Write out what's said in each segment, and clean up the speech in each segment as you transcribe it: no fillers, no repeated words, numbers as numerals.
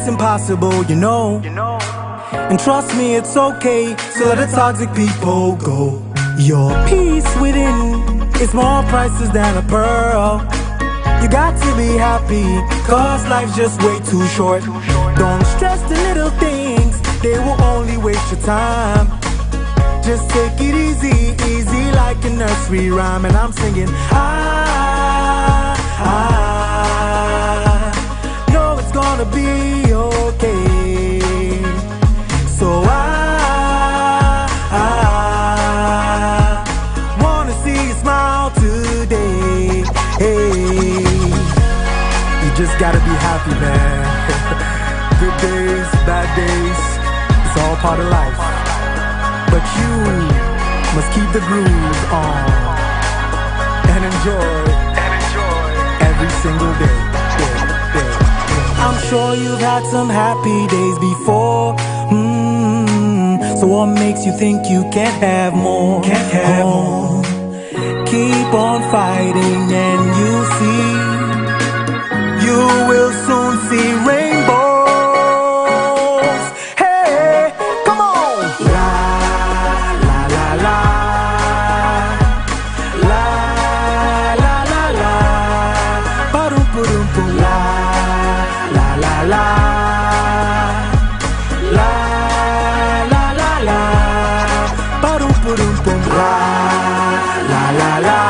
it's impossible, you know. And trust me, it's okay, so let the toxic people go. Your peace within is more priceless than a pearl. You got to be happy, cause life's just way too short. Don't stress the little things, they will only waste your time. Just take it easy, easy like a nursery rhyme. And I'm singing, I know it's gonna be okay. So I wanna see you smile today. Hey, you just gotta be happy, man. Good days, bad days, it's all part of life. But you must keep the groove on and enjoy every single day. I'm sure you've had some happy days before. So what makes you think you can't have more? Keep on fighting and you'll see. You will soon see rainbows. Hey, come on! La la la la, la la la la, ba-dum ba-dum boom. La la la la, la la la la, ba-dum ba-dum boom. La la la la.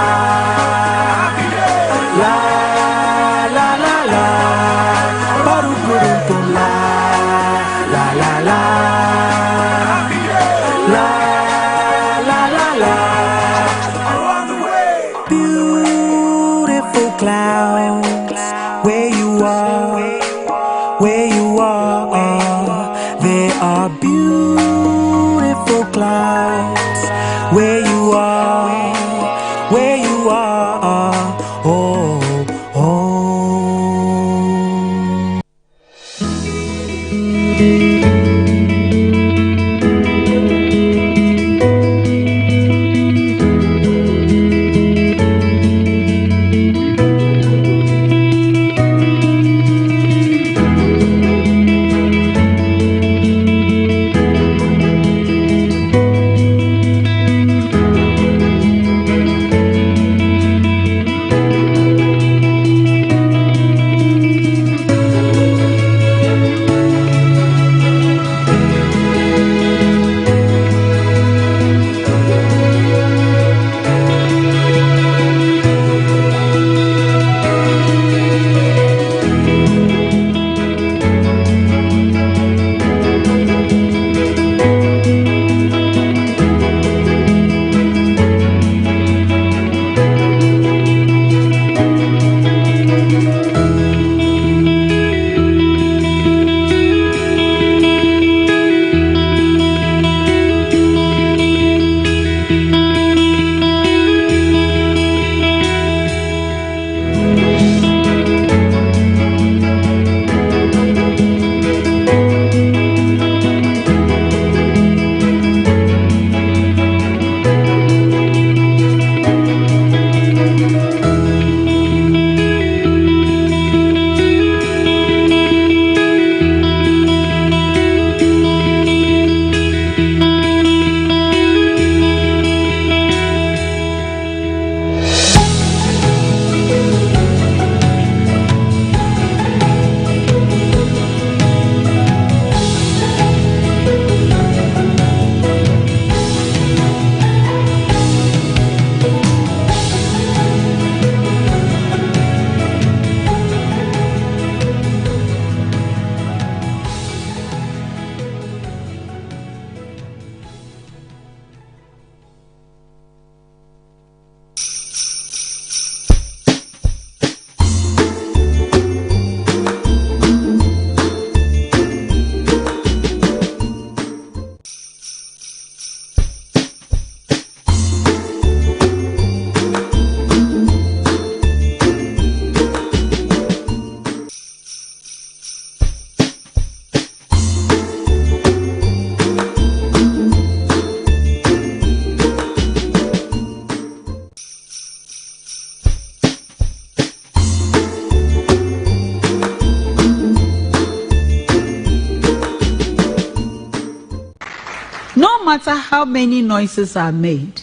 matter how many noises are made,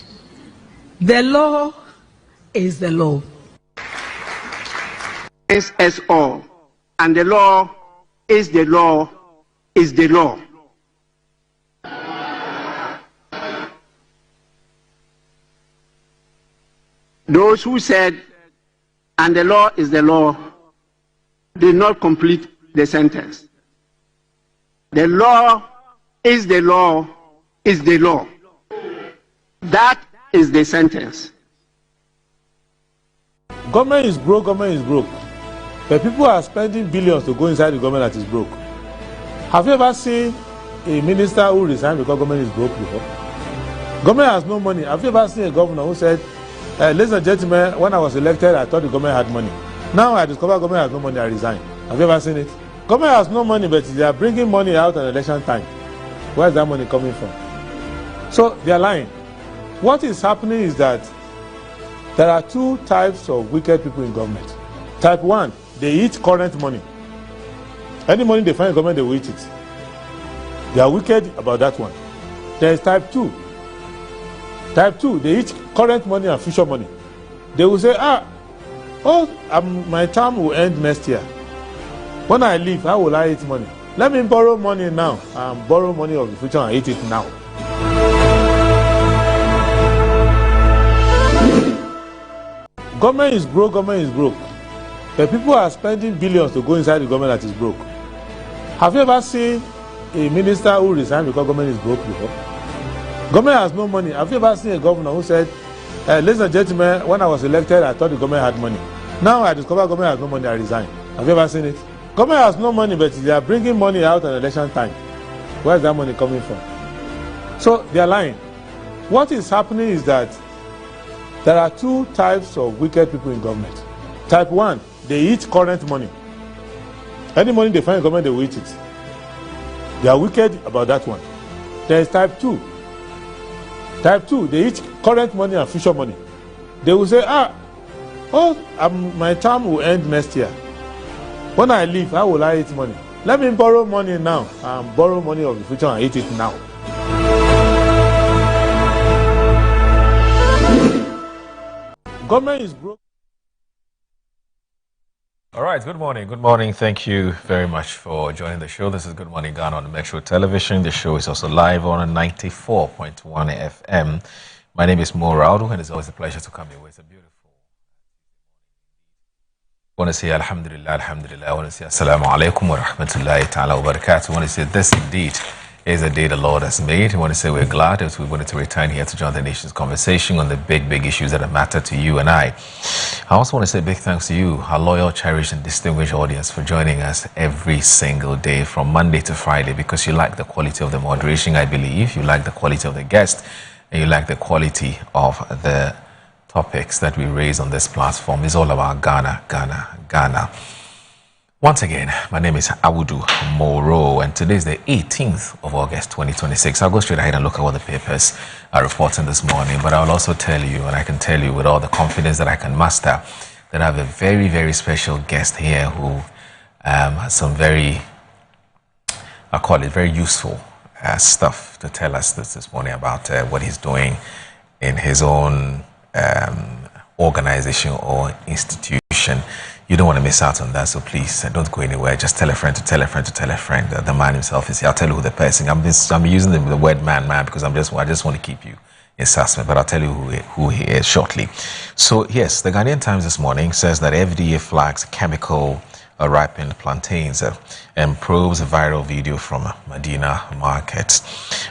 the law is the law. SSO, and the law is the law is the law. Those who said, and the law is the law, did not complete the sentence. The law is the law is the law. That is the sentence. Government is broke, government is broke. But people are spending billions to go inside the government that is broke. Have you ever seen a minister who resigned because government is broke before? Government has no money. Have you ever seen a governor who said, ladies and gentlemen, when I was elected, I thought the government had money. Now I discover government has no money, I resign. Have you ever seen it? Government has no money, but they are bringing money out at election time. Where is that money coming from? So they are lying. What is happening is that there are two types of wicked people in government. Type 1, they eat current money. Any money they find in government, they will eat it. They are wicked about that one. There is type 2. Type 2, they eat current money and future money. They will say, my term will end next year. When I leave, how will I eat money? Let me borrow money now and borrow money of the future and eat it now. Government is broke, government is broke. But people are spending billions to go inside the government that is broke. Have you ever seen a minister who resigned because government is broke before? Government has no money. Have you ever seen a governor who said, ladies and gentlemen, when I was elected, I thought the government had money. Now I discover government has no money, I resign. Have you ever seen it? Government has no money, but they are bringing money out at election time. Where is that money coming from? So they are lying. What is happening is that there are two types of wicked people in government. Type 1, they eat current money. Any money they find in government, they will eat it. They are wicked about that one. There is type 2. Type 2, they eat current money and future money. They will say, my term will end next year. When I leave, how will I eat money? Let me borrow money now and borrow money of the future and eat it now. Government is broke. All right, good morning. Good morning. Thank you very much for joining the show. This is Good Morning Ghana on Metro Television. The show is also live on 94.1 FM. My name is Mo Raudu, and it's always a pleasure to come here with a beautiful. I want to say Alhamdulillah, Alhamdulillah. I want to say Assalamu alaikum wa rahmatullahi ta'ala wa barakatuh. I want to say this indeed is a day the Lord has made. I want to say we're glad that we wanted to return here to join the nation's conversation on the big issues that matter to you and I. I also want to say big thanks to you, our loyal, cherished, and distinguished audience, for joining us every single day from Monday to Friday, because you like the quality of the moderation, I believe, you like the quality of the guest, and you like the quality of the topics that we raise on this platform. It's all about Ghana, Ghana, Ghana. Once again, my name is Awudu Moro, and today is the 18th of August 2026. I'll go straight ahead and look at what the papers are reporting this morning, but I'll also tell you, and I can tell you with all the confidence that I can muster, that I have a very special guest here who has some very, I call it very useful stuff to tell us this morning about what he's doing in his own organization or institution. You don't want to miss out on that, so please don't go anywhere. Just tell a friend to tell a friend to tell a friend. The man himself is here. I'll tell you who the person. I'm using the word man because I just want to keep you in suspense, but I'll tell you who he is shortly. So yes, the Ghanaian Times this morning says that FDA flags chemical ripened plantains and probes a viral video from Medina Market.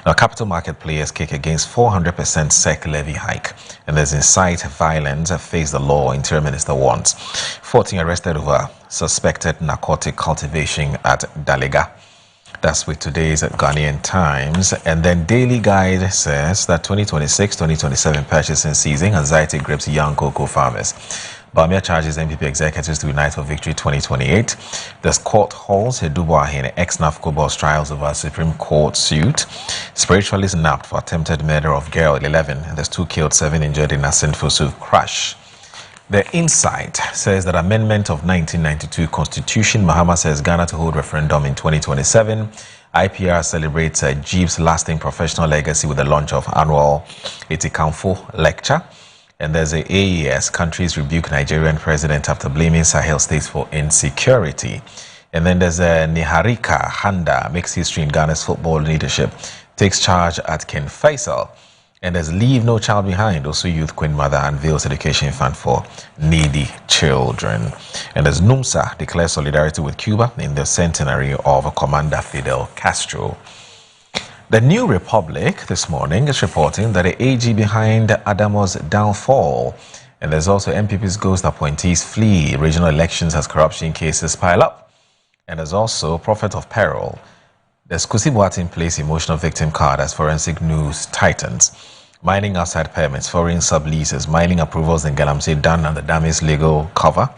Now, capital market players kick against 400% SEC levy hike, and as incite violence face the law, Interior Minister warns. 14 arrested over suspected narcotic cultivation at Dalega. That's with today's Ghanaian Times. And then Daily Guide says that 2026-2027 purchasing season, anxiety grips young cocoa farmers. Bamia charges NPP executives to unite for victory 2028. The court holds Hedubuahi in ex-NAFCO boss trials over a Supreme Court suit. Spiritualist nabbed for attempted murder of girl 11. There's 2 killed, 7 injured in a Sinfosu crash. The Insight says that amendment of 1992 Constitution, Mahama says Ghana to hold referendum in 2027. IPR celebrates Jeep's lasting professional legacy with the launch of annual Itikamfo lecture. And there's a AES, countries rebuke Nigerian president after blaming Sahel states for insecurity. And then there's a Niharika Handa, makes history in Ghana's football leadership, takes charge at Ken Faisal. And there's Leave No Child Behind, also Youth Queen Mother unveils education fund for needy children. And there's NUMSA declares solidarity with Cuba in the centenary of Commander Fidel Castro. The New Republic this morning is reporting that the AG behind Adamo's downfall. And there's also MPP's ghost appointees flee regional elections as corruption cases pile up. And there's also Prophet of Peril. There's Kusi Boateng plays emotional victim card as forensic news tightens. Mining outside permits, foreign subleases, mining approvals in Galamsey done and the dam is legal cover.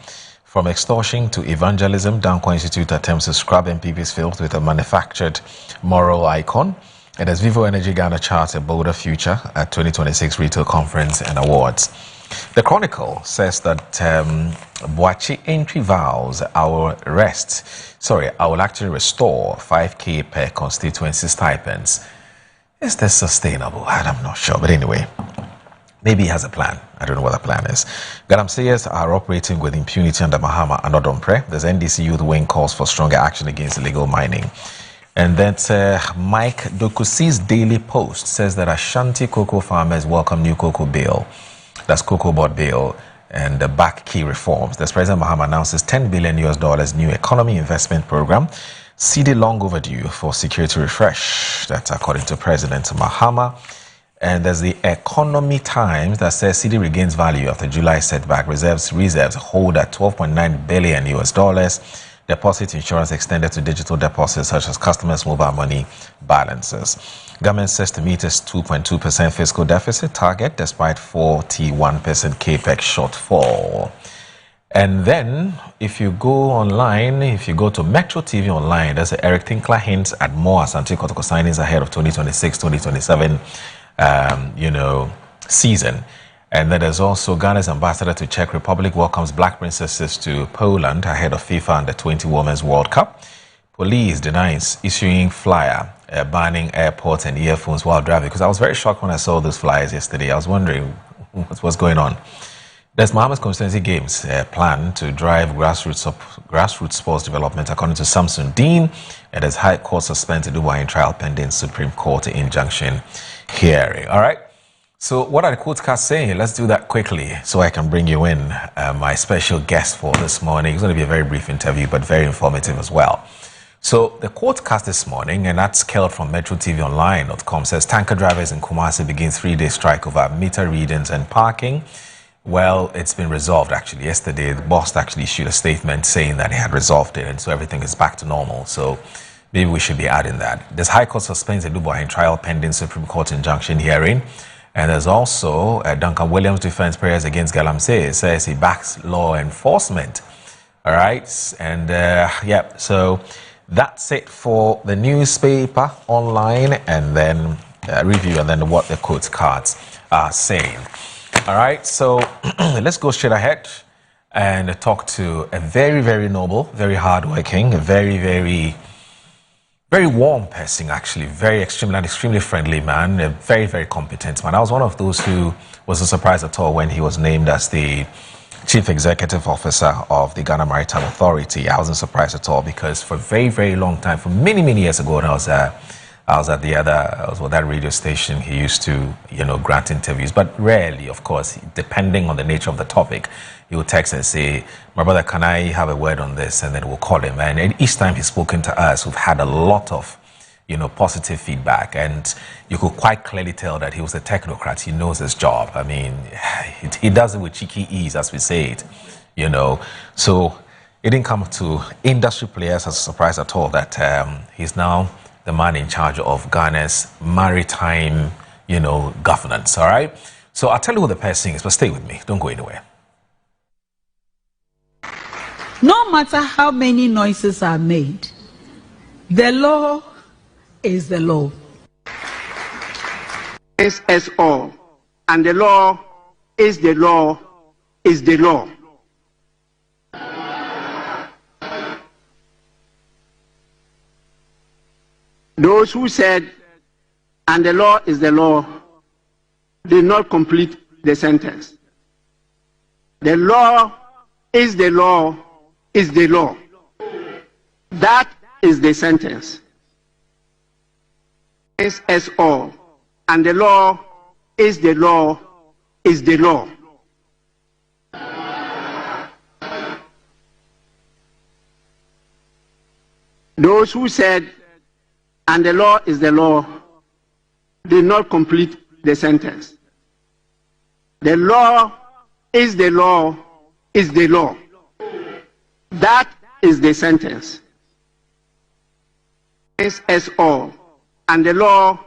From extortion to evangelism, Danko Institute attempts to scrub MPP's filth with a manufactured moral icon. And as Vivo Energy Ghana charts a bolder future at 2026 Retail Conference and Awards. The Chronicle says that Boachi entry vows I will actually restore 5K per constituency stipends. Is this sustainable? I'm not sure. But anyway, maybe he has a plan. I don't know what the plan is. Galamseyers are operating with impunity under Mahama and Odompre. There's NDC Youth Wing calls for stronger action against illegal mining. And that's Mike Dokusi's Daily Post says that Ashanti cocoa farmers welcome new cocoa bill. That's Cocoa Board Bill and the back key reforms. The President Mahama announces $10 billion new economy investment program. CD long overdue for security refresh. That's according to President Mahama. And there's the Economy Times that says CD regains value after July setback. Reserves hold at $12.9 billion. Deposit insurance extended to digital deposits such as customers' mobile money balances. Government says to meet its 2.2% fiscal deficit target despite 41% capex shortfall. And then if you go online, if you go to Metro TV online, there's Eric Tinkler hints at more Asante Kotoko signings ahead of 2026-2027 season. And then there's also Ghana's ambassador to Czech Republic welcomes black princesses to Poland ahead of FIFA Under-20 Women's World Cup. Police denies issuing flyer banning airports and earphones while driving. Because I was very shocked when I saw those flyers yesterday. I was wondering what's going on. There's Mahama's constituency games plan to drive grassroots sports development according to Samson Dean. And there's High Court suspends the Dubai trial pending Supreme Court injunction hearing. All right. So what are the quotecasts saying? Let's do that quickly so I can bring you in my special guest for this morning. It's going to be a very brief interview, but very informative as well. So the quotecast this morning, and that's curled from MetroTVOnline.com, says tanker drivers in Kumasi begin 3-day strike over meter readings and parking. Well, it's been resolved actually. Yesterday, the boss actually issued a statement saying that he had resolved it, and so everything is back to normal. So maybe we should be adding that. This High Court suspends the Dubai trial pending Supreme Court injunction hearing. And there's also Duncan Williams' defense prayers against Galamsey. It says he backs law enforcement. All right. And so that's it for the newspaper online and then review and then what the quote cards are saying. All right. So let's go straight ahead and talk to a very, very noble, very hardworking, a very, very warm person, actually, extremely friendly man, a very, very competent man. I was one of those who wasn't surprised at all when he was named as the Chief Executive Officer of the Ghana Maritime Authority. I wasn't surprised at all because for a very, very long time, for many, many years ago, when I was at that radio station, he used to, grant interviews, but rarely, of course, depending on the nature of the topic. He would text and say, my brother, can I have a word on this? And then we'll call him. And each time he's spoken to us, we've had a lot of, positive feedback. And you could quite clearly tell that he was a technocrat. He knows his job. I mean, he does it with cheeky ease, as we say it, So it didn't come to industry players as a surprise at all that he's now the man in charge of Ghana's maritime, governance. All right. So I'll tell you what the person is, but stay with me. Don't go anywhere. No matter how many noises are made, the law is the law. As all, and the law is the law is the law. Those who said, and the law is the law, did not complete the sentence. The law is the law, is the law. That is the sentence. It's as all. And the law is the law, is the law. Those who said, and the law is the law, did not complete the sentence. The law is the law, is the law. That is the sentence. It's as all. And the law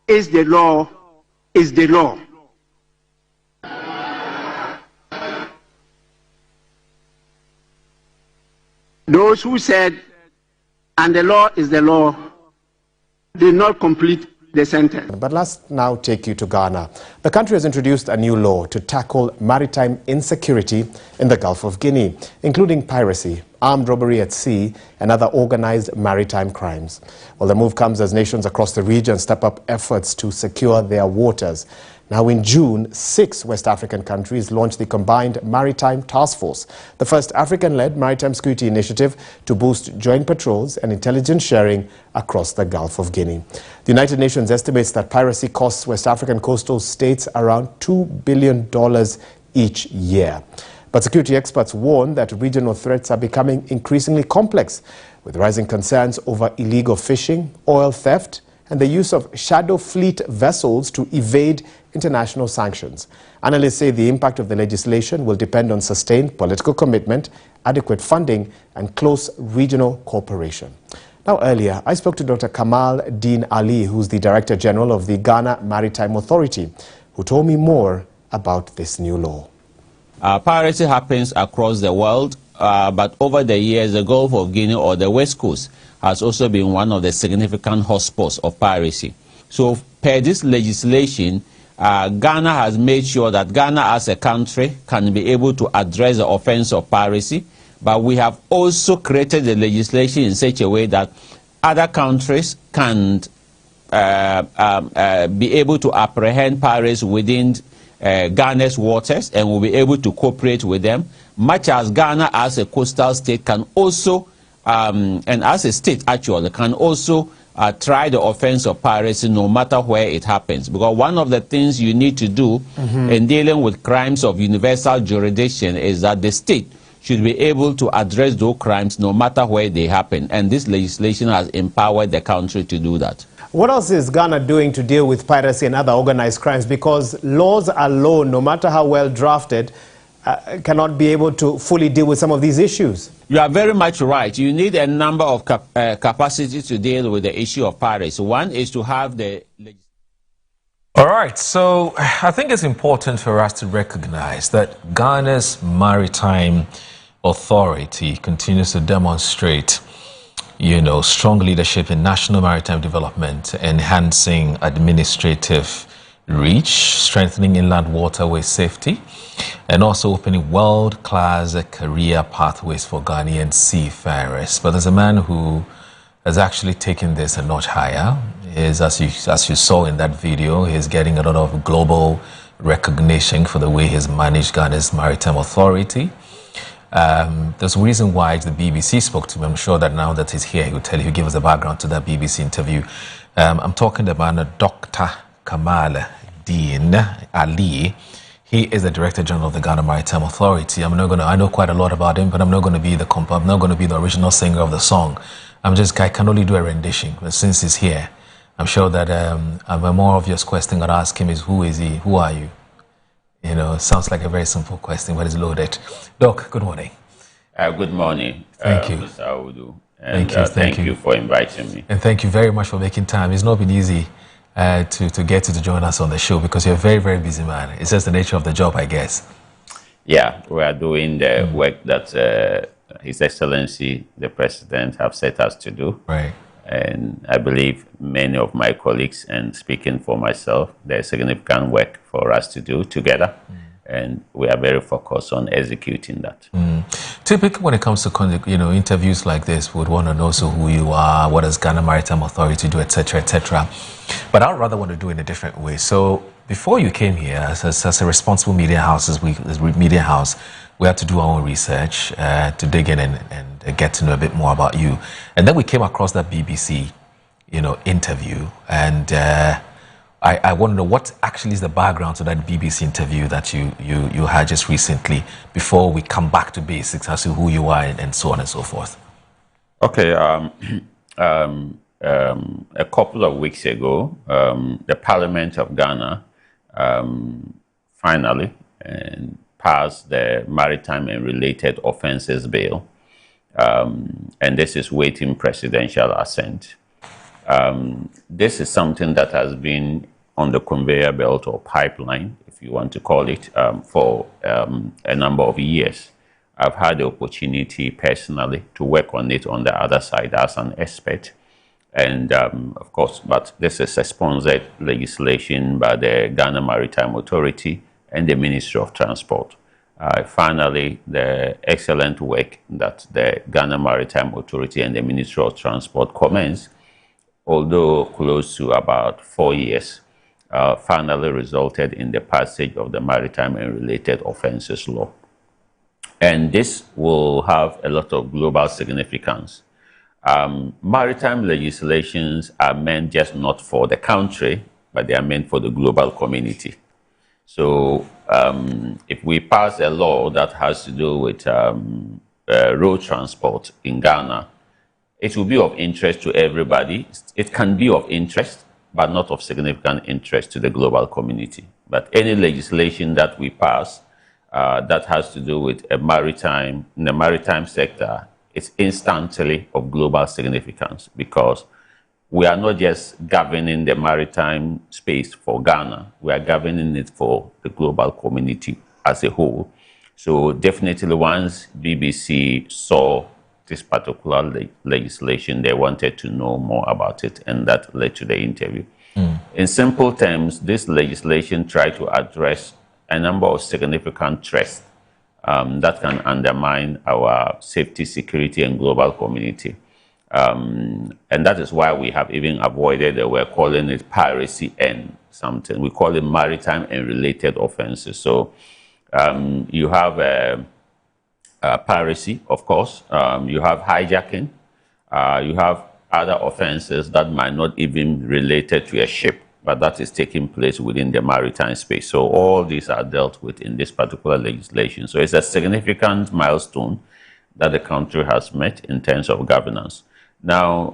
is the law, is the law. Those who said, and the law is the law, did not complete the sentence. But let's now take you to Ghana. The country has introduced a new law to tackle maritime insecurity in the Gulf of Guinea, including piracy, armed robbery at sea, and other organized maritime crimes. Well, the move comes as nations across the region step up efforts to secure their waters. Now, in June, 6 West African countries launched the Combined Maritime Task Force, the first African-led maritime security initiative to boost joint patrols and intelligence sharing across the Gulf of Guinea. The United Nations estimates that piracy costs West African coastal states around $2 billion each year. But security experts warn that regional threats are becoming increasingly complex, with rising concerns over illegal fishing, oil theft, and the use of shadow fleet vessels to evade international sanctions. Analysts say the impact of the legislation will depend on sustained political commitment, adequate funding, and close regional cooperation. Now, earlier, I spoke to Dr. Kamal Dean Ali, who's the Director General of the Ghana Maritime Authority, who told me more about this new law. Piracy happens across the world, but over the years, the Gulf of Guinea or the West Coast has also been one of the significant hotspots of piracy. So, per this legislation, Ghana has made sure that Ghana as a country can be able to address the offense of piracy, but we have also created the legislation in such a way that other countries can be able to apprehend pirates within Ghana's waters and will be able to cooperate with them, much as Ghana as a coastal state can also, and as a state actually, can also try the offense of piracy no matter where it happens. Because one of the things you need to do in dealing with crimes of universal jurisdiction is that the state should be able to address those crimes no matter where they happen. And this legislation has empowered the country to do that. What else is Ghana doing to deal with piracy and other organized crimes? Because laws alone, no matter how well drafted, cannot be able to fully deal with some of these issues. You are very much right. You need a number of capacities to deal with the issue of piracy. One is to have the... All right, so I think it's important for us to recognize that Ghana's Maritime Authority continues to demonstrate, strong leadership in national maritime development, enhancing administrative reach, strengthening inland waterway safety, and also opening world-class career pathways for Ghanaian seafarers. But there's a man who has actually taken this a notch higher. As you saw in that video, he's getting a lot of global recognition for the way he's managed Ghana's Maritime Authority. There's a reason why the BBC spoke to him. I'm sure that now that he's here, he will tell you, he'll give us the background to that BBC interview. I'm talking about Dr. Kamal Dean Ali. He is the Director General of the Ghana Maritime Authority. I know quite a lot about him, but I'm not going to be the original singer of the song. I can only do a rendition. But since he's here, I'm sure that a more obvious question I'd ask him is, who is he? Who are you? It sounds like a very simple question, but it's loaded. Doc, good morning. Good morning. Thank you. Mr. Audu. And thank you for inviting me. And thank you very much for making time. It's not been easy to get to join us on the show because you're a very, very busy man. It's just the nature of the job, I guess. Yeah, we are doing the work that His Excellency, the President, have set us to do. Right. And I believe many of my colleagues, and speaking for myself, there's significant work for us to do together. and we are very focused on executing that. Typically, when it comes to interviews like this, we would want to know who you are, what does Ghana Maritime Authority do, etc., etc. But I'd rather want to do it in a different way. So before you came here, as a responsible media house, as media house, we had to do our own research to dig in and get to know a bit more about you. And then we came across that BBC, interview, and I want to know what actually is the background to that BBC interview that you had just recently, before we come back to basics as to who you are and so on and so forth. Okay. A couple of weeks ago, the Parliament of Ghana finally passed the Maritime and Related Offences Bill, and this is waiting presidential assent. This is something that has been on the conveyor belt or pipeline, if you want to call it, for a number of years. I've had the opportunity personally to work on it on the other side as an expert. And of course, but this is a sponsored legislation by the Ghana Maritime Authority and the Ministry of Transport. Finally, the excellent work that the Ghana Maritime Authority and the Ministry of Transport commenced, although close to about 4 years, finally resulted in the passage of the Maritime and Related Offences Law. And this will have a lot of global significance. Maritime legislations are meant just not for the country, but they are meant for the global community. So if we pass a law that has to do with road transport in Ghana, it will be of interest to everybody. It can be of interest, but not of significant interest to the global community. But any legislation that we pass that has to do with in the maritime sector, it's instantly of global significance, because we are not just governing the maritime space for Ghana, we are governing it for the global community as a whole. So definitely once BBC saw this particular legislation, they wanted to know more about it, and that led to the interview. In simple terms, this legislation tried to address a number of significant threats that can undermine our safety, security, and global community. And that is why we have even avoided, we're calling it piracy and something. We call it maritime and related offenses. So you have piracy, of course. You have hijacking. You have other offenses that might not even be related to a ship, but that is taking place within the maritime space. So all these are dealt with in this particular legislation. So it's a significant milestone that the country has met in terms of governance. Now,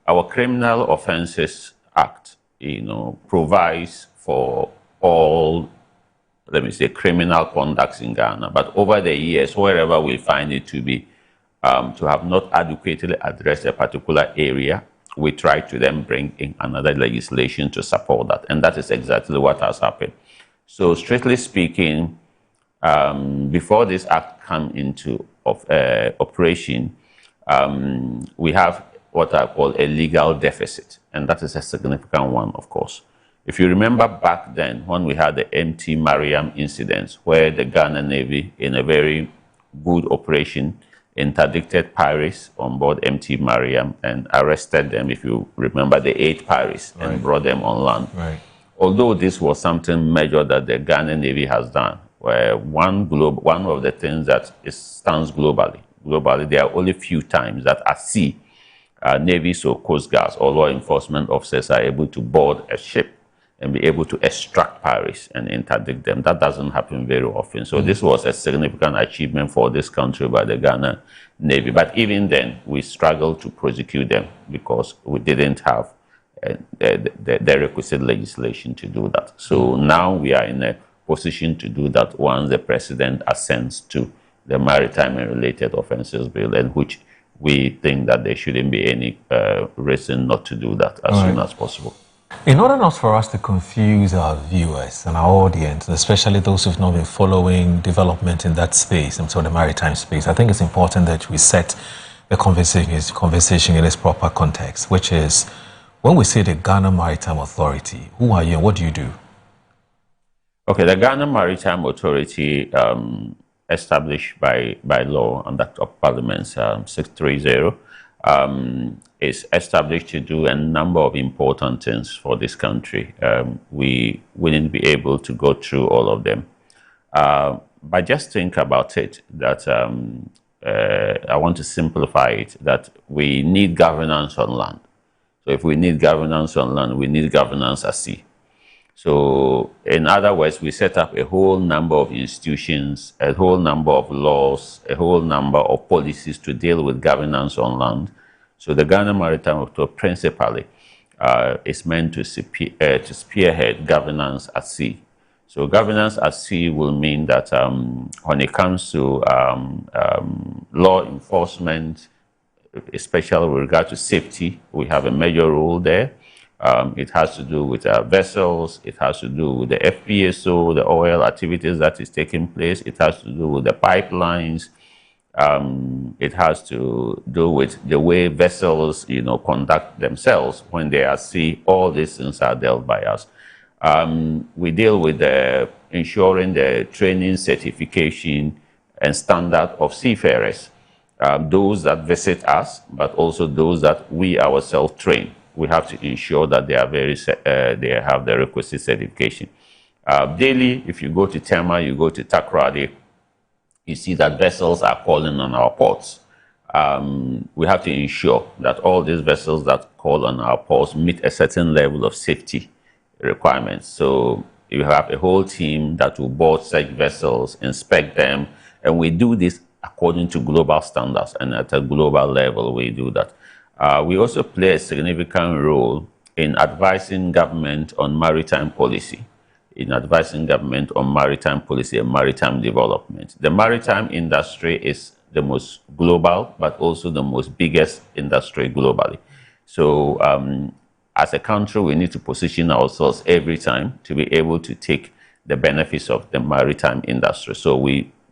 our Criminal Offences Act, provides for all, let me say, criminal conducts in Ghana. But over the years, wherever we find it to be, to have not adequately addressed a particular area, we try to then bring in another legislation to support that. And that is exactly what has happened. So strictly speaking, before this act came into operation, we have what I call a legal deficit. And that is a significant one, of course. If you remember back then, when we had the MT Mariam incidents, where the Ghana Navy, in a very good operation, interdicted pirates on board MT Mariam and arrested them, if you remember, the 8 pirates, right, and brought them on land. Right. Although this was something major that the Ghana Navy has done, where one of the things that stands globally, there are only few times that at sea, navies or coast guards or law enforcement officers are able to board a ship and be able to extract pirates and interdict them. That doesn't happen very often. So this was a significant achievement for this country by the Ghana Navy. But even then, we struggled to prosecute them because we didn't have the requisite legislation to do that. So now we are in a position to do that once the president assents to the Maritime and Related Offences Bill, in which we think that there shouldn't be any reason not to do that as soon as possible. In order not for us to confuse our viewers and our audience, especially those who've not been following development in that space, and so the maritime space, I think it's important that we set the conversation in its proper context, which is, when we say the Ghana Maritime Authority, who are you and what do you do? Okay, the Ghana Maritime Authority, established by law under Act of Parliament 630, is established to do a number of important things for this country. We wouldn't be able to go through all of them. But just think about it, that I want to simplify it, that we need governance on land. So if we need governance on land, we need governance at sea. So in other words, we set up a whole number of institutions, a whole number of laws, a whole number of policies to deal with governance on land. So the Ghana Maritime Authority principally is meant to spearhead governance at sea. So governance at sea will mean that when it comes to law enforcement, especially with regard to safety, we have a major role there. It has to do with vessels, it has to do with the FPSO, the oil activities that is taking place, it has to do with the pipelines, it has to do with the way vessels, conduct themselves when they are at sea. All these things are dealt by us. We deal with ensuring the training, certification, and standard of seafarers, those that visit us, but also those that we ourselves train. We have to ensure that they are they have the requisite certification. Daily, if you go to Tema, you go to Takoradi, you see that vessels are calling on our ports. We have to ensure that all these vessels that call on our ports meet a certain level of safety requirements. So you have a whole team that will board such vessels, inspect them, and we do this according to global standards, and at a global level we do that. We also play a significant role in advising government on maritime policy, and maritime development. The maritime industry is the most global, but also the most biggest industry globally. So as a country, we need to position ourselves every time to be able to take the benefits of the maritime industry. So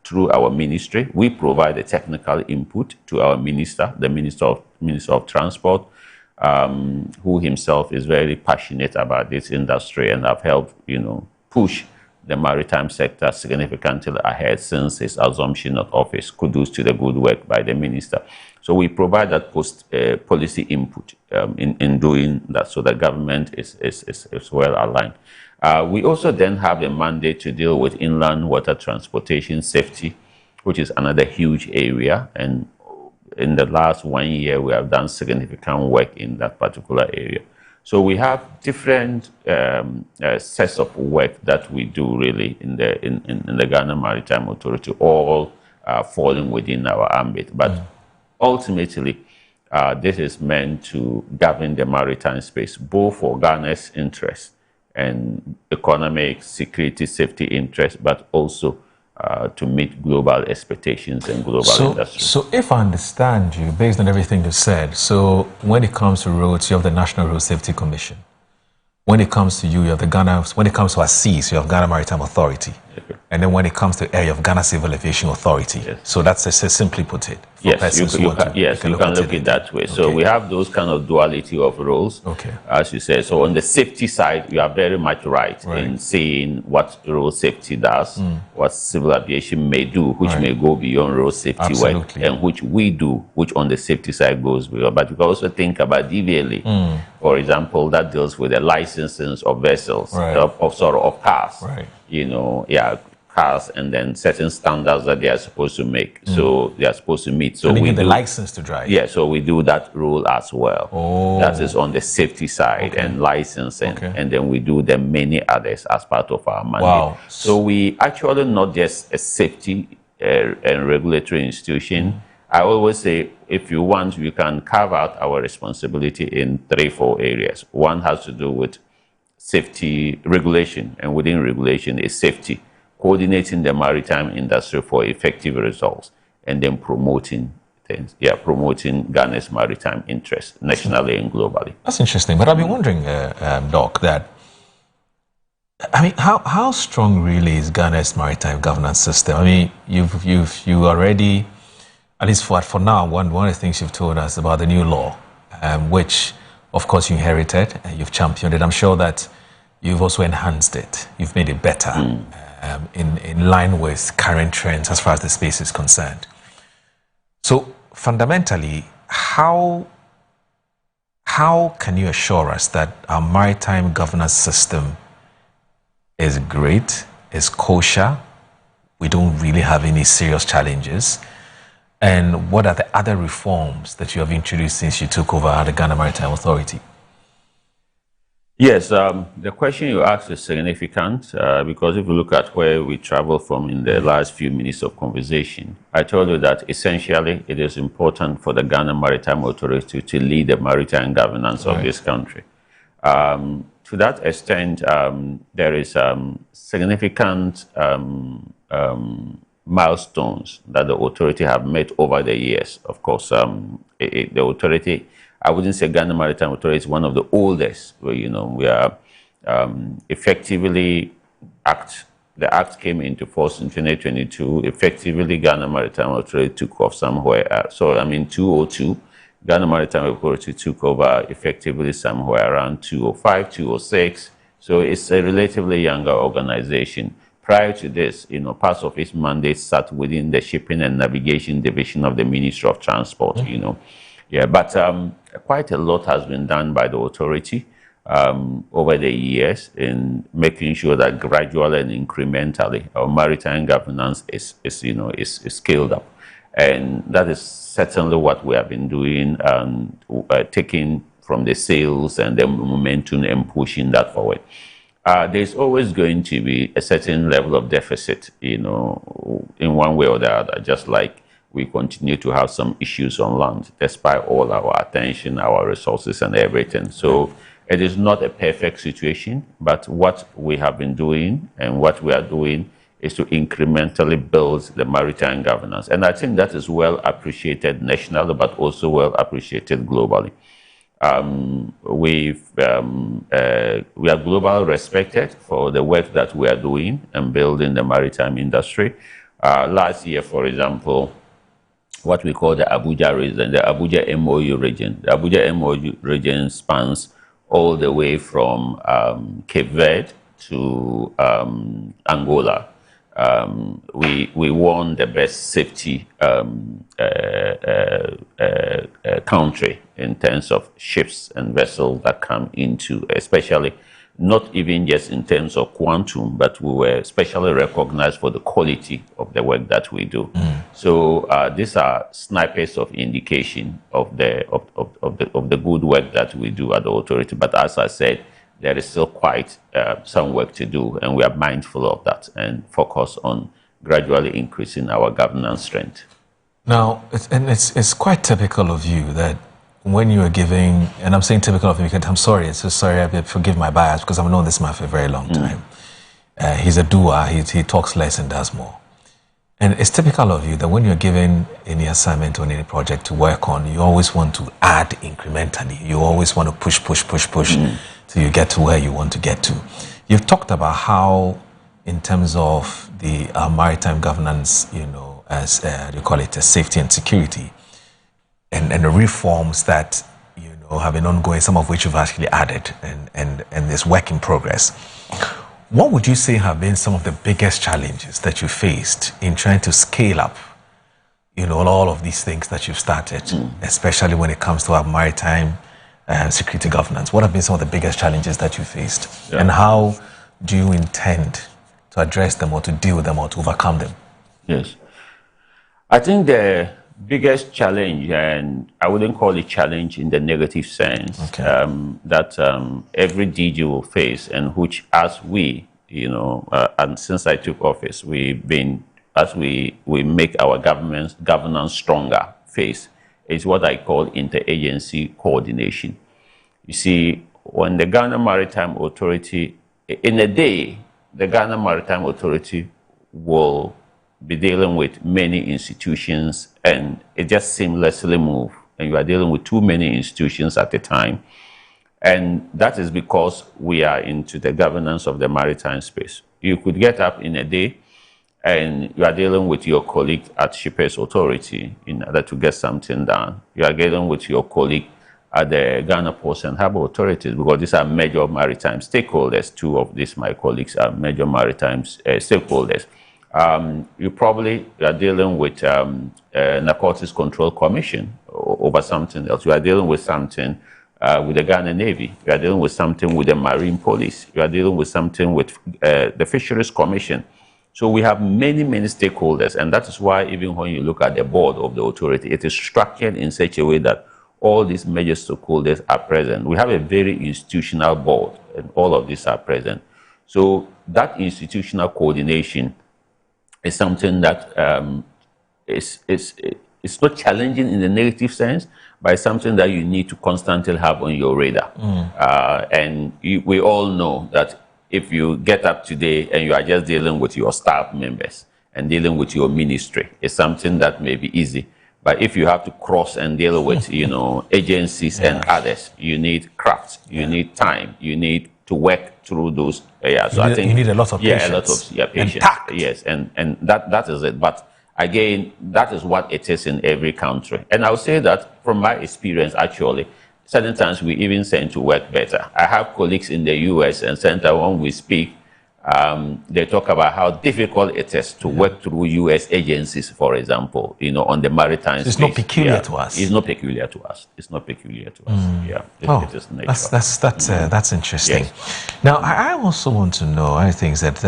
through our ministry, we provide the technical input to our minister, the Minister of Transport, who himself is very passionate about this industry and have helped, push the maritime sector significantly ahead since his assumption of office. Kudos to the good work by the minister. So we provide that policy input in doing that, so the government is well aligned. We also then have a mandate to deal with inland water transportation safety, which is another huge area. And in the last 1 year, we have done significant work in that particular area. So we have different sets of work that we do really in the Ghana Maritime Authority, all falling within our ambit. But ultimately, this is meant to govern the maritime space, both for Ghana's interest and economic, security, safety interests, but also to meet global expectations and global industry. So if I understand you, based on everything you said, so when it comes to roads, you have the National Road Safety Commission. When it comes to you have when it comes to our seas, you have Ghana Maritime Authority. Okay. And then when it comes to air, you have Ghana Civil Aviation Authority. Yes. So that's simply put it. Yes, you can look it that way. Okay. So we have those kind of duality of roles, as you said. So on the safety side, you are very much right in saying what road safety does, what civil aviation may do, which may go beyond road safety work, and which we do, which on the safety side goes beyond. But you can also think about DVLA, for example, that deals with the licenses of vessels, of cars. Cars, and then certain standards that they are supposed to make. So they are supposed to meet. So we get the license to drive. Yeah, so we do that role as well. That is on the safety side and licensing, and then we do the many others as part of our mandate. Wow. So we actually not just a safety and regulatory institution. I always say, if you want, you can carve out our responsibility in 3-4 areas. One has to do with safety regulation, and within regulation is safety, coordinating the maritime industry for effective results, and then promoting things, promoting Ghana's maritime interests nationally and globally. That's interesting. But I've been wondering, Doc, how strong really is Ghana's maritime governance system? I mean, you already, at least for now, one of the things you've told us about the new law, which of course you inherited and you've championed it. I'm sure that you've also enhanced it. You've made it better in line with current trends as far as the space is concerned. So fundamentally, how can you assure us that our maritime governance system is great, is kosher, we don't really have any serious challenges? And what are the other reforms that you have introduced since you took over the Ghana Maritime Authority? Yes, the question you asked is significant because if you look at where we travel from in the last few minutes of conversation, I told you that essentially it is important for the Ghana Maritime Authority to lead the maritime governance of this country. To that extent, there is significant milestones that the authority have met over the years. Of course, the authority, I wouldn't say Ghana Maritime Authority is one of the oldest, where, you know, we are effectively the act came into force in 2022. Effectively, Ghana Maritime Authority took off somewhere. So, I mean, 2002, Ghana Maritime Authority took over effectively somewhere around 2005, 2006. So it's a relatively younger organization. Prior to this, you know, parts of its mandate sat within the Shipping and Navigation Division of the Ministry of Transport, you know. Yeah, but quite a lot has been done by the authority over the years in making sure that gradually and incrementally our maritime governance is scaled up. And that is certainly what we have been doing, taking from the sales and the momentum and pushing that forward. There's always going to be a certain level of deficit, you know, in one way or the other, just like we continue to have some issues on land, despite all our attention, our resources, and everything. So it is not a perfect situation, but what we have been doing and what we are doing is to incrementally build the maritime governance. And I think that is well appreciated nationally, but also well appreciated globally. We are globally respected for the work that we are doing and building the maritime industry. Last year, for example, what we call the Abuja region, the Abuja MOU region. The Abuja MOU region spans all the way from Cape Verde to Angola. We won the best safety country in terms of ships and vessels that come into, especially not even just in terms of quantum, but we were especially recognized for the quality of the work that we do. So these are snippets of indication of the good work that we do at the authority. But as I said, there is still quite some work to do, and we are mindful of that and focus on gradually increasing our governance strength. Now, it's quite typical of you that when you are giving, and I'm saying typical of him because I'm sorry, forgive my bias because I've known this man for a very long time. He's a doer, he talks less and does more. And it's typical of you that when you're given any assignment or any project to work on, you always want to add incrementally. You always want to push till you get to where you want to get to. You've talked about how, in terms of the maritime governance, you know, as you call it, safety and security, and the reforms that, you know, have been ongoing, some of which you've actually added, and this work in progress. What would you say have been some of the biggest challenges that you faced in trying to scale up, you know, all of these things that you've started, especially when it comes to our maritime security governance? What have been some of the biggest challenges that you faced? Yeah. And how do you intend to address them or to deal with them or to overcome them? Yes. I think the biggest challenge, and I wouldn't call it challenge in the negative sense, that every DG will face, and which as we, you know, and since I took office, we've been, as we make our governance stronger face, is what I call interagency coordination. You see, when the Ghana Maritime Authority, in a day, the Ghana Maritime Authority will be dealing with many institutions, and it just seamlessly moves. And you are dealing with too many institutions at a time. And that is because we are into the governance of the maritime space. You could get up in a day and you are dealing with your colleague at Shippers Authority in order to get something done. You are dealing with your colleague at the Ghana Ports and Harbour Authorities, because these are major maritime stakeholders. Two of these, my colleagues, are major maritime stakeholders. You probably are dealing with Narcotics Control Commission over something else. You are dealing with something with the Ghana Navy. You are dealing with something with the Marine Police. You are dealing with something with the Fisheries Commission. So we have many, many stakeholders, and that is why even when you look at the board of the authority, it is structured in such a way that all these major stakeholders are present. We have a very institutional board, and all of these are present. So that institutional coordination is something that it's not challenging in the negative sense, but it's something that you need to constantly have on your radar. And we all know that if you get up today and you are just dealing with your staff members and dealing with your ministry, it's something that may be easy. But if you have to cross and deal with, agencies and others, you need craft, you need time, you need to work through those areas. So I think you need a lot of patience. A lot of patience. And tact. Yes, and that is it. But again, that is what it is in every country. And I would say that from my experience, actually, certain times we even tend to work better. I have colleagues in the US, and sometimes when we speak, they talk about how difficult it is to work through US agencies, for example, on the maritime space. It's not peculiar to us. It's not peculiar to us. It's not peculiar to us. Yeah, it is nature. That's interesting. Yes. Now, I also want to know, I think that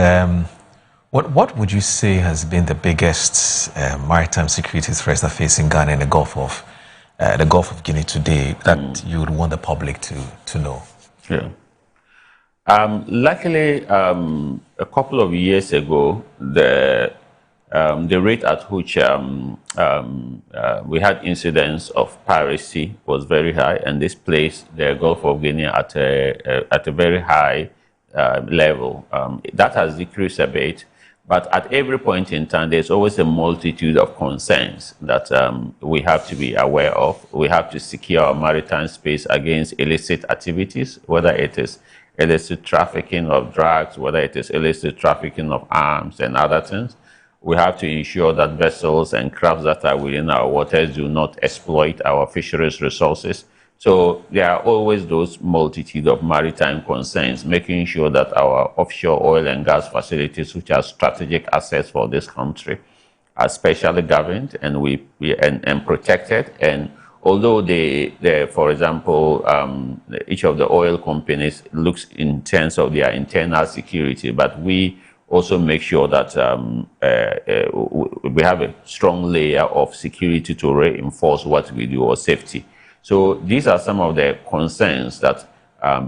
what would you say has been the biggest maritime security threats that facing Ghana in the Gulf of Guinea today that you would want the public to know? Yeah. Luckily, a couple of years ago, the rate at which we had incidents of piracy was very high, and this placed the Gulf of Guinea at a very high level. That has decreased a bit, but at every point in time, there's always a multitude of concerns that we have to be aware of. We have to secure our maritime space against illicit activities, whether it is illicit trafficking of drugs, whether it is illicit trafficking of arms and other things. We have to ensure that vessels and crafts that are within our waters do not exploit our fisheries resources. So there are always those multitude of maritime concerns, making sure that our offshore oil and gas facilities, which are strategic assets for this country, are specially governed and protected. And although for example, each of the oil companies looks in terms of their internal security, but we also make sure that we have a strong layer of security to reinforce what we do, or safety. So these are some of the concerns that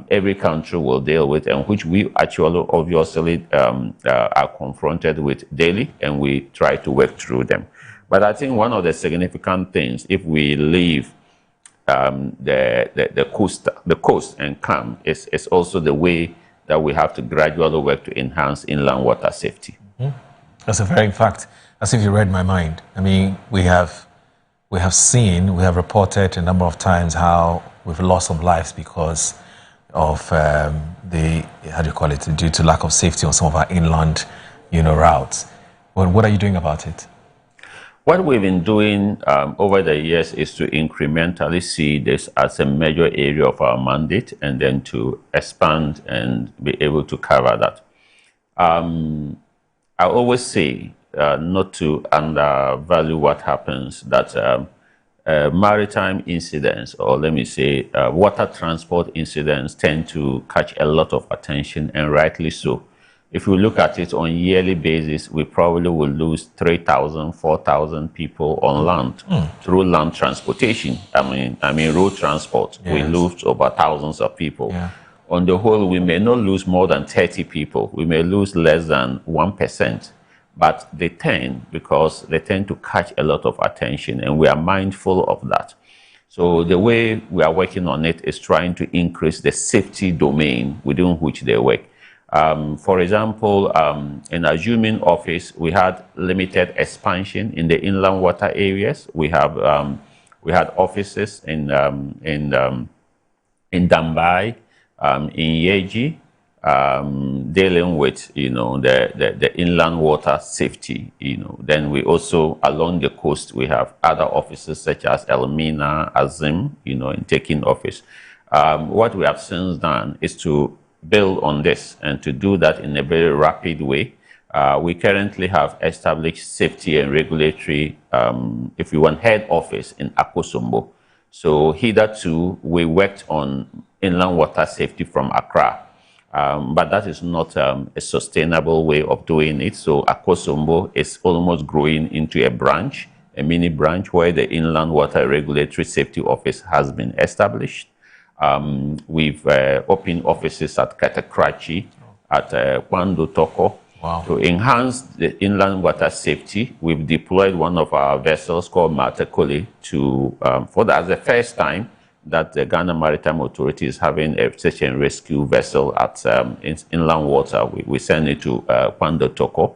every country will deal with, and which we actually obviously are confronted with daily, and we try to work through them. But I think one of the significant things, if we leave the coast and come, is also the way that we have to gradually work to enhance inland water safety. That's a very, in fact, as if you read my mind. I mean, we have reported a number of times how we've lost some lives because of due to lack of safety on some of our inland, routes. What are you doing about it? What we've been doing over the years is to incrementally see this as a major area of our mandate, and then to expand and be able to cover that. I always say not to undervalue what happens, that maritime incidents, or let me say water transport incidents, tend to catch a lot of attention, and rightly so. If we look at it on a yearly basis, we probably will lose 3,000, 4,000 people on land through land transportation. I mean road transport. Yes. We lose over thousands of people. Yeah. On the whole, we may not lose more than 30 people. We may lose less than 1%. But they tend to catch a lot of attention, and we are mindful of that. So the way we are working on it is trying to increase the safety domain within which they work. For example, in Assuming office, we had limited expansion in the inland water areas. We had offices in Dambai, in Yeji, dealing with, the inland water safety, Then we also, along the coast, we have other offices such as Elmina, Azim, in taking office. What we have since done is to build on this and to do that in a very rapid way. We currently have established safety and regulatory, if you want, head office in Akosombo. So hitherto, we worked on inland water safety from Accra. But that is not a sustainable way of doing it. So Akosombo is almost growing into a branch, a mini branch, where the Inland Water Regulatory Safety Office has been established. We've opened offices at Katakrachi, at Kwando Toko. Wow. To enhance the inland water safety, we've deployed one of our vessels called Matakoli to, as the first time that the Ghana Maritime Authority is having a search and rescue vessel at inland water. We send it to Kwando Toko.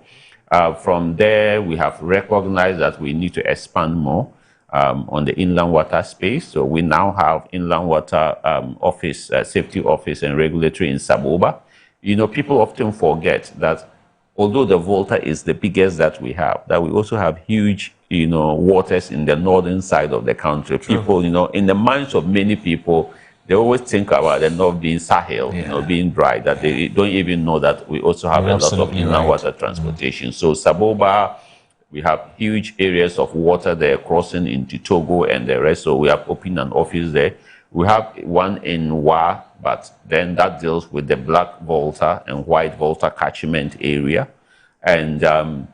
From there, we have recognized that we need to expand more on the inland water space. So we now have inland water office, safety office and regulatory in Saboba. People often forget that although the Volta is the biggest that we have, that we also have huge, waters in the northern side of the country. True. People, in the minds of many people, they always think about the north being Sahel, being dry, that they don't even know that we also have a lot of inland water transportation. So Saboba, we have huge areas of water there crossing into Togo and the rest. So we have opened an office there. We have one in Wa, but then that deals with the Black Volta and White Volta catchment area. And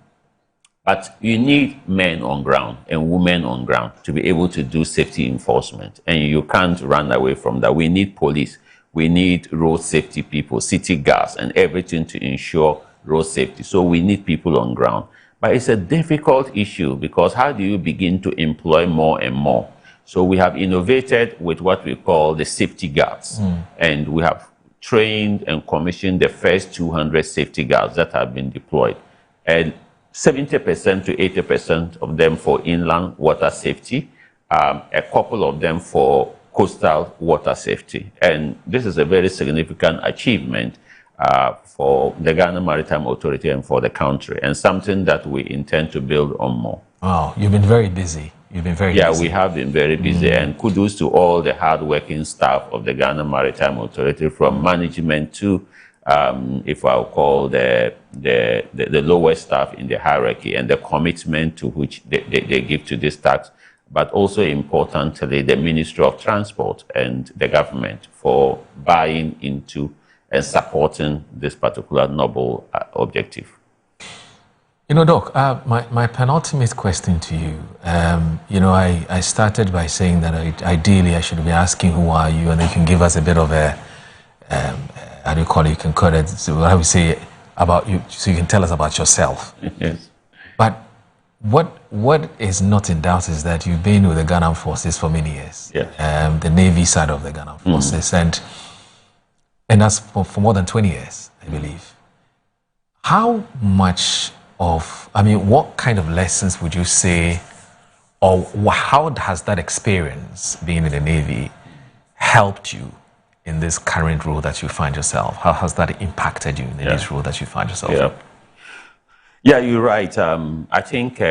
but you need men on ground and women on ground to be able to do safety enforcement. And you can't run away from that. We need police. We need road safety people, city guards, and everything to ensure road safety. So we need people on ground. But it's a difficult issue because how do you begin to employ more and more? So we have innovated with what we call the safety guards. And we have trained and commissioned the first 200 safety guards that have been deployed. And 70% to 80% of them for inland water safety, a couple of them for coastal water safety. And this is a very significant achievement for the Ghana Maritime Authority and for the country, and something that we intend to build on more. Wow, you've been very busy. You've been very busy. Yeah, we have been very busy, and kudos to all the hard-working staff of the Ghana Maritime Authority, from management to, if I'll call the lower staff in the hierarchy, and the commitment to which they give to this task, but also importantly, the Ministry of Transport and the government for buying into and supporting this particular noble objective. Doc, my penultimate question to you, I started by saying that ideally I should be asking who are you, and you can give us a bit of a, how do you call it, you can call it, so how we say about you, so you can tell us about yourself. Yes. But what is not in doubt is that you've been with the Ghana Forces for many years. Yes. The Navy side of the Ghana Forces, and that's for more than 20 years, I believe. How much what kind of lessons would you say, or how has that experience being in the Navy helped you in this current role that you find yourself? How has that impacted you in this role that you find yourself in? Yeah, you're right. I think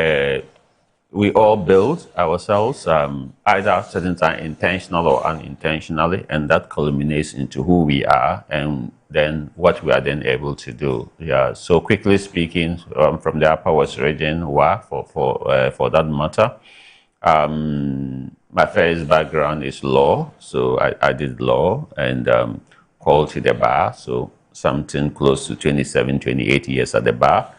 we all build ourselves, either certain time intentional or unintentionally, and that culminates into who we are and then what we are then able to do. Yeah. So quickly speaking, from the Upper West region, for that matter, my first background is law. So I did law and called to the bar. So something close to 27, 28 years at the bar.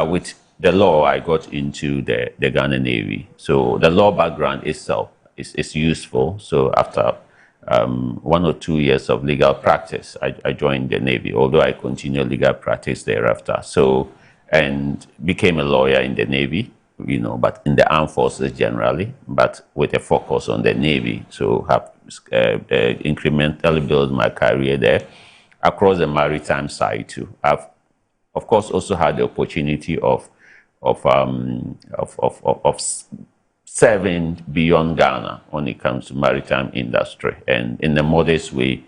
With the law, I got into the Ghana Navy. So the law background itself is useful. So after 1 or 2 years of legal practice, I joined the Navy, although I continued legal practice thereafter. So, and became a lawyer in the Navy, but in the armed forces generally, but with a focus on the Navy. So have incrementally built my career there across the maritime side too. I've, of course, also had the opportunity of serving beyond Ghana when it comes to maritime industry. And in a modest way,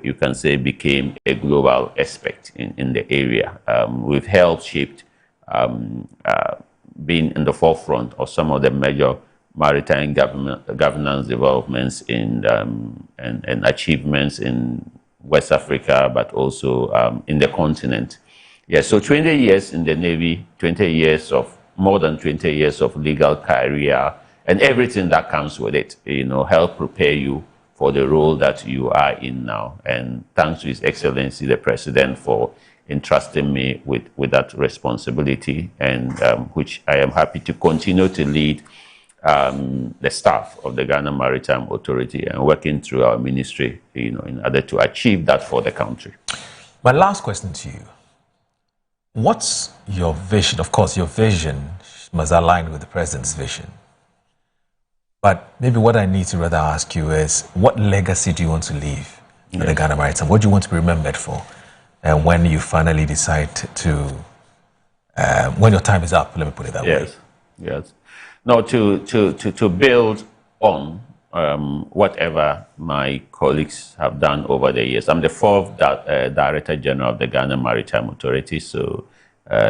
you can say, became a global expert in the area. We've helped shaped being in the forefront of some of the major maritime governance developments and achievements in West Africa, but also in the continent. Yeah, so 20 years in the Navy, more than 20 years of legal career, and everything that comes with it, help prepare you for the role that you are in now. And thanks to His Excellency, the President, for entrusting me with that responsibility, and which I am happy to continue to lead the staff of the Ghana Maritime Authority and working through our ministry, in order to achieve that for the country. My last question to you. What's your vision? Of course, your vision must align with the President's vision. But maybe what I need to rather ask you is, what legacy do you want to leave for the Ghana Maritime? What do you want to be remembered for? And when you finally decide to, when your time is up, let me put it that way. Yes. No, to build on whatever my colleagues have done over the years. I'm the fourth Director General of the Ghana Maritime Authority, so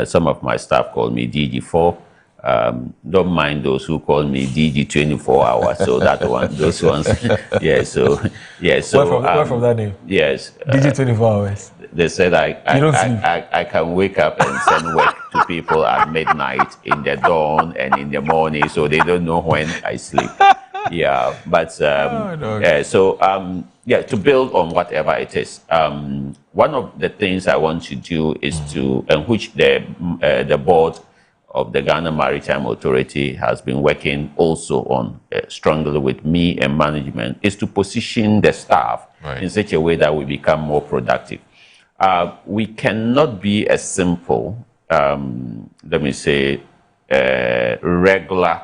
some of my staff call me DG4. Don't mind those who call me DG 24 hours. So that one, those ones, So where from that name? Yes, DG 24 hours. They said I can wake up and send work to people at midnight, in the dawn, and in the morning, so they don't know when I sleep. Yeah, but to build on whatever it is, one of the things I want to do is and which the board of the Ghana Maritime Authority has been working also on strongly with me and management, is to position the staff in such a way that we become more productive. We cannot be a simple, let me say, regular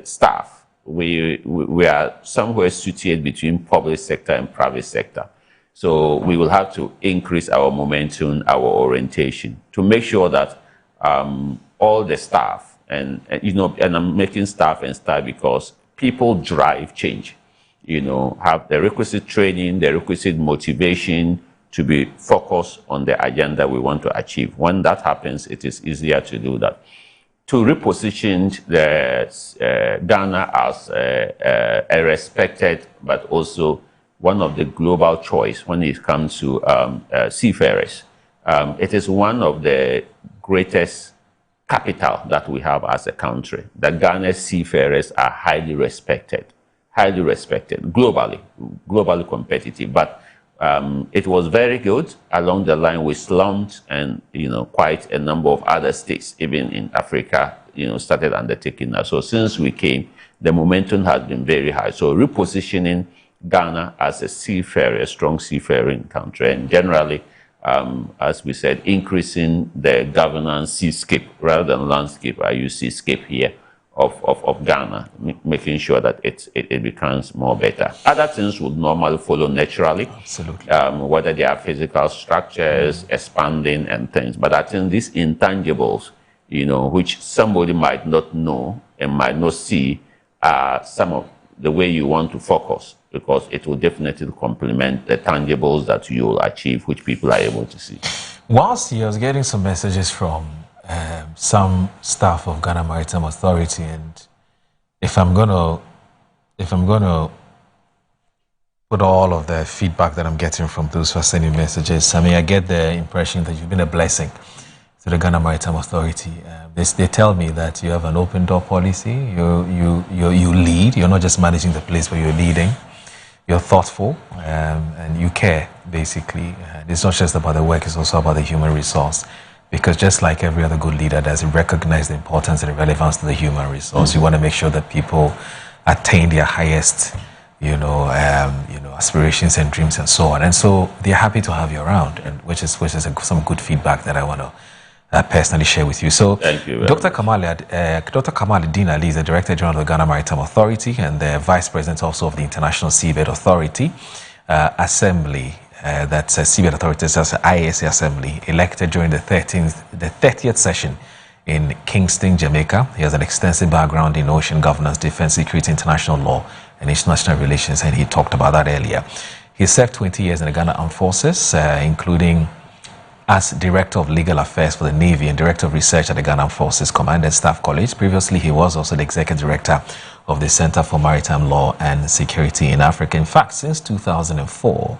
staff. We are somewhere situated between public sector and private sector. So we will have to increase our momentum, our orientation, to make sure that all the staff, and I'm making staff and staff because people drive change, have the requisite training, the requisite motivation to be focused on the agenda we want to achieve. When that happens, it is easier to do that. To reposition Ghana as a respected, but also one of the global choice when it comes to seafarers. It is one of the greatest capital that we have as a country. The Ghana seafarers are highly respected, globally competitive. But it was very good. Along the line, we slumped, and quite a number of other states, even in Africa, started undertaking that. So since we came, the momentum has been very high. So repositioning Ghana as a strong seafaring country, and generally, as we said, increasing the governance seascape rather than landscape. I use seascape here of Ghana, making sure that it becomes more better. Other things would normally follow naturally. Absolutely. Whether they are physical structures, expanding and things. But I think these intangibles, which somebody might not know and might not see, are some of the way you want to focus, because it will definitely complement the tangibles that you will achieve, which people are able to see. Whilst I was getting some messages from some staff of Ghana Maritime Authority, and if I'm gonna put all of the feedback that I'm getting from those who are sending messages, I get the impression that you've been a blessing to the Ghana Maritime Authority. They tell me that you have an open door policy. You lead. You're not just managing the place, but you're leading. You're thoughtful, and you care, basically. It's not just about the work, it's also about the human resource. Because just like every other good leader does, recognize the importance and the relevance to the human resource. You want to make sure that people attain their highest, aspirations and dreams and so on. And so they're happy to have you around, and which is some good feedback that I want to personally share with you. So, thank you. Dr. Kamaluddin Ali is the Director General of the Ghana Maritime Authority and the Vice President also of the International Seabed Authority Assembly. That's Seabed Authority, that's IASA Assembly, elected during the 30th session in Kingston, Jamaica. He has an extensive background in ocean governance, defense, security, international law, and international relations, and he talked about that earlier. He served 20 years in the Ghana Armed Forces, including as Director of Legal Affairs for the Navy and Director of Research at the Ghana Armed Forces Command and Staff College. Previously, he was also the Executive Director of the Center for Maritime Law and Security in Africa. In fact, since 2004,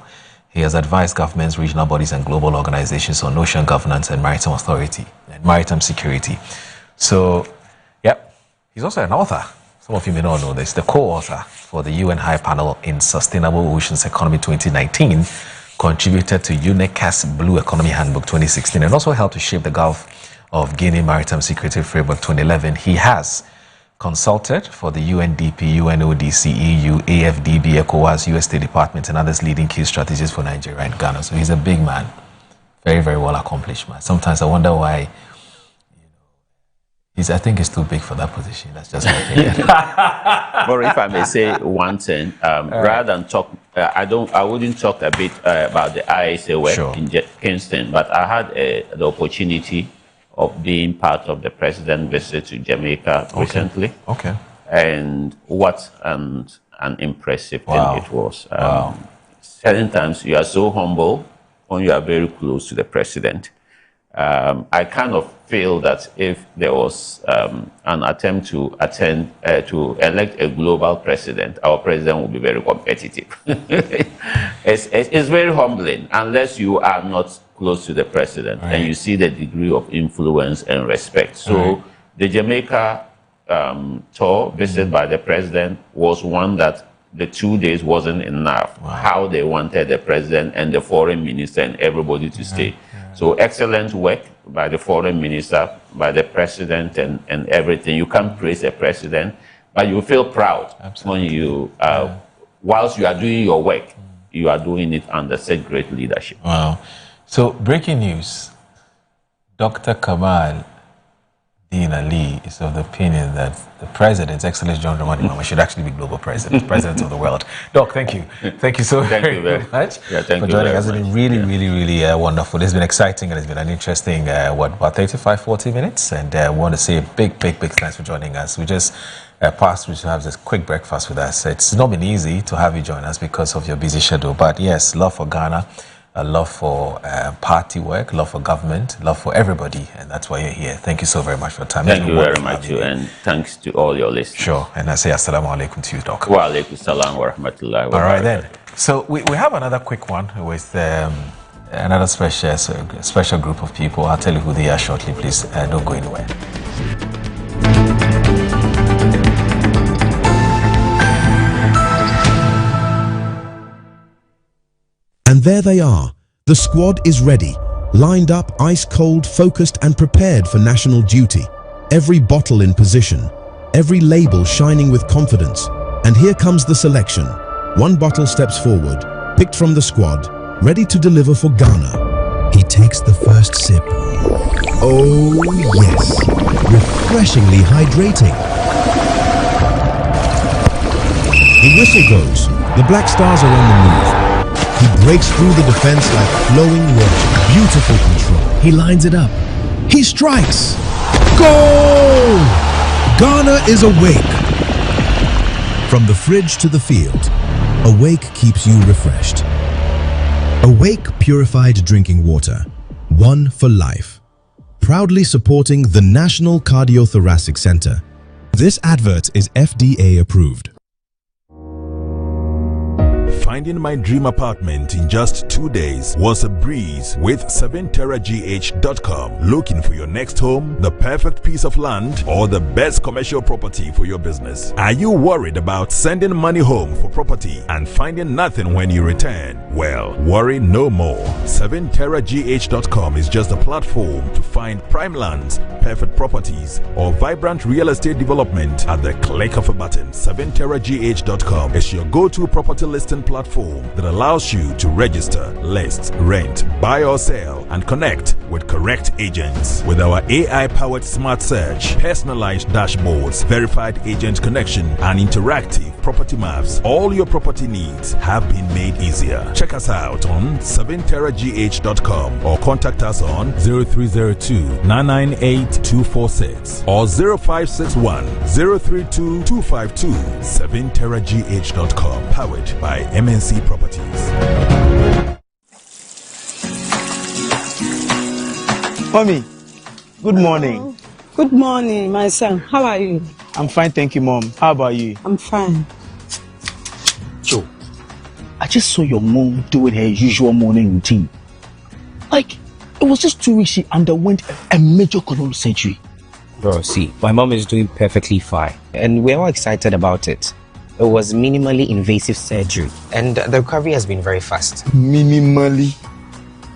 he has advised governments, regional bodies, and global organizations on ocean governance and maritime authority and maritime security. So, yep, he's also an author. Some of you may not know this. The co-author for the UN High Panel in Sustainable Oceans Economy 2019, contributed to UNECA's Blue Economy Handbook 2016, and also helped to shape the Gulf of Guinea Maritime Security Framework 2011. He has consulted for the UNDP, UNODC, EU, AFDB, ECOWAS, US State Department, and others leading key strategies for Nigeria and Ghana. So he's a big man, very, very well accomplished man. Sometimes I wonder why, I think he's too big for that position. That's just my opinion. But if I may say one thing, rather than talk, I wouldn't talk a bit about the ISA work in Kingston, but I had the opportunity of being part of the president's visit to Jamaica recently. Okay. And what an impressive thing it was. Certain times you are so humble when you are very close to the president. I kind of feel that if there was an attempt to elect a global president, our president will be very competitive. It's very humbling unless you are not close to the president and you see the degree of influence and respect. So the Jamaica tour visited by the president was one that the 2 days wasn't enough. How they wanted the president and the foreign minister and everybody to stay. So excellent work by the foreign minister, by the president and everything. You can't praise the president, but you feel proud when you, whilst you are doing your work, you are doing it under such great leadership. Wow. So breaking news, Dr. Kamal Dean Ali is of the opinion that the president, Excellency John Dramani Mahama, should actually be global president, president of the world. Doc, thank you. Thank you so very much for joining us. It's been really wonderful. It's been exciting and it's been an interesting, about 35, 40 minutes. And I want to say a big thanks for joining us. We just passed through to have this quick breakfast with us. It's not been easy to have you join us because of your busy schedule. But yes, love for Ghana. A love for party work, love for government, love for everybody, and that's why you're here. Thank you so very much for your time. Thank you very much, and thanks to all your listeners. Sure, and I say assalamu alaikum to you, Doc. Wa alaikum salam wa rahmatullahi wa barakatuh. All right then. So we have another quick one with another special group of people. I'll tell you who they are shortly. Please don't go anywhere. And there they are. The squad is ready, lined up, ice cold, focused and prepared for national duty. Every bottle in position, every label shining with confidence. And here comes the selection. One bottle steps forward, picked from the squad, ready to deliver for Ghana. He takes the first sip. Oh yes, refreshingly hydrating. The whistle goes. The Black Stars are on the move. He breaks through the defense like flowing water. Beautiful control. He lines it up. He strikes. Goal! Ghana is awake. From the fridge to the field, Awake keeps you refreshed. Awake purified drinking water. One for life. Proudly supporting the National Cardiothoracic Center. This advert is FDA approved. Finding my dream apartment in just 2 days was a breeze with 7terragh.com. Looking for your next home, the perfect piece of land, or the best commercial property for your business? Are you worried about sending money home for property and finding nothing when you return? Well, worry no more. 7terragh.com is just a platform to find prime lands, perfect properties, or vibrant real estate development at the click of a button. 7terragh.com is your go-to property listing platform that allows you to register, list, rent, buy or sell, and connect with correct agents. With our AI-powered smart search, personalized dashboards, verified agent connection, and interactive property maps, all your property needs have been made easier. Check us out on 7terragh.com or contact us on 0302-998-246 or 0561 032 252. 7terragh.com, powered by MNC Properties. Mommy, good morning. Oh, good morning, my son. How are you? I'm fine, thank you, Mom. How about you? I'm fine. Joe, I just saw your mom doing her usual morning routine. Like, it was just 2 weeks she underwent a major colon surgery. Bro, see, my mom is doing perfectly fine, and we're all excited about it. It was minimally invasive surgery, and the recovery has been very fast. Minimally?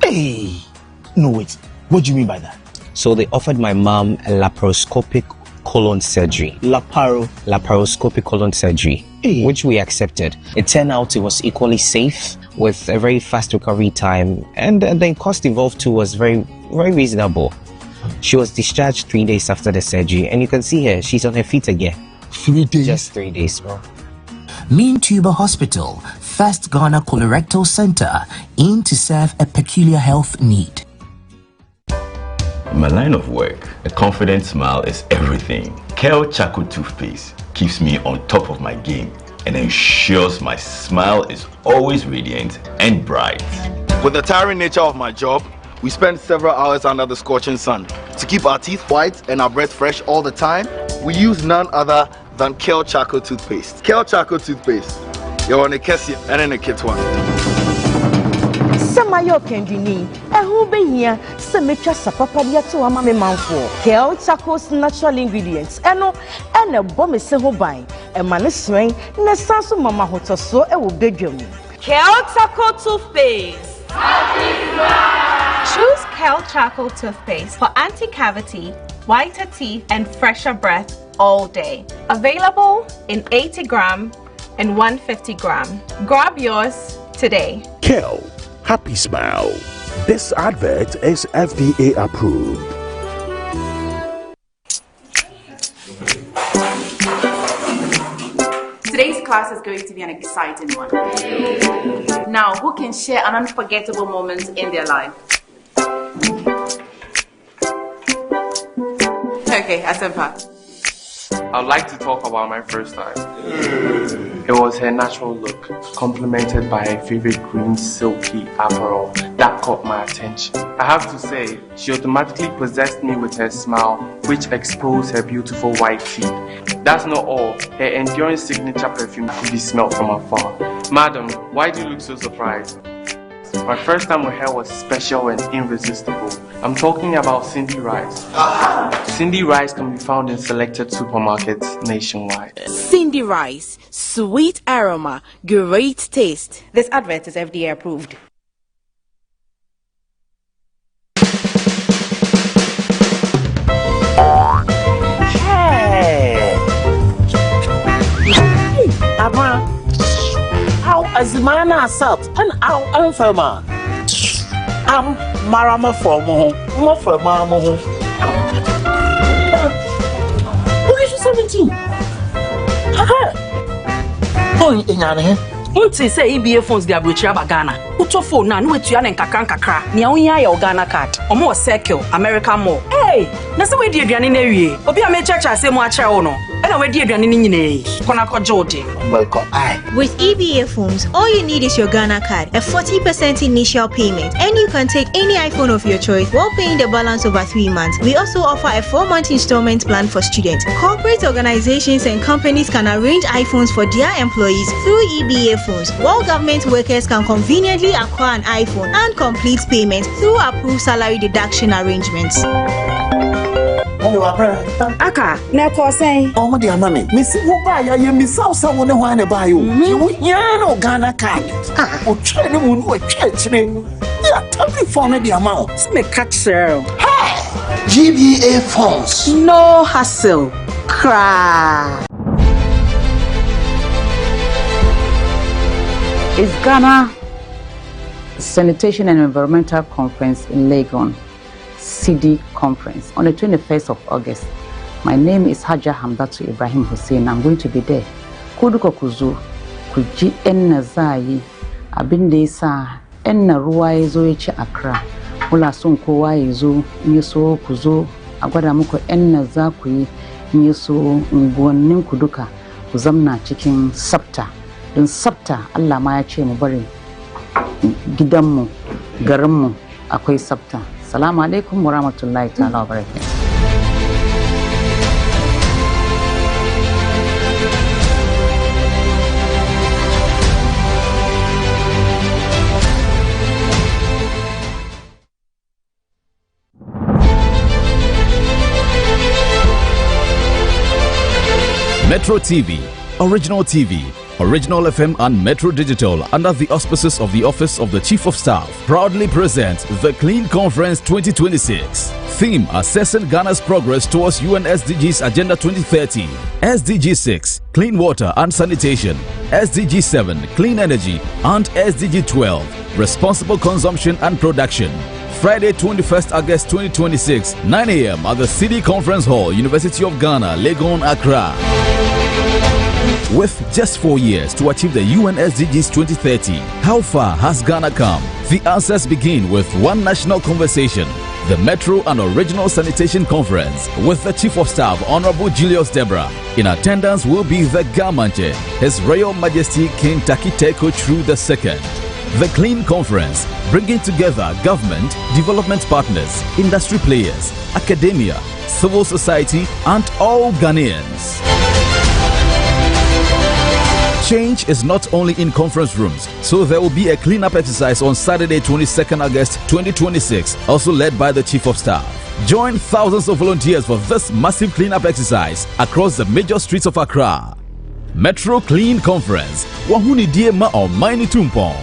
Hey! No, wait. What do you mean by that? So they offered my mom a laparoscopic colon surgery. Laparoscopic colon surgery, which we accepted. It turned out it was equally safe with a very fast recovery time, and the cost involved too was very, very reasonable. She was discharged 3 days after the surgery, and you can see her, she's on her feet again. 3 days? Just 3 days, bro. Mean Tuber Hospital, first Ghana colorectal center, aim to serve a peculiar health need. In my line of work, a confident smile is everything. Kel Charcoal Toothpaste keeps me on top of my game and ensures my smile is always radiant and bright. With the tiring nature of my job, we spend several hours under the scorching sun. To keep our teeth white and our breath fresh all the time, we use none other than Kel Charcoal Toothpaste. Kel Charcoal Toothpaste. You're on a Kessie and in a kit one. Samayo Kendini, who be here, Semetra Sapapadia to a mammy manful. Kel Charcoal's natural ingredients, and a bomb is so buying, and maniswing, Nesansu Mama Hotoso, a will beg you. Kel Charcoal Toothpaste. Choose Kel Charcoal Toothpaste for anti-cavity, whiter teeth, and fresher breath all day. Available in 80-gram and 150-gram. Grab yours today. Kel, happy smile. This advert is FDA approved. Today's class is going to be an exciting one. Now, who can share an unforgettable moment in their life? Okay, Asempa. I'd like to talk about my first time. It was her natural look, complemented by her favorite green silky apparel that caught my attention. I have to say, she automatically possessed me with her smile, which exposed her beautiful white teeth. That's not all, her enduring signature perfume could be smelled from afar. Madam, why do you look so surprised? My first time with her was special and irresistible. I'm talking about Cindy Rice. Cindy Rice can be found in selected supermarkets nationwide. Cindy Rice, sweet aroma, great taste. This advert is FDA approved. Hey! Abra, how Azimana Assault and how Alfama? I'm Marama for more for Mamma. Who is 17? Oh, in your head. Unti say EBA phones the abrochira Ghana. Uto phone na no etua ne nkakran kakra. Nia onya ya Ghana card. Omo circle American mall. Hey, na se we di aduane na wie. Obi a me chacha asem a kire wo no. E na we di aduane ni nyine. Kona ko jode. Welcome. With EBA phones, all you need is your Ghana card, a 40% initial payment, and you can take any iPhone of your choice while paying the balance over 3 months. We also offer a 4-month installment plan for students. Corporate organizations and companies can arrange iPhones for their employees through EBA phones, while government workers can conveniently acquire an iPhone and complete payment through approved salary deduction arrangements. Aka, na ko say. Oh, dear mommy. Miss Wubaya, you miss out someone who want to buy you. You no Ghana card. Oh, try to move a church name. Yeah, tell me for me the amount. Me catch sir. GBA phones. No hassle. Cry. It's Ghana Sanitation and Environmental Conference in Legon. CD conference on the 21st of August. My name is Haja Hamdatu Ibrahim Hussein. I'm going to be there. Kuduko kuzu, kuji enna zayi, abinde sa enna ruwa yezo yeche Accra. Ula sun kowa yezo, nyeso kuzo, agwada muko enna za kuyi, nyeso nguwannin kuduka, kuzamna cikin sabta. Don sabta Allah ma ya ce mu bari gidanmu, garinmu akwai sabta. Assalamu alaikum wa rahmatullahi ta'ala wa barakatuh. Metro TV, Original TV, Original FM and Metro Digital under the auspices of the Office of the Chief of Staff proudly present the Clean Conference 2026. Theme: Assessing Ghana's progress towards UN SDGs Agenda 2030. SDG 6, Clean Water and Sanitation. SDG 7, Clean Energy. And SDG 12, Responsible Consumption and Production. Friday, 21st August 2026, 9 a.m. at the City Conference Hall, University of Ghana, Legon, Accra. With just 4 years to achieve the UN SDGs 2030, how far has Ghana come? The answers begin with one national conversation, the Metro and Original Sanitation Conference, with the Chief of Staff, Honorable Julius Debra. In attendance will be the Gamanche, His Royal Majesty King Takiteko True II. The Clean Conference, bringing together government, development partners, industry players, academia, civil society, and all Ghanaians. Change is not only in conference rooms, so there will be a cleanup exercise on Saturday, 22nd August 2026, also led by the Chief of Staff. Join thousands of volunteers for this massive cleanup exercise across the major streets of Accra. Metro Clean Conference, Wahuni Diema or Maini Tumpong.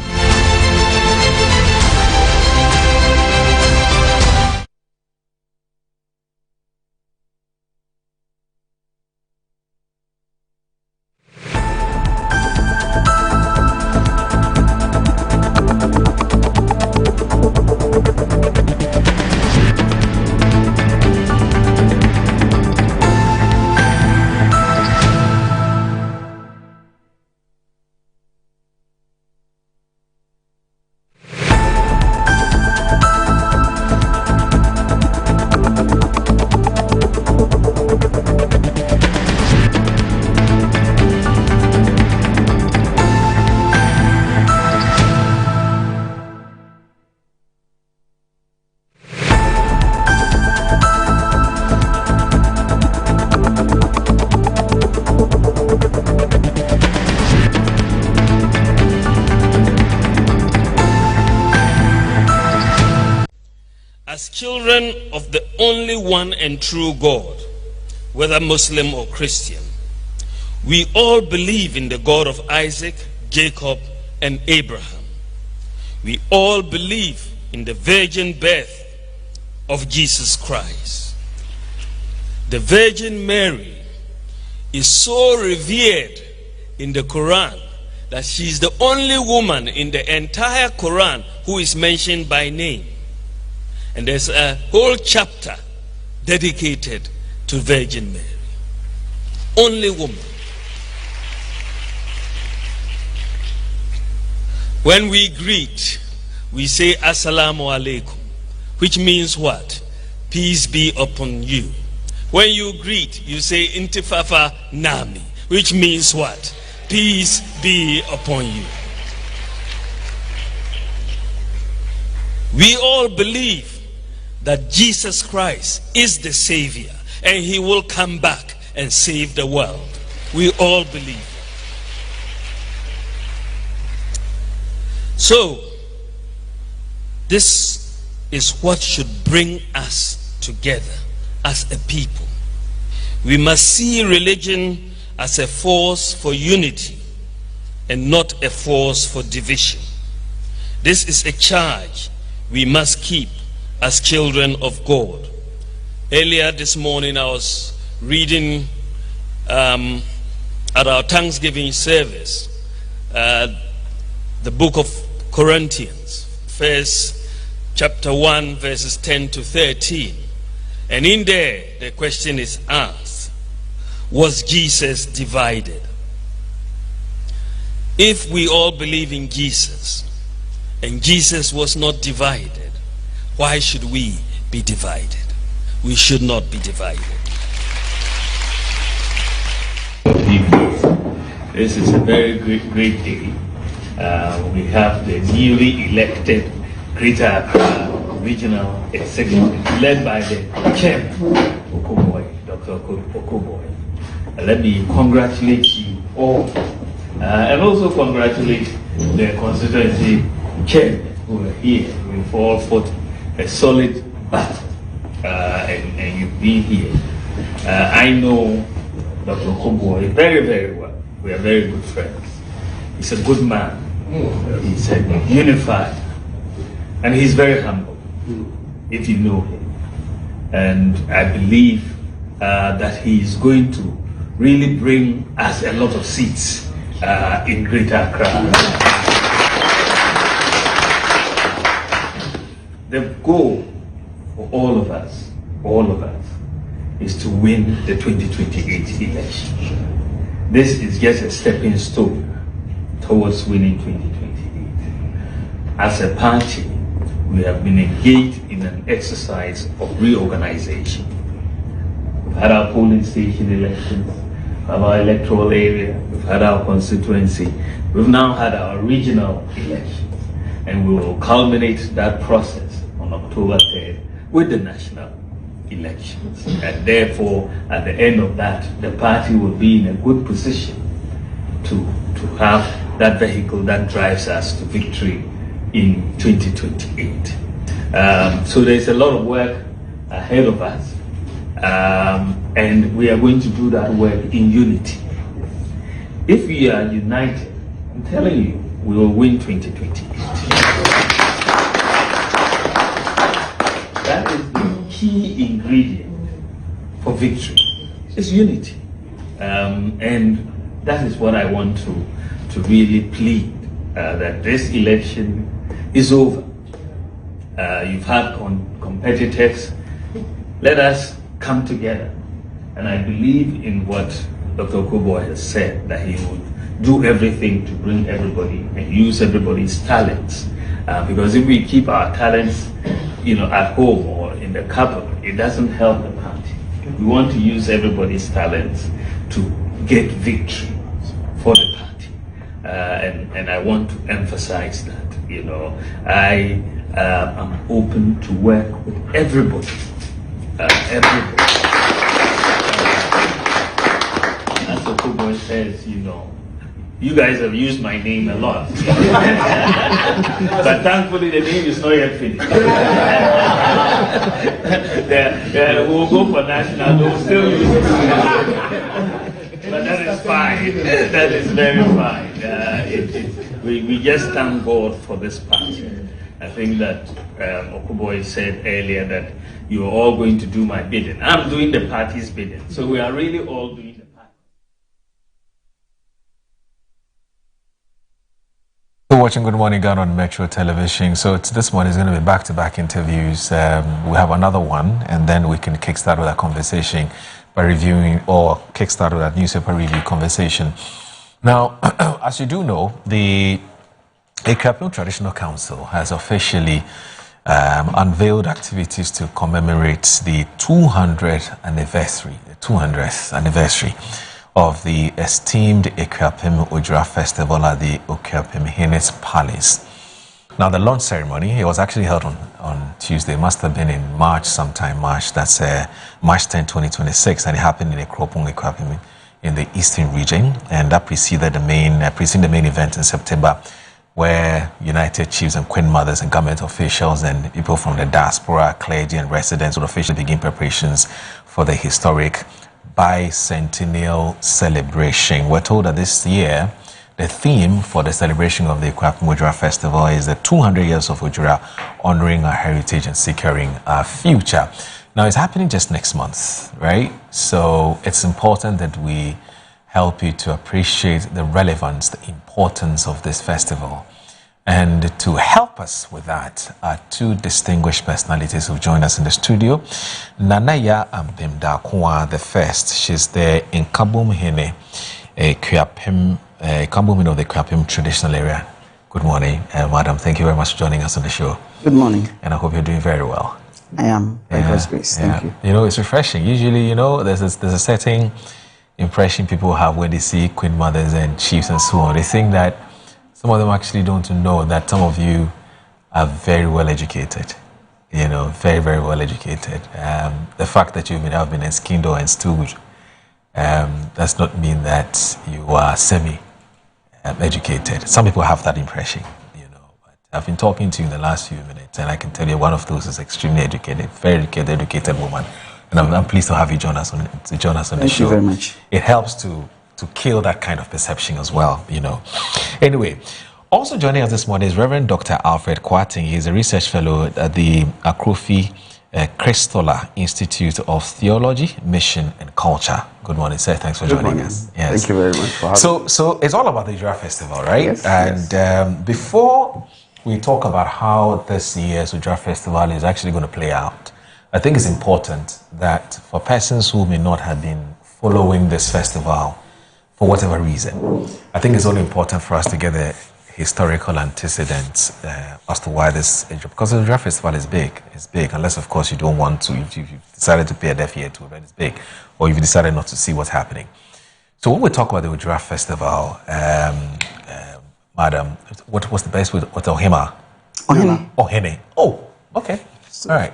As children of the only one and true God, whether Muslim or Christian, we all believe in the God of Isaac, Jacob, and Abraham. We all believe in the virgin birth of Jesus Christ. The Virgin Mary is so revered in the Quran that she is the only woman in the entire Quran who is mentioned by name. And there's a whole chapter dedicated to Virgin Mary. Only woman. When we greet, we say Assalamu alaikum, which means what? Peace be upon you. When you greet, you say Intifafa Nami, which means what? Peace be upon you. We all believe that Jesus Christ is the Savior and He will come back and save the world. We all believe. So, this is what should bring us together as a people. We must see religion as a force for unity and not a force for division. This is a charge we must keep as children of God. Earlier this morning I was reading at our Thanksgiving service the book of Corinthians, first chapter 1, verses 10 to 13. And in there, the question is asked, was Jesus divided? If we all believe in Jesus, and Jesus was not divided, why should we be divided? We should not be divided. This is a very great day. We have the newly elected Greater Accra Regional Executive led by the chairman, Okoboy, Dr. Okoboy. Let me congratulate you all and also congratulate the constituency chairman who are here. We've all fought a solid battle and you've been here. I know Dr. Okoboy very, very well. We are very good friends. He's a good man. He's a unified. And he's very humble, if you know him. And I believe that he is going to really bring us a lot of seats in Greater Accra. The goal for all of us, is to win the 2028 election. This is just a stepping stone towards winning 2028. As a party, we have been engaged in an exercise of reorganization. We've had our polling station elections, we've had our electoral area, we've had our constituency, we've now had our regional elections, and we will culminate that process on October 3rd with the national elections. And therefore, at the end of that, the party will be in a good position to have that vehicle that drives us to victory in 2028. So there's a lot of work ahead of us, and we are going to do that work in unity. If we are united, I'm telling you, we will win 2028. That is the key ingredient for victory. It's unity. And that is what I want to really plead, that this election is over. You've had competitors. Let us come together. And I believe in what Dr. Okoboy has said, that he would do everything to bring everybody and use everybody's talents. Because if we keep our talents, at home or in the capital, it doesn't help the party. We want to use everybody's talents to get victory for the party. And I want to emphasize that, I am open to work with everybody. As Okoboy says, you guys have used my name a lot. But thankfully the name is not yet finished. We'll go for national, we'll still use it. But that is fine. That is very fine. We just thank God for this party. I think that Okoboy said earlier that you're all going to do my bidding. I'm doing the party's bidding. So we are really all doing the party. You're watching Good Morning Ghana on Metro Television. So this morning is going to be back-to-back interviews. We have another one, and then we can kickstart with a conversation by reviewing, or kickstart with that newspaper review conversation. Now, as you do know, the Akuapem Traditional Council has officially unveiled activities to commemorate the 200th anniversary of the esteemed Akuapem Ojura Festival at the Akuapem Hennes Palace. Now, the launch ceremony, it was actually held on Tuesday. It must have been in March sometime, March 10, 2026, and it happened in Ekropong, Akuapem, in the eastern region, and that preceded the main event in September, where United Chiefs and Queen Mothers and government officials and people from the diaspora, clergy and residents would officially begin preparations for the historic bicentennial celebration. We're told that this year, the theme for the celebration of the Akuapem Ojura Festival is the 200 years of Ojura, honoring our heritage and securing our future. Now, it's happening just next month, right? So it's important that we help you to appreciate the relevance, the importance of this festival. And to help us with that are two distinguished personalities who've joined us in the studio. Nanaya Ampemdakoa the first. She's the Nkabom Hene, Nkabom of the Kwapem traditional area. Good morning, madam. Thank you very much for joining us on the show. Good morning. And I hope you're doing very well. I am, by God's grace. Thank you. You know, it's refreshing. Usually, you know, there's a certain impression people have when they see queen mothers and chiefs and so on. They think that some of them actually don't know that some of you are very well educated. You know, very, very well educated. The fact that you may have been in Skindo and Stewed does not mean that you are semi-educated. Some people have that impression. I've been talking to you in the last few minutes, and I can tell you one of those is extremely educated, very educated woman. And I'm pleased to have you join us on the show. Thank you very much. It helps to kill that kind of perception as well, you know. Anyway, also joining us this morning is Reverend Dr. Alfred Kwarteng. He's a research fellow at the Akrofi Christola Institute of Theology, Mission and Culture. Good morning, sir. Thanks for joining us. Yes. Thank you very much for having me. So it's all about the Ojura Festival, right? Yes, and before we talk about how this year's Ojura Festival is actually going to play out, I think it's important that for persons who may not have been following this festival for whatever reason, I think it's only important for us to get the historical antecedents as to why this, because the Ojura Festival is big. It's big, unless of course you don't want to, you've decided to pay a deaf ear to it, but it's big, or you've decided not to see what's happening. So when we talk about the Ojura Festival, madam, what's the best with Ohima? Ohene. Oh, okay. All right.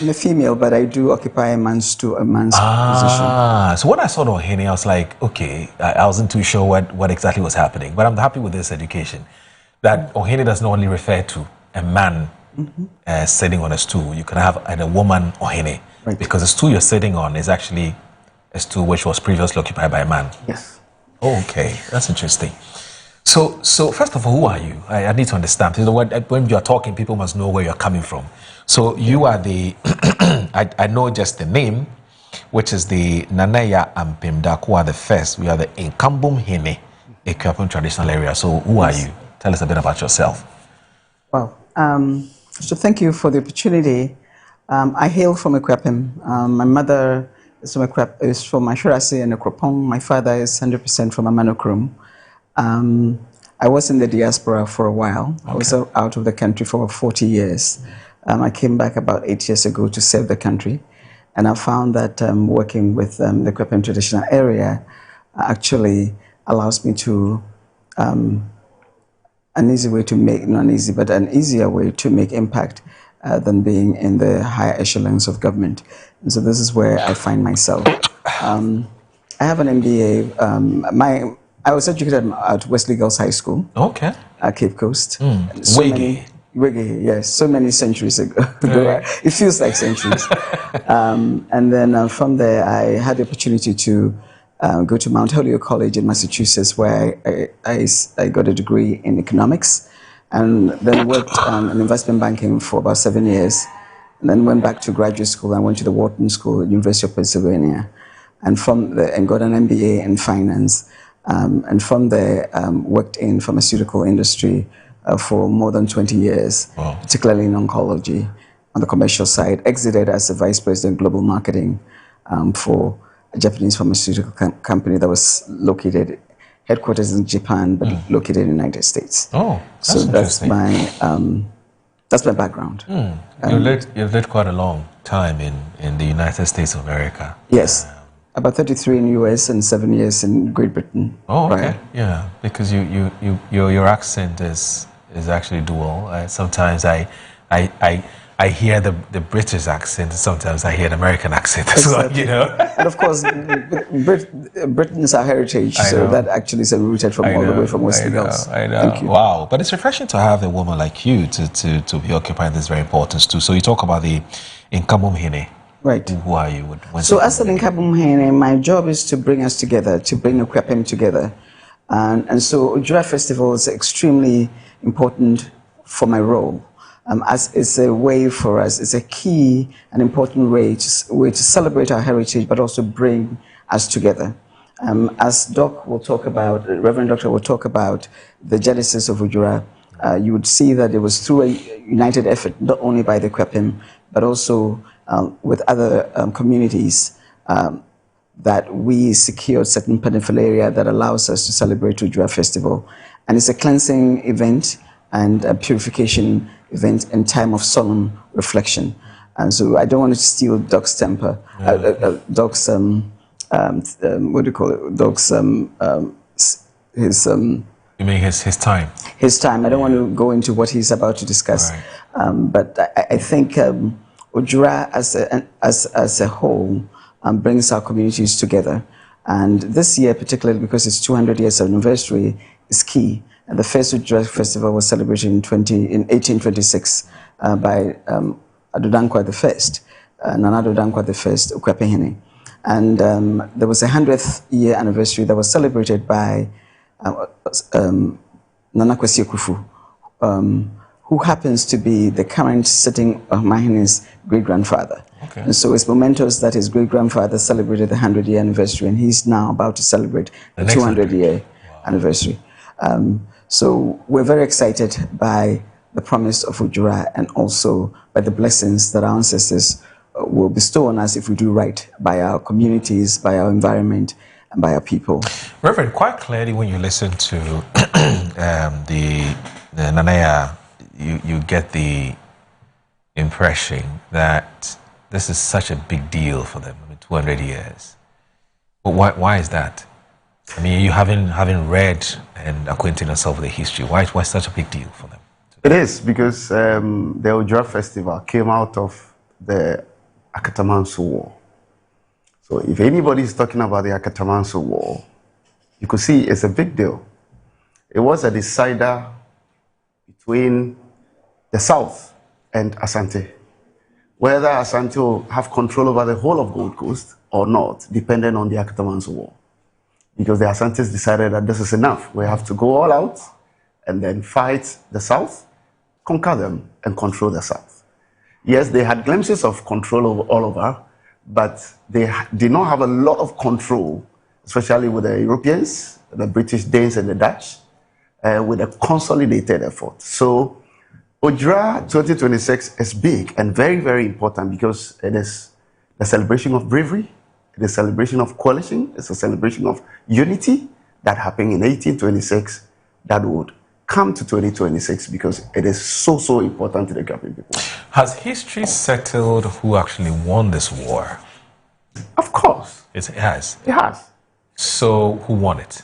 I'm a female, but I do occupy a man's position. So when I saw Ohene, I was like, okay, I wasn't too sure what exactly was happening, but I'm happy with this education. That Ohene does not only refer to a man sitting on a stool. You can have a woman Ohene, right, because the stool you're sitting on is actually a stool which was previously occupied by a man. Yes. Oh, okay, that's interesting. So first of all, who are you? I need to understand. You know, when you are talking, people must know where you're coming from. So you are the, I know just the name, which is the Nanaya Ampemdakoa the first. We are the Nkabom Hene, Ekwapem traditional area. So who are you? Tell us a bit about yourself. Well, so thank you for the opportunity. I hail from Ekwapem. My mother is from Ashurasi and Ekropong. My father is 100% from Amanokrum. I was in the diaspora for a while. Okay. I was out of the country for 40 years. I came back about 8 years ago to serve the country, and I found that working with the Ekwapem traditional area actually allows me to an easier way to make impact than being in the higher echelons of government. And so this is where I find myself. I have an MBA. I was educated at Wesley Girls High School. Okay. At Cape Coast. Wiggy, yes, so many centuries ago. It feels like centuries. And then from there, I had the opportunity to go to Mount Holyoke College in Massachusetts, where I got a degree in economics, and then worked in investment banking for about 7 years, and then went back to graduate school. I went to the Wharton School at University of Pennsylvania, and got an MBA in finance. And from there, worked in pharmaceutical industry for more than 20 years, particularly in oncology on the commercial side. Exited as the vice president global marketing for a Japanese pharmaceutical company that was located, headquarters in Japan, but located in the United States. Oh, that's interesting. That's my background. You've lived quite a long time in the United States of America. Yes. About 33 in the US and 7 years in Great Britain. Oh, okay. Right? Yeah, because your accent is actually dual. Sometimes I hear the British accent, sometimes I hear the American accent as well, you know. And of course, Britain is our heritage, so that actually is rooted from all the way from Wesley Girls. I know. Thank you. Wow, but it's refreshing to have a woman like you to be occupying this very important too. So you talk about the Nkabom Hene. Right. Who are you? So as an Nkabom Hene, my job is to bring us together, to bring Ekwapem together. And so Ojura Festival is extremely important for my role. As it's a way for us, it's a key and important way to celebrate our heritage, but also bring us together. As Doc will talk about, Reverend Doctor will talk about the genesis of Ojura, you would see that it was through a united effort, not only by the Kwapim, but also with other communities, that we secured certain paraphernalia that allows us to celebrate Ojura Festival. And it's a cleansing event and a purification event in time of solemn reflection. And so I don't want to steal Doc's temper, Doc's, what do you call it? Doc's, his... You mean his time? His time. I don't want to go into what he's about to discuss. Right. But I think Ojura as a whole brings our communities together. And this year, particularly because it's 200 years anniversary, is key. And the first Ojura Festival was celebrated in 1826 by Adodankwa I, Nana Adodankwa I, Okwapehene. And there was a 100th year anniversary that was celebrated by Nana Kwesi Akuffo, who happens to be the current sitting Mahene's great-grandfather. Okay. And so it's momentous that his great-grandfather celebrated the 100-year anniversary, and he's now about to celebrate the 200-year anniversary. So we're very excited by the promise of Ojura and also by the blessings that our ancestors will bestow on us if we do right by our communities, by our environment, and by our people. Reverend, quite clearly when you listen to the Nanaya, you get the impression that this is such a big deal for them. I mean, 200 years. But why is that? I mean, you having read and acquainted yourself with the history, why such a big deal for them? It is because the Ojura Festival came out of the Akatamanso War. So if anybody is talking about the Akatamanso War, you could see it's a big deal. It was a decider between the South and Asante. Whether Asante will have control over the whole of Gold Coast or not, depending on the Akatamanso War. Because the Asantes decided that this is enough. We have to go all out and then fight the South, conquer them, and control the South. Yes, they had glimpses of control all over, but they did not have a lot of control, especially with the Europeans, the British, Danes, and the Dutch, with a consolidated effort. So Ojura 2026 is big and very, very important because it is the celebration of bravery, it is a celebration of coalition, it's a celebration of unity that happened in 1826 that would come to 2026 because it is so, so important to the Gambian people. Has history settled who actually won this war? Of course. It has? It has. So who won it?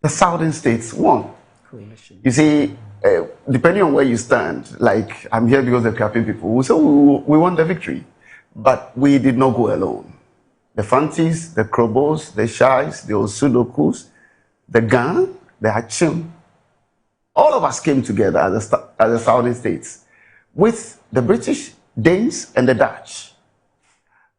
The southern states won. Coalition. You see, depending on where you stand, like I'm here because of the Gambian people, we say we won the victory. But we did not go alone. The Fantis, the Krobos, the Shais, the Osunokus, the Gan, the Hachim, all of us came together as the southern states with the British, Danes, and the Dutch.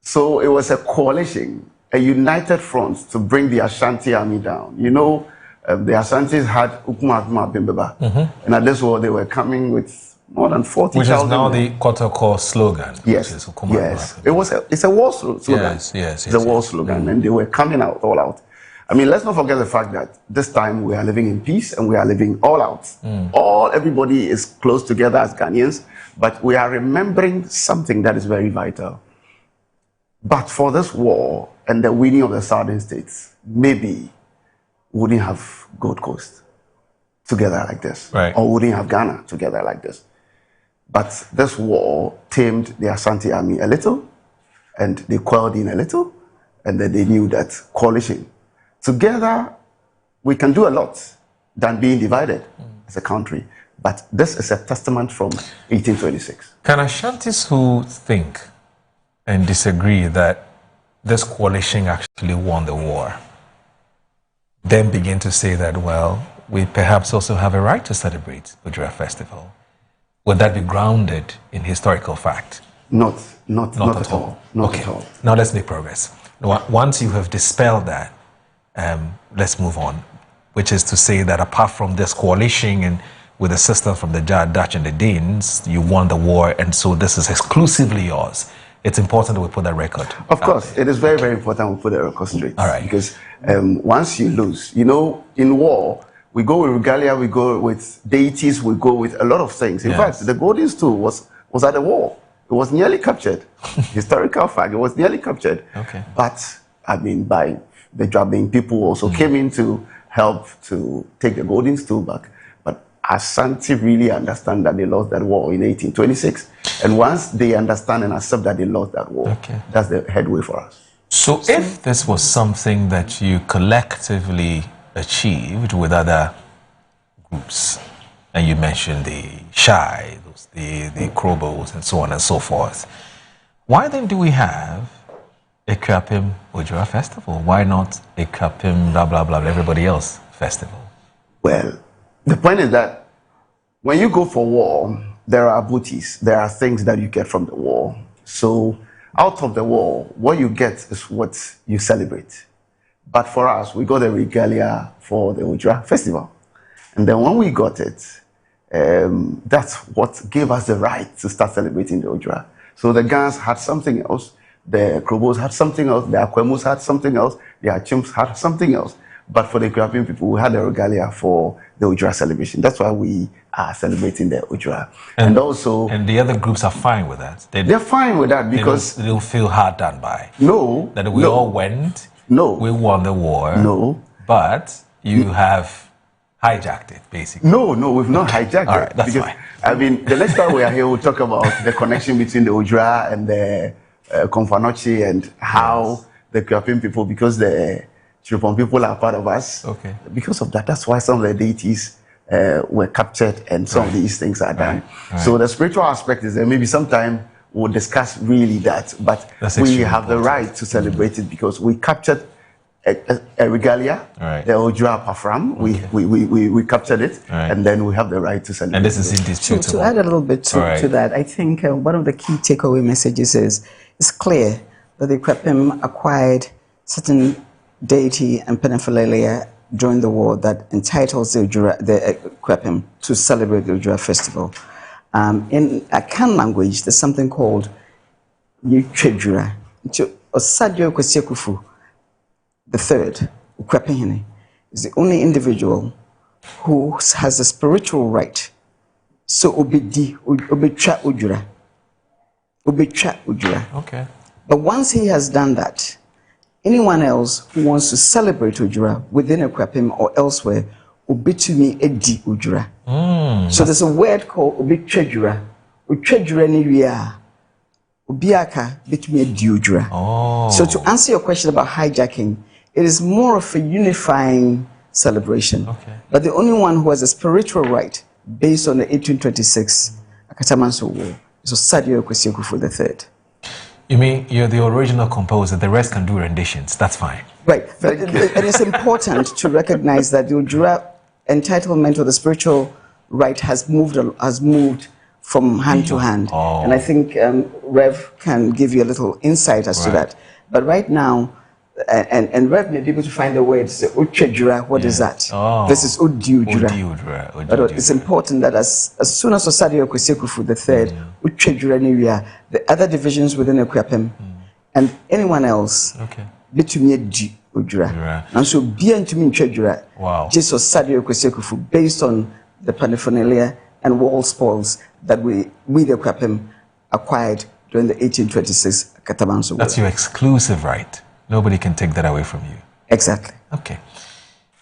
So it was a coalition, a united front to bring the Ashanti army down. You know, the Ashantis had Ukumatuma Bimbeba, and at this war they were coming with more than 40,000. Which is now the Kotoko slogan. Yes, yes. It's a war slogan. Yes. It's a war slogan, and they were coming out, all out. I mean, let's not forget the fact that this time we are living in peace and we are living all out. Everybody is close together as Ghanaians, but we are remembering something that is very vital. But for this war and the winning of the southern states, maybe we wouldn't have Gold Coast together like this, right? Or wouldn't have Ghana together like this. But this war tamed the Asante army a little, and they quelled in a little, and then they knew that coalition. Together, we can do a lot than being divided as a country. But this is a testament from 1826. Can Ashantis who think and disagree that this coalition actually won the war then begin to say that, well, we perhaps also have a right to celebrate Ojura Festival? Would that be grounded in historical fact? Not at all. Not at all. Now let's make progress. Once you have dispelled that, let's move on, which is to say that apart from this coalition and with assistance from the Dutch and the Danes, you won the war, and so this is exclusively yours. It's important that we put that record. Of course, it is very, very important we put the record straight. All right. Because once you lose, you know, in war, We go with regalia, we go with deities, we go with a lot of things. In fact, the golden stool was at the wall. It was nearly captured. Historical fact, it was nearly captured. Okay. But, I mean, by the Dwabing people also came in to help to take the golden stool back. But Ashanti really understand that they lost that war in 1826. And once they understand and accept that they lost that war, that's the headway for us. So if this was something that you collectively achieved with other groups, and you mentioned the Shai, the Krobos, and so on and so forth, why then do we have a Kwapim Ojura festival? Why not a Kwapim blah blah blah everybody else festival? Well, the point is that when you go for war, there are booties, there are things that you get from the war. So out of the war, what you get is what you celebrate. But for us, we got the regalia for the Ojura festival. And then when we got it, that's what gave us the right to start celebrating the Ojura. So the Gans had something else, the Krobos had something else, the Akwemus had something else, the Achimps had something else. But for the Kwapim people, we had the regalia for the Ojura celebration. That's why we are celebrating the Ojura. And also... And the other groups are fine with that? They're fine with that because... They don't feel hard done by? No. That we all went? No. We won the war? No. But you have hijacked it, basically? No, we've not hijacked it. All right, that's because, fine. I mean, the next time we are here, we'll talk about the connection between the Ojura and the Komfanochi and how the Kwapim people, because the Chirupon people are part of us. Okay. Because of that, that's why some of the deities were captured and some of these things are done. Right. So the spiritual aspect is there. Maybe sometime we'll discuss really that. But we have the right to celebrate it because we captured a regalia, the Ojura Pafram. We captured it, and then we have the right to celebrate. And this is indisputable. To add a little bit to that, I think one of the key takeaway messages is it's clear that the Kwapim acquired certain deity and paraphernalia during the war that entitles the Kwapim to celebrate the Ojura festival. In Akan language, there's something called Nyutwedwura. Osadio Kwesiekufu III, Kwapihene, is the only individual who has a spiritual right. So obedi, obetwa Ojura. Obetwa Ojura. Okay. But once he has done that, anyone else who wants to celebrate Ojura within a Kwapim or elsewhere, obetumi edi Ojura. So there's a word called obetwedwura. Otwedwura ni wia. Obiaka betumi edi Ojura. So to answer your question about hijacking, it is more of a unifying celebration. But the only one who has a spiritual right based on the 1826 Akatamanso War is Osadio Kwesiekufu III. You mean you're the original composer, the rest can do renditions, that's fine. Right, but it is important to recognize that the Ojura entitlement or the spiritual right has moved from hand to hand. And I think Rev can give you a little insight as to that. But right now, and Rev may be able to find a way to say, Otwedwura, what is that? This is Odi Ojura. But it's important that as soon as Osadio Kwesiekufu III, Otwedwura ni wia, the other divisions within the Kwapim, and anyone else, betumi edi Ojura. And so bia ntumi ntwedwura, just Osadio Kwesiekufu, based on the paraphernalia and wall spoils that we the Kwapim acquired during the 1826 Katamanso War. That's your exclusive right. Nobody can take that away from you. Exactly. Okay.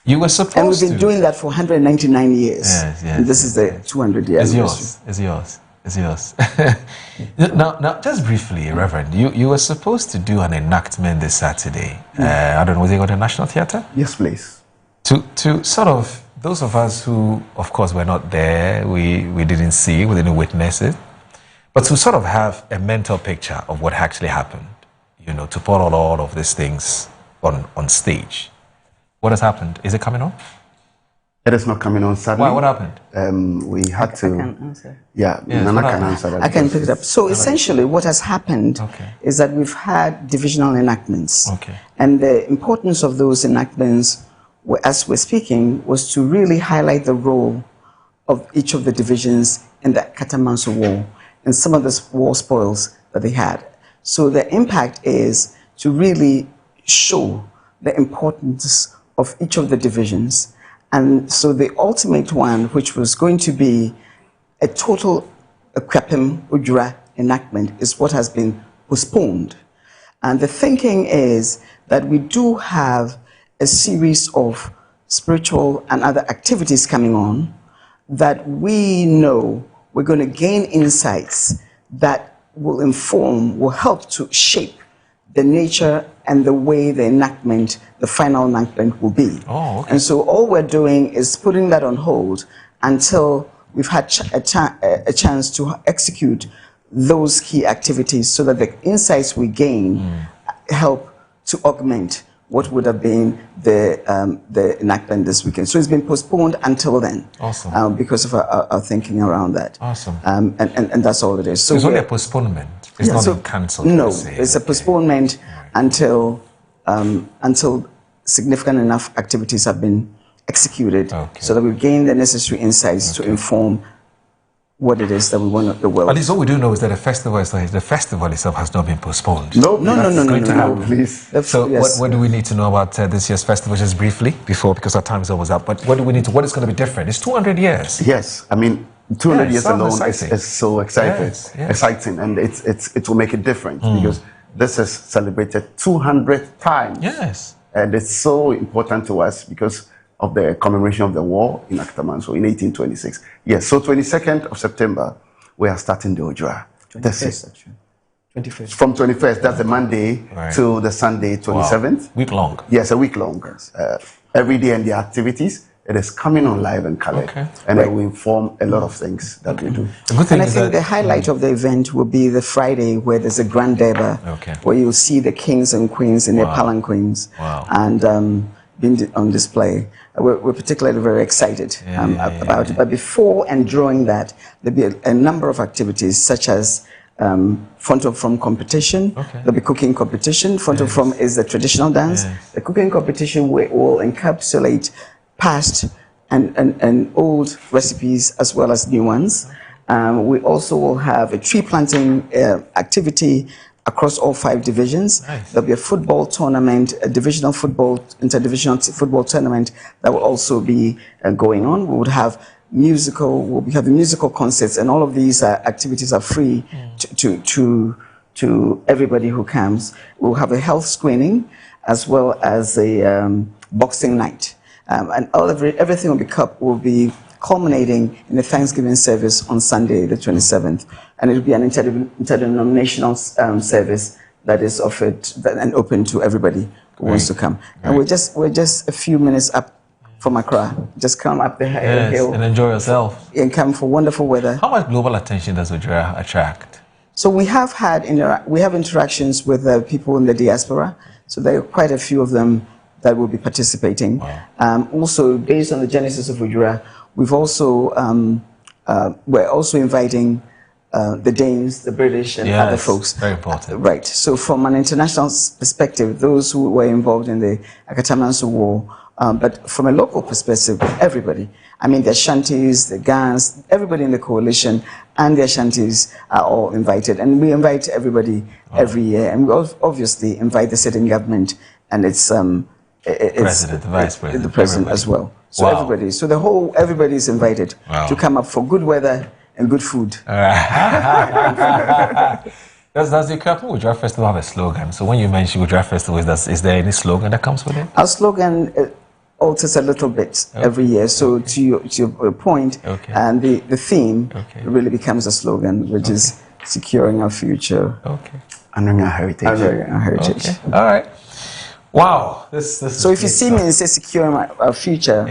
You were supposed to. And we've been doing that for 199 years. Yes. And this is the 200 years. It's yours. Now, just briefly, Reverend, you were supposed to do an enactment this Saturday. I don't know, was it at the National Theatre? Yes, please. To sort of, those of us who, of course, were not there, we didn't see, we didn't witness it, but to sort of have a mental picture of what actually happened. You know, to put all of these things on stage. What has happened? Is it coming on? It is not coming on Saturday. Why? What happened? We had to... I can answer. Nana can answer that. I can pick it up. So essentially what has happened is that we've had divisional enactments. And the importance of those enactments, as we're speaking, was to really highlight the role of each of the divisions in the Katamanso War and some of the war spoils that they had. So the impact is to really show the importance of each of the divisions And so the ultimate one, which was going to be a total Kwapem Ujura enactment, is what has been postponed. And the thinking is that we do have a series of spiritual and other activities coming on that we know we're going to gain insights that will inform, will help to shape the nature and the way the enactment, the final enactment will be. Oh, okay. And so all we're doing is putting that on hold until we've had a chance to execute those key activities so that the insights we gain help to augment what would have been the enactment this weekend. So it's been postponed until then. Awesome. Because of our thinking around that. Awesome. And that's all it is. So it's only a postponement. It's not been cancelled. No, it's a postponement until significant enough activities have been executed so that we've gained the necessary insights to inform what it is that we want the world. At least all we do know is that the festival itself has not been postponed. No, please. So what do we need to know about this year's festival, just briefly, because our time is almost up, but what do we need to, what is going to be different? It's 200 years. Yes, I mean, 200 years alone is so exciting, and it will make a difference because this is celebrated 200 times. Yes. And it's so important to us because of the commemoration of the war in Akatamantso in 1826. Yes, so 22nd of September, we are starting the Ojura. That's it. Actually. 21st. From 21st, that's the Monday to the Sunday, 27th. Wow. Week long. Yes, a week long. Every day and the activities, it is coming on live and color. And it will inform a lot of things that we do. And I think the highlight of the event will be the Friday where there's a grand derby, where you'll see the kings and queens in their palanquins and being on display. We're particularly very excited about it. But before and during that, there'll be a number of activities such as front of from competition. There'll be cooking competition. Front of from is the traditional dance. The cooking competition will encapsulate past and old recipes as well as new ones. We also will have a tree planting activity across all 5 divisions. There'll be a football tournament, a divisional football, interdivisional football tournament that will also be going on. We would have we'll be having musical concerts, and all of these activities are free to everybody who comes. We'll have a health screening as well as a boxing night. And everything will be culminating in the Thanksgiving service on Sunday, the 27th. And it will be an interdenominational service that is offered and open to everybody who wants to come. And we're just a few minutes up from Accra. Just come up the hill and enjoy yourself. And come for wonderful weather. How much global attention does Ojura attract? So we have interactions with people in the diaspora. So there are quite a few of them that will be participating. Also, based on the genesis of Ojura, we're also inviting the Danes, the British, and other folks. Very important. Right. So from an international perspective, those who were involved in the Akatamantso War, but from a local perspective, everybody. I mean, the Ashantis, the Gans, everybody in the coalition, and the Ashantis are all invited. And we invite everybody every year. And we obviously invite the sitting government and its president, the vice president, the president as well. So everybody, everybody is invited to come up for good weather and good food. Does the Kwapem Ojura Festival have a slogan? So when you mention Ojura Festival, is there any slogan that comes with it? Our slogan alters a little bit every year. So to your point, and the theme really becomes a slogan, which is securing our future. Honoring our heritage. Honoring our heritage. All right. Wow. This so if you see me and say securing our future,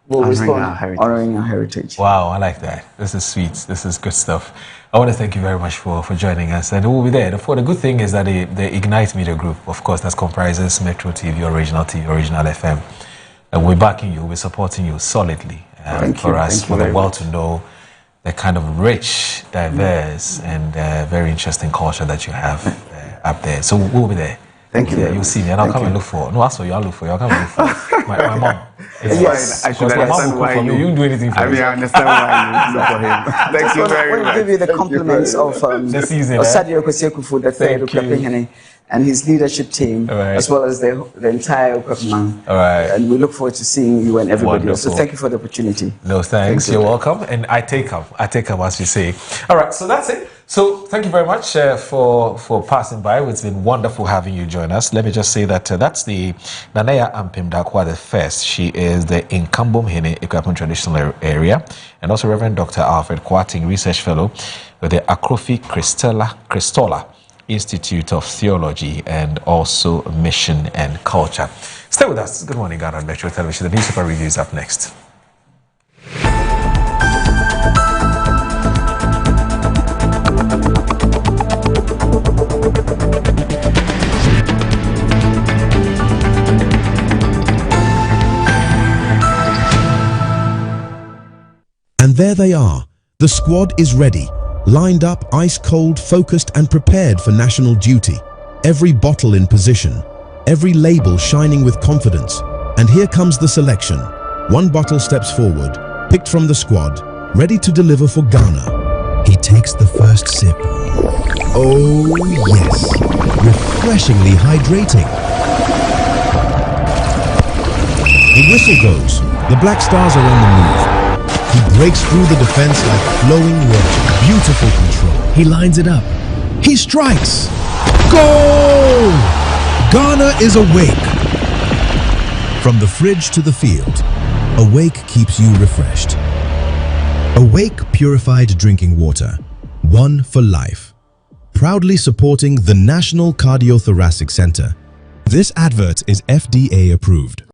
we'll respond honoring our heritage. Wow, I like that. This is sweet. This is good stuff. I want to thank you very much for joining us. And we'll be there. The good thing is that the Ignite Media Group, of course, that comprises Metro TV, Original FM. And we're backing you, we're supporting you solidly for the world to know the kind of rich, diverse, and very interesting culture that you have up there. So we'll be there. Thank you. You'll see me, and I'll come and look for. No, I'll look for you. I'll come and look for my mom. Yes, I should understand why you don't do anything for me. I understand why you look for him. Thank you very much. We'll give you the compliments of the season. Sadio Koscielny III, and his leadership team, as well as the entire Okwepman. All right. And we look forward to seeing you and everybody else. So Wonderful. thank you for the opportunity. No, thanks. You're welcome. And I take up as you say. All right, so that's it. So thank you very much for passing by. It's been wonderful having you join us. Let me just say that that's the Nanaya Ampim Dakwa the first. She is the Nkambom Hene Equipment Traditional Area, and also Reverend Dr. Alfred Kwarting, Research Fellow with the Akrofi Christola Institute of Theology and also Mission and Culture. Stay with us. Good morning, Ghana on Metro Television. The newspaper review is up next. And there they are. The squad is ready, lined up, ice cold, focused and prepared for national duty. Every bottle in position, every label shining with confidence. And here comes the selection. One bottle steps forward, picked from the squad, ready to deliver for Ghana. He takes the first sip. Oh yes, refreshingly hydrating. The whistle goes. The Black Stars are on the move. He breaks through the defense like flowing water. Beautiful control. He lines it up. He strikes. Goal! Ghana is awake. From the fridge to the field, Awake keeps you refreshed. Awake purified drinking water. One for life. Proudly supporting the National Cardiothoracic Center. This advert is FDA approved.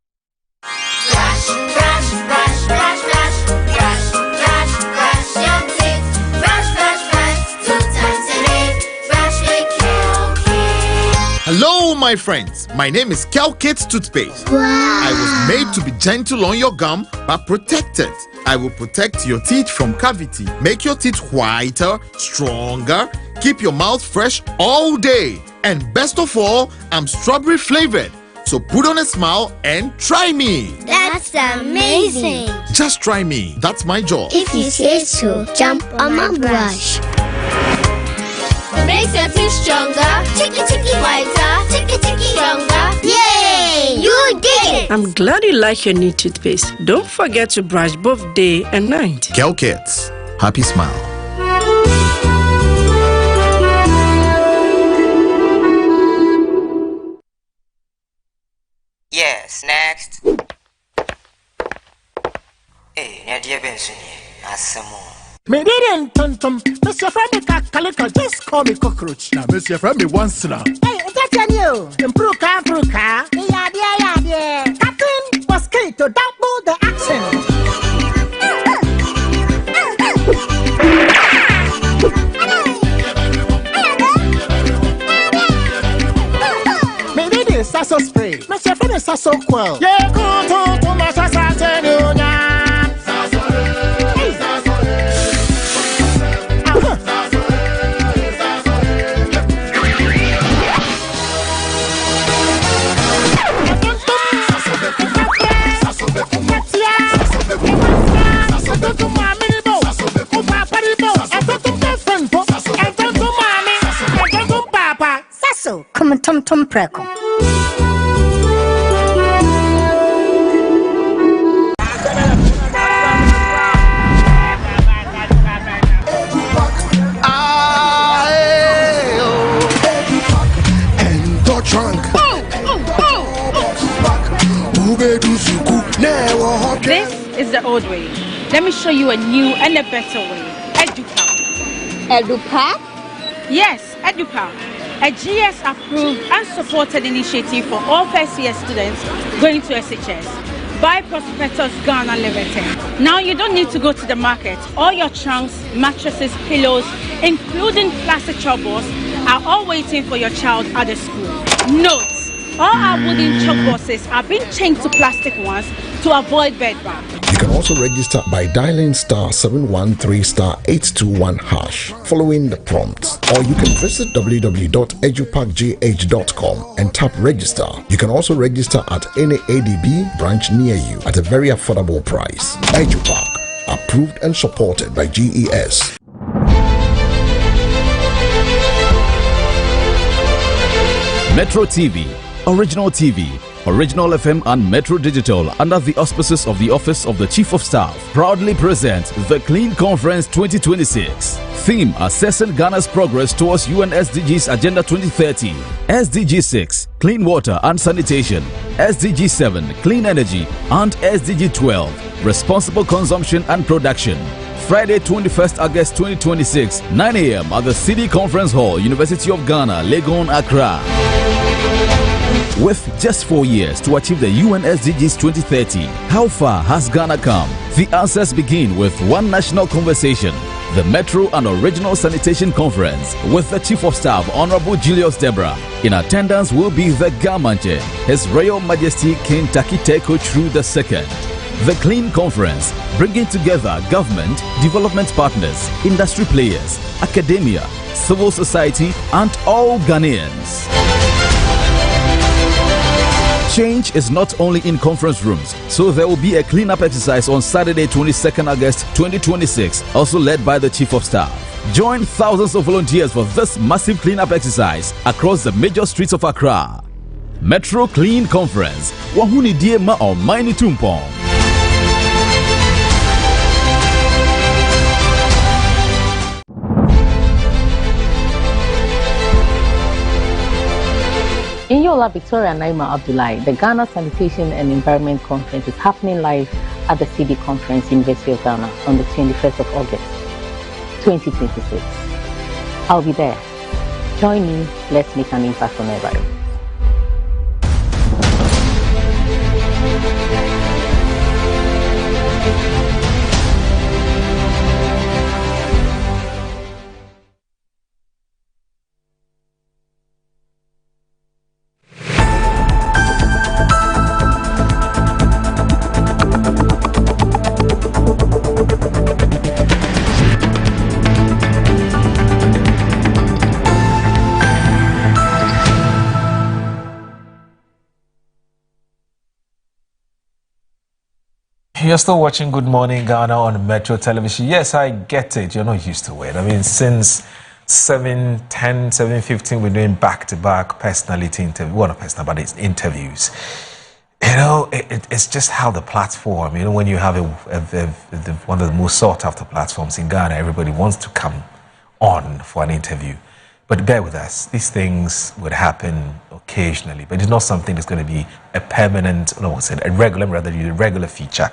Hello, my friends. My name is Kelkit Toothpaste. Wow. I was made to be gentle on your gum, but protected. I will protect your teeth from cavity, make your teeth whiter, stronger, keep your mouth fresh all day. And best of all, I'm strawberry flavored. So put on a smile and try me. That's amazing. Just try me. That's my job. If you say so, jump on my brush. Makes your teeth stronger, chicky whiter, chicky stronger. Yay! You did it! I'm glad you like your new toothpaste. Don't forget to brush both day and night. Kelkits, happy smile. Yes, next. Hey, Nadia Benson, Asamo. Me didn't tum. Mr. Friendly Calico, just call me cockroach. Now, Mr. Friendly once now. Hey, that's you. Improve car. Yeah. Captain was key to double the action. Me did this sasso spray. Mr. Friendly sasso quell. Yeah, go to my sasso. Come Tom Preco. This is the old way. Let me show you a new and a better way. EduPack. EduPack? Yes, EduPack. A GS-approved and supported initiative for all first-year students going to SHS by Prospectus Ghana Limited. Now you don't need to go to the market. All your trunks, mattresses, pillows, including plastic chalkboards, are all waiting for your child at the school. Note, all our wooden chalkboards are being changed to plastic ones to avoid bedbugs. You can also register by dialing *713*821# following the prompts, or you can visit www.edupackgh.com and tap register. You can also register at any ADB branch near you at a very affordable price. EduPack, approved and supported by Metro TV, Original TV, Original FM and Metro Digital, under the auspices of the Office of the Chief of Staff, proudly present the Clean Conference 2026. Theme: assessing Ghana's progress towards UN SDGs Agenda 2030. SDG 6, clean water and sanitation. SDG 7, clean energy. And SDG 12, responsible consumption and production. Friday, 21st August 2026, 9 a.m. at the City Conference Hall, University of Ghana, Legon, Accra. With just 4 years to achieve the UN SDGs 2030, how far has Ghana come? The answers begin with one national conversation, the Metro and Original Sanitation Conference, with the Chief of Staff, Honorable Julius Debra. In attendance will be the Gamanche, His Royal Majesty King Takiteko True II. The Clean Conference, bringing together government, development partners, industry players, academia, civil society, and all Ghanaians. Change is not only in conference rooms, so there will be a cleanup exercise on Saturday, 22nd August 2026, also led by the Chief of Staff. Join thousands of volunteers for this massive cleanup exercise across the major streets of Accra. Metro Clean Conference, Wahuni Diema or Maini Tumpong. In Yola, Victoria Naima Abdullahi, the Ghana Sanitation and Environment Conference is happening live at the CD Conference, University of Ghana, on the 21st of August, 2026. I'll be there. Join me. Let's make an impact on everybody. You're still watching Good Morning Ghana on Metro Television. Yes, I get it. You're not used to it. I mean, since 7:10, 7:15, we're doing back-to-back personality interviews. Well, not personal, but it's interviews. You know, it's just how the platform, you know, when you have one of the most sought-after platforms in Ghana, everybody wants to come on for an interview. But bear with us. These things would happen occasionally, but it's not something that's going to be a permanent, a regular feature.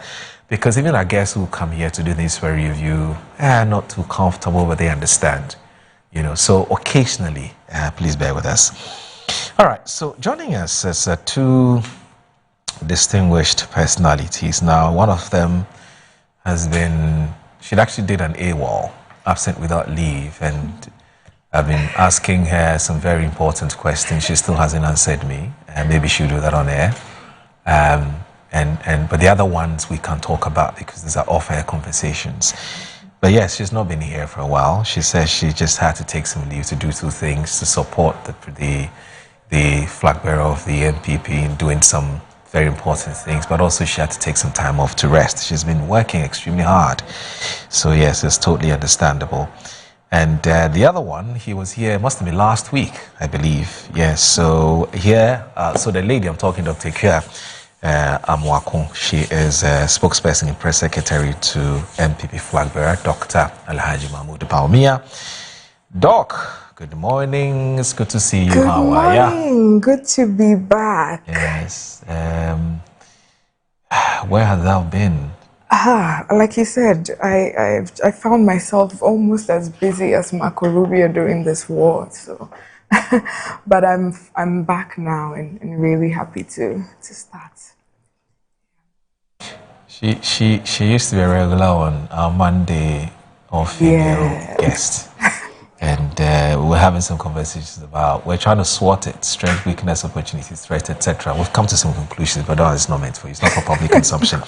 Because even our guests who come here to do this for review are not too comfortable, but they understand. You know, so occasionally, please bear with us. All right, so joining us is two distinguished personalities. Now, one of them she actually did an AWOL, absent without leave, and I've been asking her some very important questions. She still hasn't answered me, and maybe she'll do that on air. But the other ones we can't talk about because these are off-air conversations. But yes, she's not been here for a while. She says she just had to take some leave to do two things: to support the flag bearer of the MPP in doing some very important things, but also she had to take some time off to rest. She's been working extremely hard. So yes, it's totally understandable. And the other one, he was here, must have been last week, I believe. Yes, so here, so the lady I'm talking, Dr. Ikea Amwakon, she is a spokesperson and press secretary to MPP flag bearer, Dr. Alhaji Mahmoud Bawumia. Doc, good morning. It's good to see you. Good How are you? morning. Good to be back. Yes. Where have thou been? Like you said, I found myself almost as busy as Marco Rubio during this war. So, but I'm back now and really happy to start. She used to be a regular on our Monday or female guest. And we were having some conversations about, we're trying to SWOT it, strength, weakness, opportunity, threat, etc. We've come to some conclusions, but that is not meant for you. It's not for public consumption.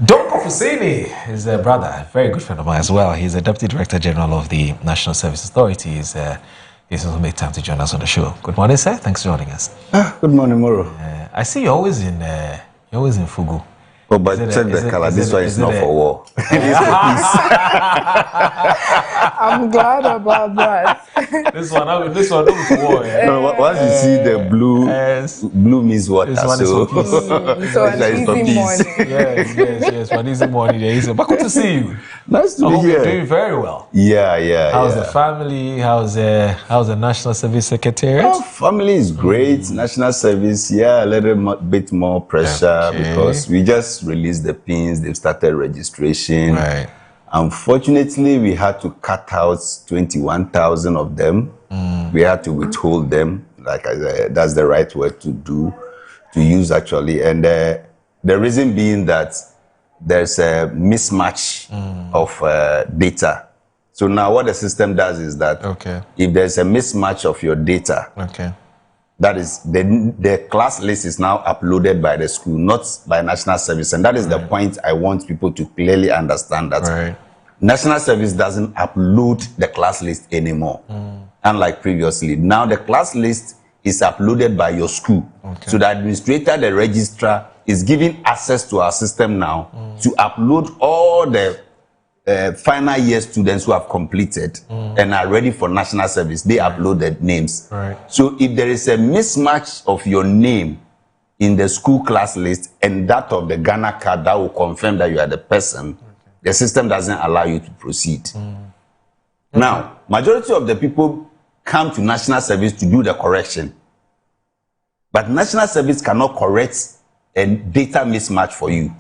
Dr. Hussaini is a brother, a very good friend of mine as well. He's a Deputy Director General of the National Service Authority. He's also made time to join us on the show. Good morning, sir. Thanks for joining us. Good morning, Moro. I see you're always in Fugu. Oh, but check the color. This one is not for war. It is for peace. I'm glad about that. This one don't be for war. Yeah. No, once you see the blue, blue means water. This one is So, for peace. So an easy morning. Yes. One easy morning. There. But good to see you. Nice to I be hope here. you're doing very well. Yeah. How's the family? How's the National Service Secretariat? Oh, family is great. National Service, a little bit more pressure because we just released the pins. They've started registration. Right. Unfortunately, we had to cut out 21,000 of them. We had to withhold them. Like I said, that's the right word to use actually. And the reason being that there's a mismatch of data. So now what the system does is that if there's a mismatch of your data, that is the class list is now uploaded by the school, not by National Service. And that is the point I want people to clearly understand, that National Service doesn't upload the class list anymore, unlike previously. Now the class list is uploaded by your school. So the administrator, the registrar, is giving access to our system now to upload all the final year students who have completed and are ready for National Service. They uploaded names. So if there is a mismatch of your name in the school class list and that of the Ghana card that will confirm that you are the person, the system doesn't allow you to proceed. Now, majority of the people come to National Service to do the correction, but National Service cannot correct a data mismatch for you.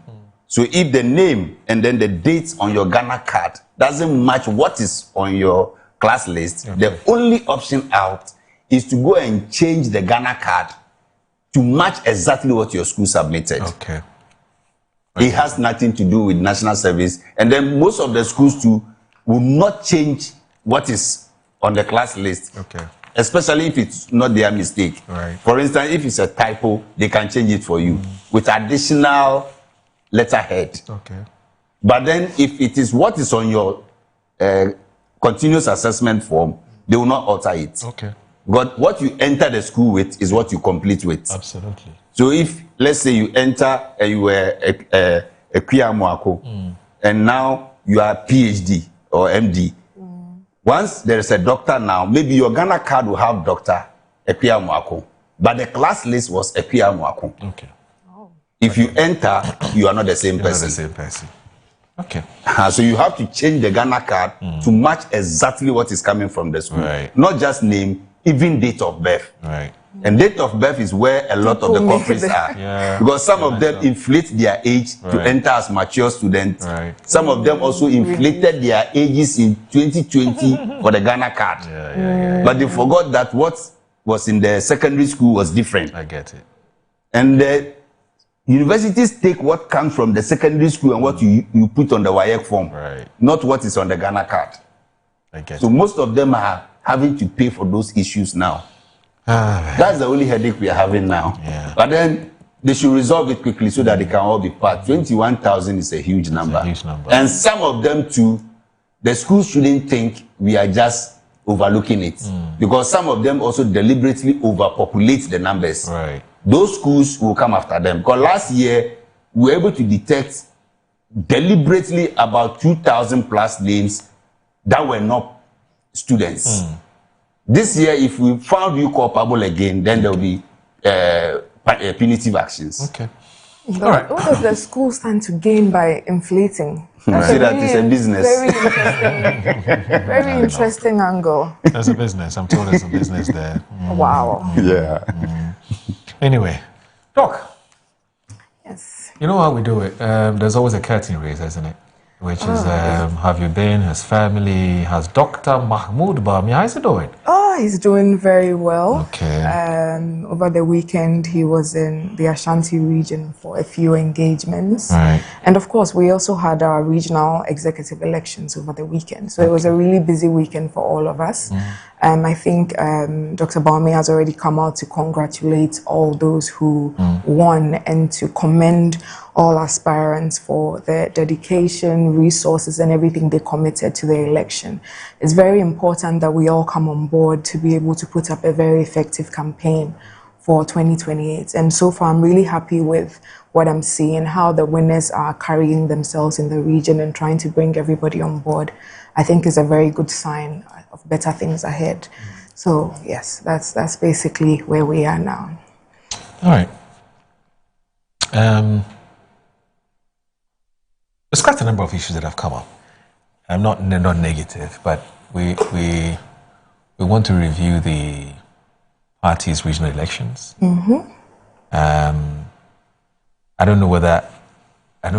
So if the name and then the date on your Ghana card doesn't match what is on your class list, the only option out is to go and change the Ghana card to match exactly what your school submitted. It has nothing to do with National Service. And then most of the schools too will not change what is on the class list. Especially if it's not their mistake. For instance, if it's a typo, they can change it for you with additional letterhead. But then if it is what is on your continuous assessment form, they will not alter it. But what you enter the school with is what you complete with. Absolutely. So if, let's say you enter and you were a Kwiamoako, and now you are PhD or MD. Once there is a doctor now, maybe your Ghana card will have Dr. Ekwiamoako, but the class list was Ekwiamoako. If you enter, you are not the same person. So you have to change the Ghana card to match exactly what is coming from the school. Not just name, even date of birth. And date of birth is where a lot of the countries are. Because some of them inflate their age to enter as mature students. Some of them also inflated their ages in 2020 for the Ghana card. But they forgot that what was in the secondary school was different. I get it. And the universities take what comes from the secondary school and what you put on the WAEC form, not what is on the Ghana card. So most of them are having to pay for those issues now. That's the only headache we are having now. But then they should resolve it quickly so that they can all be part. 21,000 is a huge number. And some of them too, the schools shouldn't think we are just overlooking it. Because some of them also deliberately overpopulate the numbers. Those schools will come after them. Because last year, we were able to detect deliberately about 2,000 plus names that were not students. This year, if we found you culpable again, then there will be punitive actions. What does the school stand to gain by inflating? That's See that it's a business. Very interesting angle. There's a business. I'm told there's a business there. Wow. Anyway, Doc. Yes. You know how we do it? There's always a curtain raiser, isn't it? Which is, have you been, his family, has Dr. Mahmoud Bawumia, how's he doing? Oh, he's doing very well. Over the weekend, he was in the Ashanti region for a few engagements. And of course, we also had our regional executive elections over the weekend. So it was a really busy weekend for all of us. I think Dr. Bawumia has already come out to congratulate all those who won and to commend all aspirants for their dedication, resources, and everything they committed to the election. It's very important that we all come on board to be able to put up a very effective campaign for 2028. And so far, I'm really happy with what I'm seeing, how the winners are carrying themselves in the region and trying to bring everybody on board. I think is a very good sign of better things ahead. So yes, that's basically where we are now. All right. There's quite a number of issues that have come up. I'm not negative, but we want to review the party's regional elections. I don't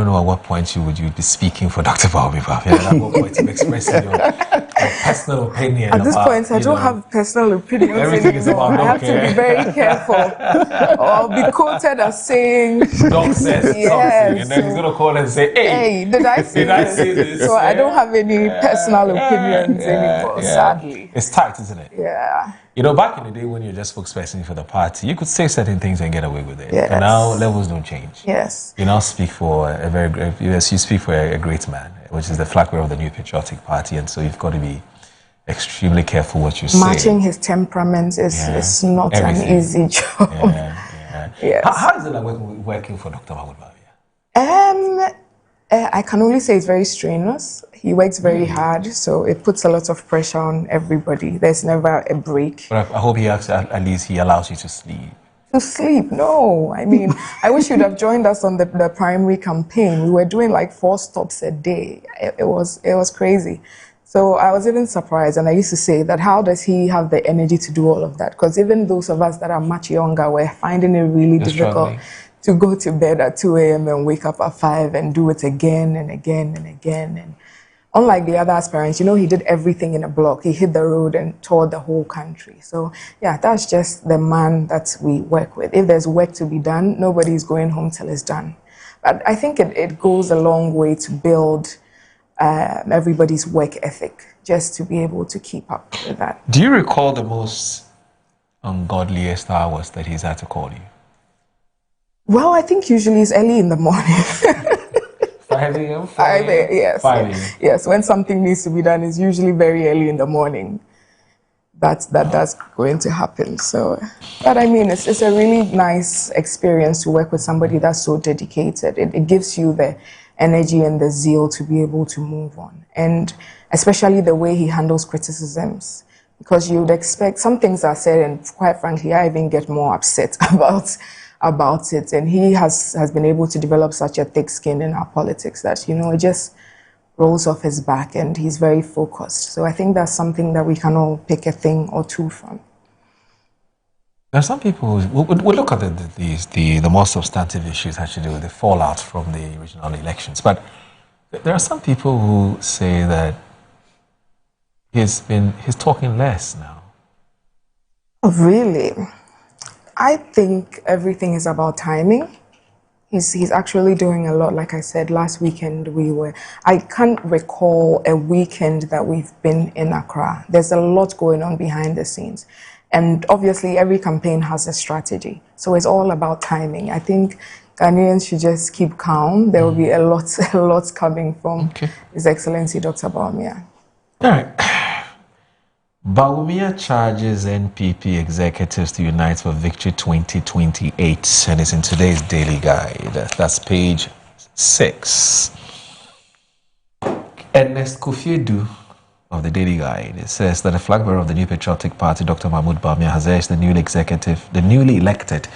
know at what point you would be speaking for Dr. Bawumia Bawumia. At what point you expressing your personal opinion. At this point, I don't have personal opinions everything anymore. I have to be very careful, or I'll be quoted as saying, "Doc says something," and then he's gonna call and say, "Hey, did I say this?" So I don't have any personal opinions anymore. Sadly, it's tight, isn't it? Yeah. You know, back in the day when you're just spokesperson for the party, you could say certain things and get away with it. Yes. And now levels don't change. Yes. You now speak for you speak for a great man, which is the flag bearer of the New Patriotic Party, and so you've got to be extremely careful what you say. Matching his temperament is not Everything. an easy job. Yes. How is it like working for Dr. Mahmoud Bawumia? I can only say it's very strenuous. He works very hard, so it puts a lot of pressure on everybody. There's never a break. But I hope at least he allows you to sleep. To sleep? No. I mean, I wish you'd have joined us on the primary campaign. We were doing like 4 stops a day. It was crazy. So I was even surprised, and I used to say that how does he have the energy to do all of that? Because even those of us that are much younger were finding it really difficult to go to bed at 2 a.m. and wake up at 5 and do it again and again and again. And unlike the other aspirants, you know, he did everything in a block. He hit the road and toured the whole country. So yeah, that's just the man that we work with. If there's work to be done, nobody's going home till it's done. But I think it goes a long way to build everybody's work ethic, just to be able to keep up with that. Do you recall the most ungodliest hours that he's had to call you? Well, I think usually it's early in the morning. 5 a.m.? 5 a.m., yes. 5 a.m. Yes, when something needs to be done, it's usually very early in the morning. That's going to happen. So, but I mean, it's a really nice experience to work with somebody that's so dedicated. It gives you the energy and the zeal to be able to move on. And especially the way he handles criticisms. Because you would expect, some things are said, and quite frankly, I even get more upset about it. And he has been able to develop such a thick skin in our politics that, you know, it just rolls off his back, and he's very focused. So I think that's something that we can all pick a thing or two from. There are some people who we'll look at the more substantive issues that to do with the fallout from the regional elections. But there are some people who say that he's talking less now. Oh, really? I think everything is about timing. He's actually doing a lot. Like I said, last weekend I can't recall a weekend that we've been in Accra. There's a lot going on behind the scenes. And obviously every campaign has a strategy. So it's all about timing. I think Ghanaians should just keep calm. There will be a lot coming from His Excellency Dr. Bawumia. All right. Bawumia charges NPP executives to unite for Victory 2028, and it's in today's Daily Guide. That's page 6. Ernest Kofi-Edu of the Daily Guide, it says that the flag bearer of the New Patriotic Party, Dr. Mahmoud Bawumia, has urged the newly elected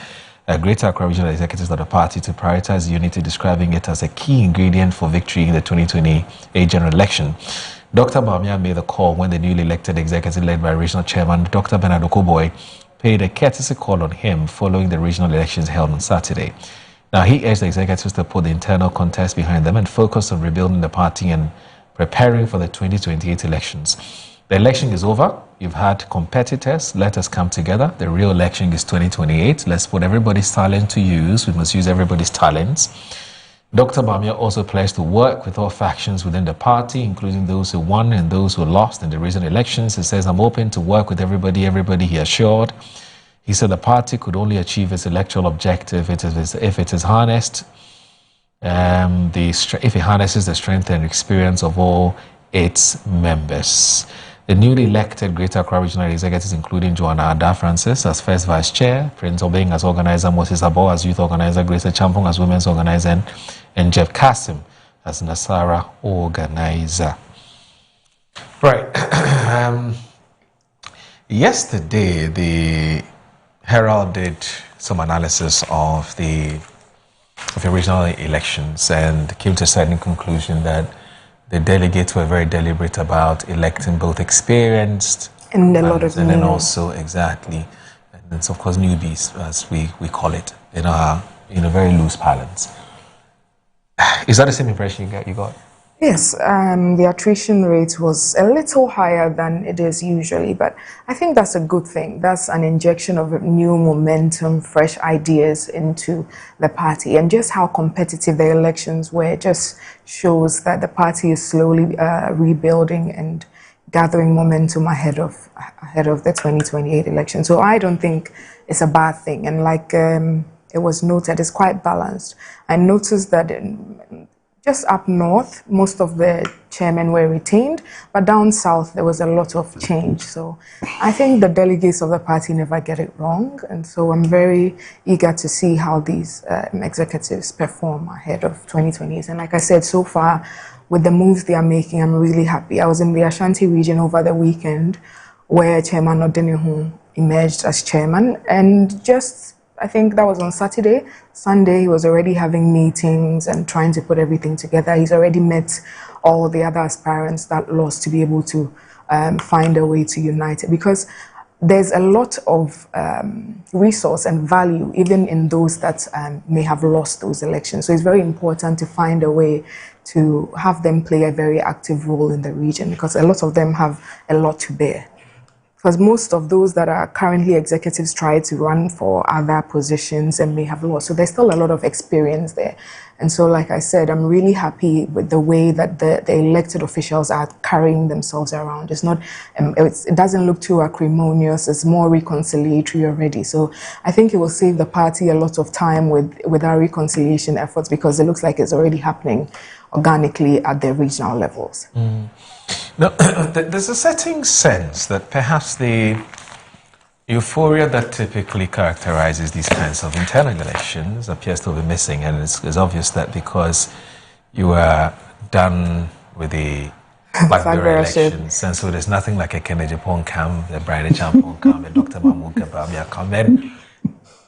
Greater Accra Regional Executives of the party to prioritize unity, describing it as a key ingredient for victory in the 2028 general election. Dr. Bawumia made the call when the newly elected executive, led by Regional Chairman Dr. Bernard Okoboy, paid a courtesy call on him following the regional elections held on Saturday. Now, he urged the executives to put the internal contest behind them and focus on rebuilding the party and preparing for the 2028 elections. The election is over. You've had competitors. Let us come together. The real election is 2028. Let's put everybody's talent to use. We must use everybody's talents. Dr. Bawumia also pledged to work with all factions within the party, including those who won and those who lost in the recent elections. He says, I'm open to work with everybody, he assured. He said the party could only achieve its electoral objective if it is harnessed, if it harnesses the strength and experience of all its members. The newly elected Greater Accra Regional Executives, including Joanna Ada Francis as first vice chair, Prince Obeng as organizer, Moses Abo as youth organizer, Grace Champong as women's organizer, and Jeff Kasim as Nasara organizer. Right. Yesterday, the Herald did some analysis of the regional elections and came to a certain conclusion that the delegates were very deliberate about electing both experienced and a lot of and then also exactly, and it's of course newbies as we call it in a very loose parlance. Is that the same impression you got? Yes, the attrition rate was a little higher than it is usually, but I think that's a good thing. That's an injection of new momentum, fresh ideas into the party, and just how competitive the elections were just shows that the party is slowly rebuilding and gathering momentum ahead of the 2028 election. So I don't think it's a bad thing, and like it was noted, it's quite balanced. I noticed that just up north, most of the chairmen were retained, but down south, there was a lot of change. So I think the delegates of the party never get it wrong. And so I'm very eager to see how these executives perform ahead of 2028. And like I said, so far, with the moves they are making, I'm really happy. I was in the Ashanti region over the weekend, where Chairman Odenihu emerged as chairman, and just I think that was on Saturday. Sunday, he was already having meetings and trying to put everything together. He's already met all the other aspirants that lost to be able to find a way to unite it, because there's a lot of resource and value even in those that may have lost those elections. So it's very important to find a way to have them play a very active role in the region, because a lot of them have a lot to bear. Because most of those that are currently executives try to run for other positions and may have lost. So there's still a lot of experience there. And so, like I said, I'm really happy with the way that the elected officials are carrying themselves around. It's not, it doesn't look too acrimonious. It's more reconciliatory already. So I think it will save the party a lot of time with our reconciliation efforts, because it looks like it's already happening organically at the regional levels. Now, there's a certain sense that perhaps the euphoria that typically characterizes these kinds of internal elections appears to be missing, and it's obvious that because you are done with the Blackberry elections, and so there's nothing like a Kennedy Ponkam, the Brian Champong Kam, and Dr. Mahmoud Kabamia Kam. And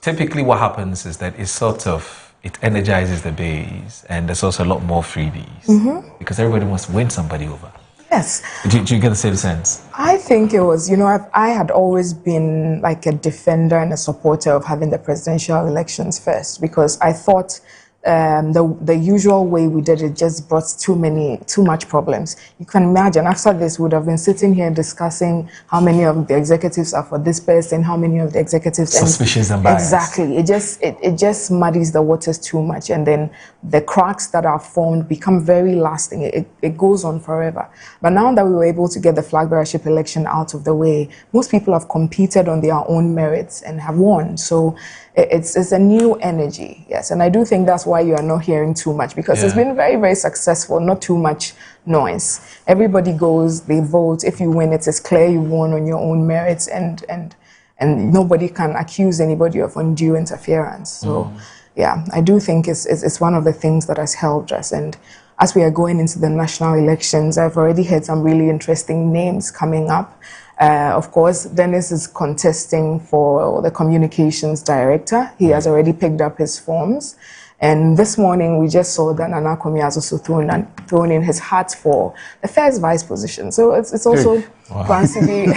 typically what happens is that it energizes the base, and there's also a lot more freebies, because everybody wants to win somebody over. Yes. Do you get the same sense? I think it was, I had always been like a defender and a supporter of having the presidential elections first, because I thought the usual way we did it just brought too much problems. You can imagine after this we would have been sitting here discussing how many of the executives are for this person, how many of the executives suspicious and biased. Exactly. It just muddies the waters too much, and then the cracks that are formed become very lasting. It goes on forever. But now that we were able to get the flag bearership election out of the way, most people have competed on their own merits and have won. So it's a new energy, yes. And I do think that's why you are not hearing too much, because it's been very, very successful, not too much noise. Everybody goes, they vote. If you win, it is clear you won on your own merits, and nobody can accuse anybody of undue interference. So, yeah, I do think it's one of the things that has helped us. And as we are going into the national elections, I've already heard some really interesting names coming up. Of course, Dennis is contesting for the communications director. He has already picked up his forms. And this morning, we just saw that Nana Komi has also thrown in his hat for the first vice position. So it's also plans to be,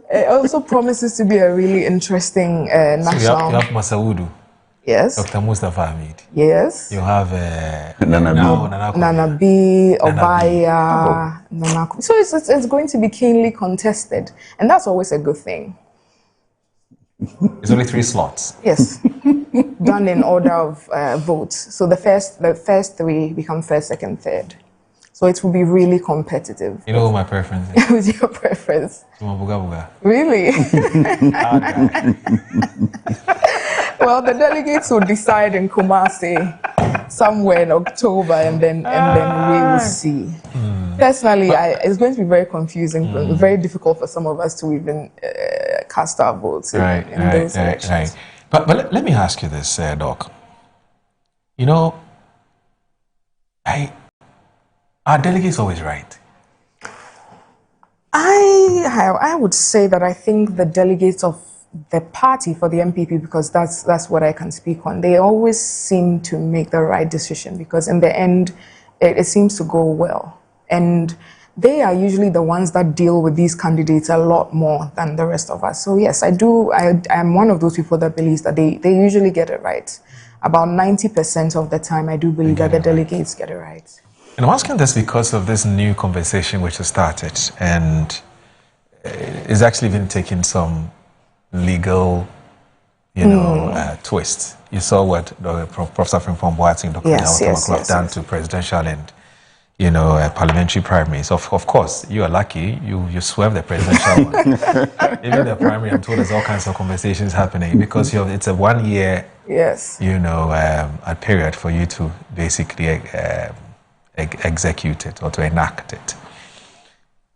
it also promises to be a really interesting national. So you have Masaudu. Yes. Dr. Mustafa Hamid. Yes. You have Nana B, Obaya, Nana. So it's going to be keenly contested, and that's always a good thing. It's only 3 slots. Yes, done in order of votes. So the first 3 become first, second, third. So it will be really competitive. You know what my preference is? Who's your preference? Buga. Really? Well, the delegates will decide in Kumasi. somewhere in October, and then we will see. Personally, it's going to be very confusing, very difficult for some of us to even cast our votes in those elections. Right. But let me ask you this, Doc. You know, are delegates always right? I would say that I think the delegates of the party for the MPP, because that's what I can speak on, they always seem to make the right decision, because in the end it seems to go well, and they are usually the ones that deal with these candidates a lot more than the rest of us. So yes, I'm one of those people that believes that they usually get it right. About 90% of the time I do believe that the delegates get it right. And I'm asking this because of this new conversation which has started, and is actually even taking some legal, twist. You saw what Professor Frimpong Boateng, Dr. Yes, done to presidential and parliamentary primaries. Of course, you are lucky. You swerved the presidential one. Even the primary, I'm told there's all kinds of conversations happening because it's a 1 year, a period for you to basically execute it or to enact it.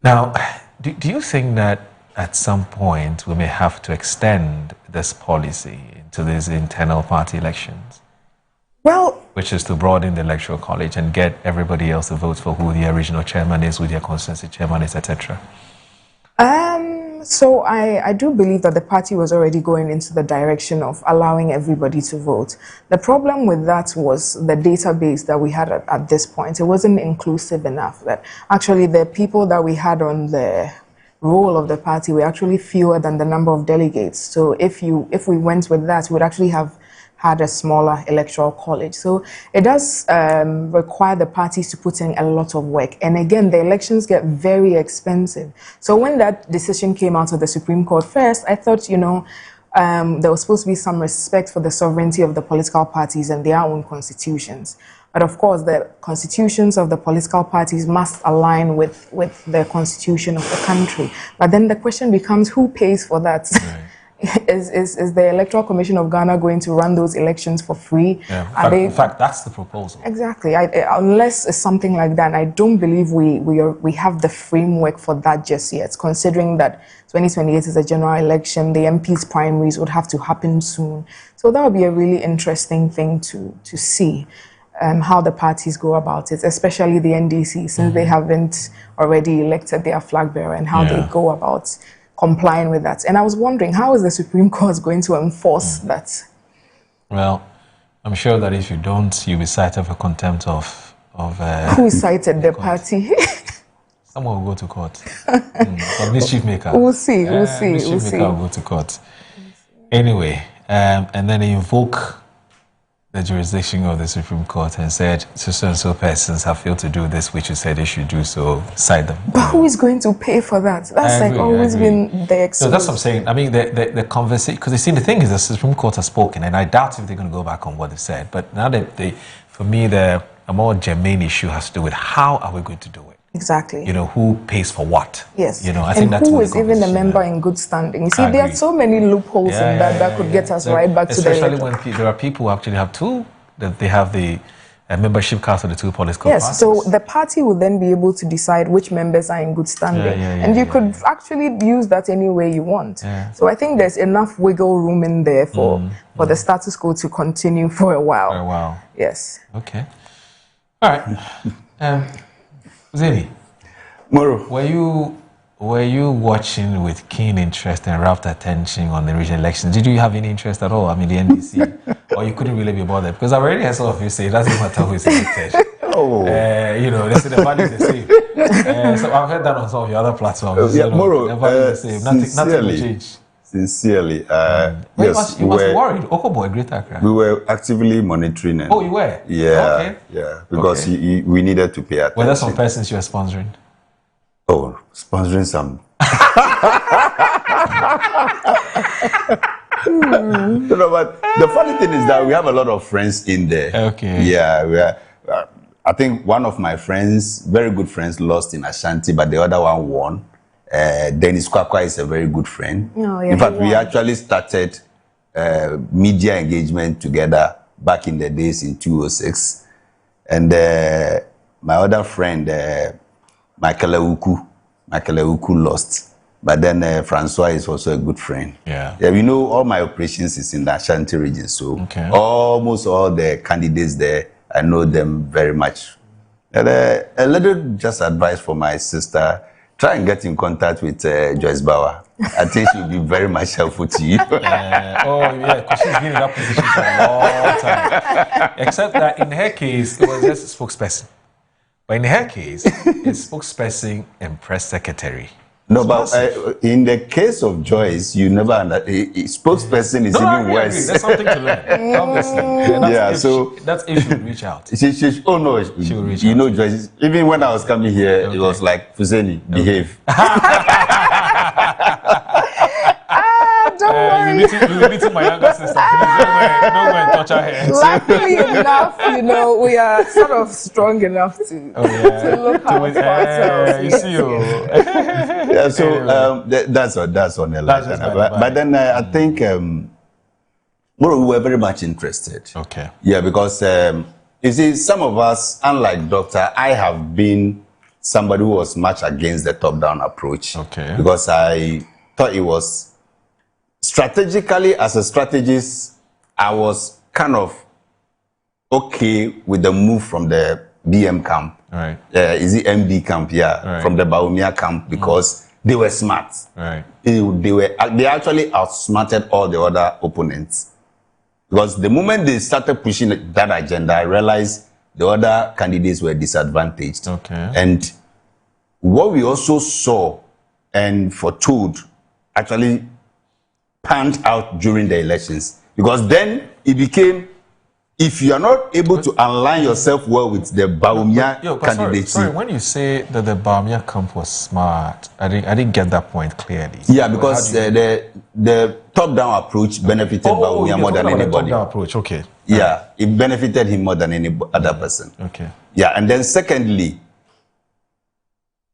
Now, do you think that at some point we may have to extend this policy into these internal party elections? Well, which is to broaden the electoral college and get everybody else to vote for who the original chairman is, who their constituency chairman is, etc. So I do believe that the party was already going into the direction of allowing everybody to vote. The problem with that was the database that we had at this point. It wasn't inclusive enough. That actually the people that we had on the roll of the party were actually fewer than the number of delegates. So if we went with that, we would actually have had a smaller electoral college. So it does require the parties to put in a lot of work. And again, the elections get very expensive. So when that decision came out of the Supreme Court, first, I thought, there was supposed to be some respect for the sovereignty of the political parties and their own constitutions. But of course, the constitutions of the political parties must align with the constitution of the country. But then the question becomes, who pays for that? Right. Is the Electoral Commission of Ghana going to run those elections for free? Yeah. In fact, that's the proposal. Exactly. Unless it's something like that, I don't believe we have the framework for that just yet, considering that 2028 is a general election, the MP's primaries would have to happen soon. So that would be a really interesting thing to see. How the parties go about it, especially the NDC, since they haven't already elected their flag bearer, and how they go about complying with that. And I was wondering, how is the Supreme Court going to enforce that? Well, I'm sure that if you don't, you'll be cited for contempt of who cited the party? Someone will go to court. Or mischief maker. We'll see. Mischief maker will go to court. Anyway, and then they invoke the jurisdiction of the Supreme Court and said, so persons have failed to do this, which you said they should do, so cite them. But who is going to pay for that? That's always been the excuse. So that's what I'm saying. I mean, the conversation, because you see, the thing is, the Supreme Court has spoken, and I doubt if they're going to go back on what they said. But now for me, a more germane issue has to do with how are we going to do it? Exactly. Who pays for what? Yes. I think that's who is even a member in good standing? You see, there are so many loopholes in that could get us right back to the especially when there are people who actually have they have the membership cards of the two political parties. Yes, so the party will then be able to decide which members are in good standing. And you could actually use that any way you want. So I think there's enough wiggle room in there for the status quo to continue for a while. For a while. Yes. Okay. All right. Zeni, Moro, were you watching with keen interest and rapt attention on the regional elections? Did you have any interest at all? I mean, the NDC, or you couldn't really be bothered? Because I've already heard some of you say it doesn't matter who is elected. They say the value is the same. So I've heard that on some of your other platforms. Moro, the value is the same. Nothing will change. Sincerely, yes, you must be worried. Okobo, Greater Accra. We were actively monitoring. Oh, you were? Yeah, because we needed to pay attention. Were there some persons you were sponsoring? Oh, sponsoring some. No, but the funny thing is that we have a lot of friends in there. Okay. Yeah, I think one of my friends, very good friends, lost in Ashanti, but the other one won. Dennis Kwakwa is a very good friend. In fact, we actually started media engagement together back in the days in 2006. And my other friend, Michael Ewuku lost. But then Francois is also a good friend. Yeah. You know, all my operations is in the Ashanti region. So almost all the candidates there, I know them very much. And a little just advice for my sister, try and get in contact with Joyce Bauer. I think she'll be very much helpful to you. Because she's been in that position for a long time. Except that in her case, it was just a spokesperson. But in her case, it's spokesperson and press secretary. No, but in the case of Joyce, you never spokesperson is even worse. There's something to learn, obviously. So that's if she would reach out. She will reach out. You know, Joyce, even when I was coming here, it was like, Fuseni, behave. Don't worry. You're meeting my younger sister. Please don't go and touch her hair. Luckily enough, you know, we are sort of strong enough to look out for ourselves. You see, so that's on the line. But then I think we were very much interested. Okay. Yeah, because you see, some of us, unlike Doctor, I have been somebody who was much against the top-down approach. Okay. Because I thought it was strategically, as a strategist, I was kind of okay with the move from the BM camp. Right. Is it MB camp? Yeah. Right. From the Baumia camp, because they were smart. Right. They actually outsmarted all the other opponents. Because the moment they started pushing that agenda, I realized the other candidates were disadvantaged. Okay. And what we also saw and foretold actually panned out during the elections. Because then it became, if you are not able to align yourself well with the Baumia candidates. Sorry, when you say that the Baumia camp was smart, I didn't get that point clearly. Yeah, because the top-down approach benefited Baumia more than anybody. Top-down approach, okay. Yeah, it benefited him more than any other person. Okay. Yeah, and then secondly,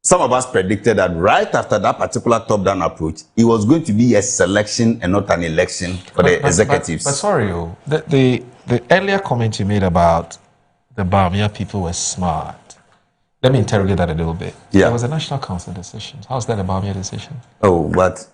some of us predicted that right after that particular top-down approach, it was going to be a selection and not an election for the executives. But sorry, the earlier comment you made about the Baumia people were smart. Let me interrogate that a little bit. Yeah. There was a National Council decision. How's that a Baumia decision? Oh, but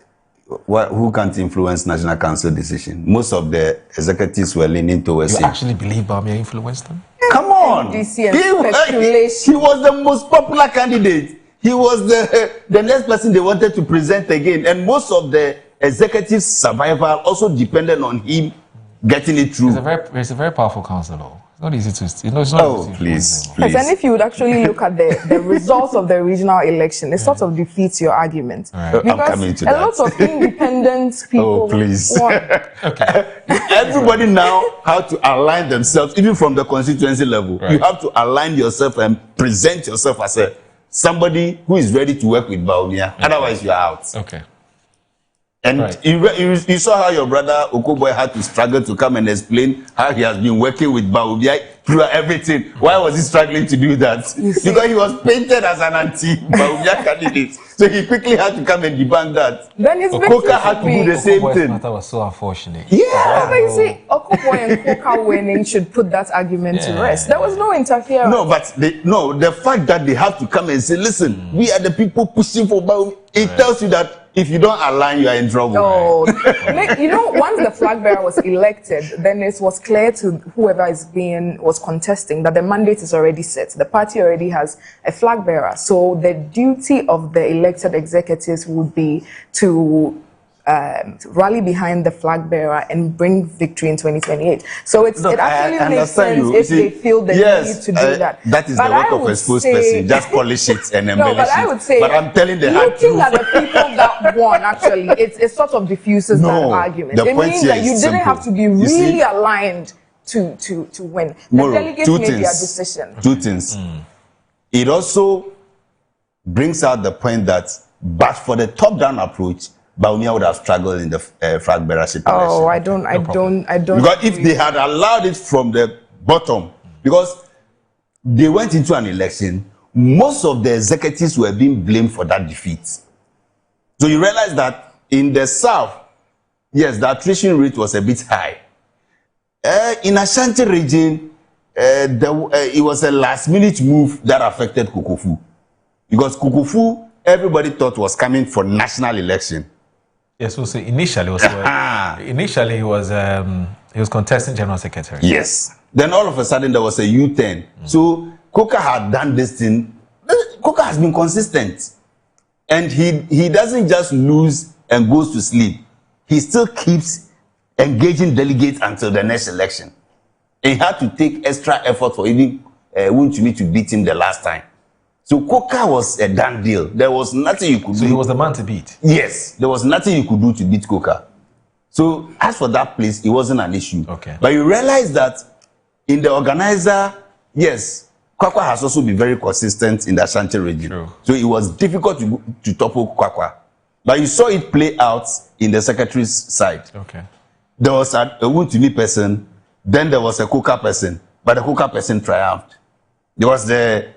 who can't influence National Council decision? Most of the executives were leaning towards You him. actually believe Baumia influenced them? Come on! He was the most popular candidate. He was the next person they wanted to present again. And most of the executive survival also depended on him getting it through. It's a very powerful council, though. It's not easy to... it's not easy please. Yes, and if you would actually look at the results of the regional election, it sort of defeats your argument. Right. Because I'm coming to a lot of independent people won. Everybody now have to align themselves, even from the constituency level. Right. You have to align yourself and present yourself as somebody who is ready to work with Baumia. Okay. Otherwise, you are out. Okay. And you saw how your brother Okoboy had to struggle to come and explain how he has been working with Baumia through everything. Why was he struggling to do that? Because he was painted as an anti-Baumia candidate. So he quickly had to come and debunk that. Then his Okoka had to do the same thing. That was so unfortunate. Yeah, but you see, Okoboy and Koka winning should put that argument to rest. There was no interference. No, but the fact that they have to come and say, listen, we are the people pushing for Baumia, it tells you that if you don't align, you are in trouble. Oh, you know, once the flag bearer was elected, then it was clear to whoever was contesting that the mandate is already set. The party already has a flag bearer. So the duty of the elected executives would be to rally behind the flag bearer and bring victory in 2028. So it actually makes sense if they feel the need to do that. That is the work of a spokesperson. Just polish it and embellish it. But I would say, but I'm telling the hard truth. Looking at the people that won, actually, it sort of diffuses that argument. It means that you didn't have to be really aligned to win. The delegates made their decision. Two things. It also brings out the point that, but for the top-down approach, Baumia would have struggled in the flag bearership election. Oh, I don't. Because if they had allowed it from the bottom, because they went into an election, most of the executives were being blamed for that defeat. So you realize that in the South, yes, the attrition rate was a bit high. In Ashanti region, it was a last-minute move that affected Kukufu. Because Kukufu, everybody thought was coming for national election. Yes, so initially he was contesting general secretary. Yes. Then all of a sudden there was a U-turn. So Coker had done this thing. Coker has been consistent. And he doesn't just lose and goes to sleep. He still keeps engaging delegates until the next election. And he had to take extra effort for even Wontumi to beat him the last time. So Coker was a done deal. There was nothing you could do. So he was the man to beat? Yes. There was nothing you could do to beat Coker. So as for that place, it wasn't an issue. Okay. But you realize that in the organizer, yes, Kwakwa has also been very consistent in the Ashanti region. True. So it was difficult to topple Kwakwa. But you saw it play out in the secretary's side. Okay. There was a Wontumi person, then there was a Coker person, but the Coker person triumphed. There was the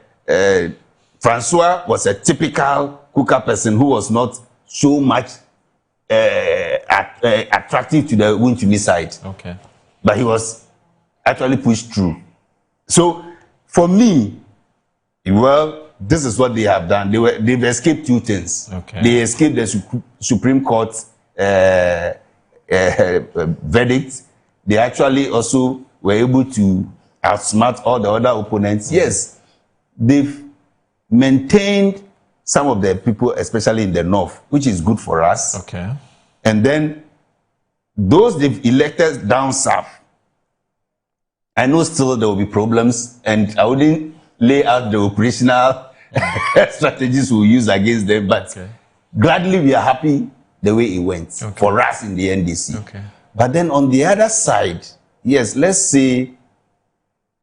Francois was a typical Coker person who was not so much attractive to the Wontumi side. Okay. But he was actually pushed through. So for me, well, this is what they have done. They've escaped two things. Okay. They escaped the Supreme Court verdict. They actually also were able to outsmart all the other opponents. Yes, they've maintained some of the people, especially in the north, which is good for us. Okay. And then those they've elected down south, I know still there will be problems, and I wouldn't lay out the operational strategies we'll use against them, but gladly we are happy the way it went for us in the NDC. Okay. But then on the other side, yes, let's say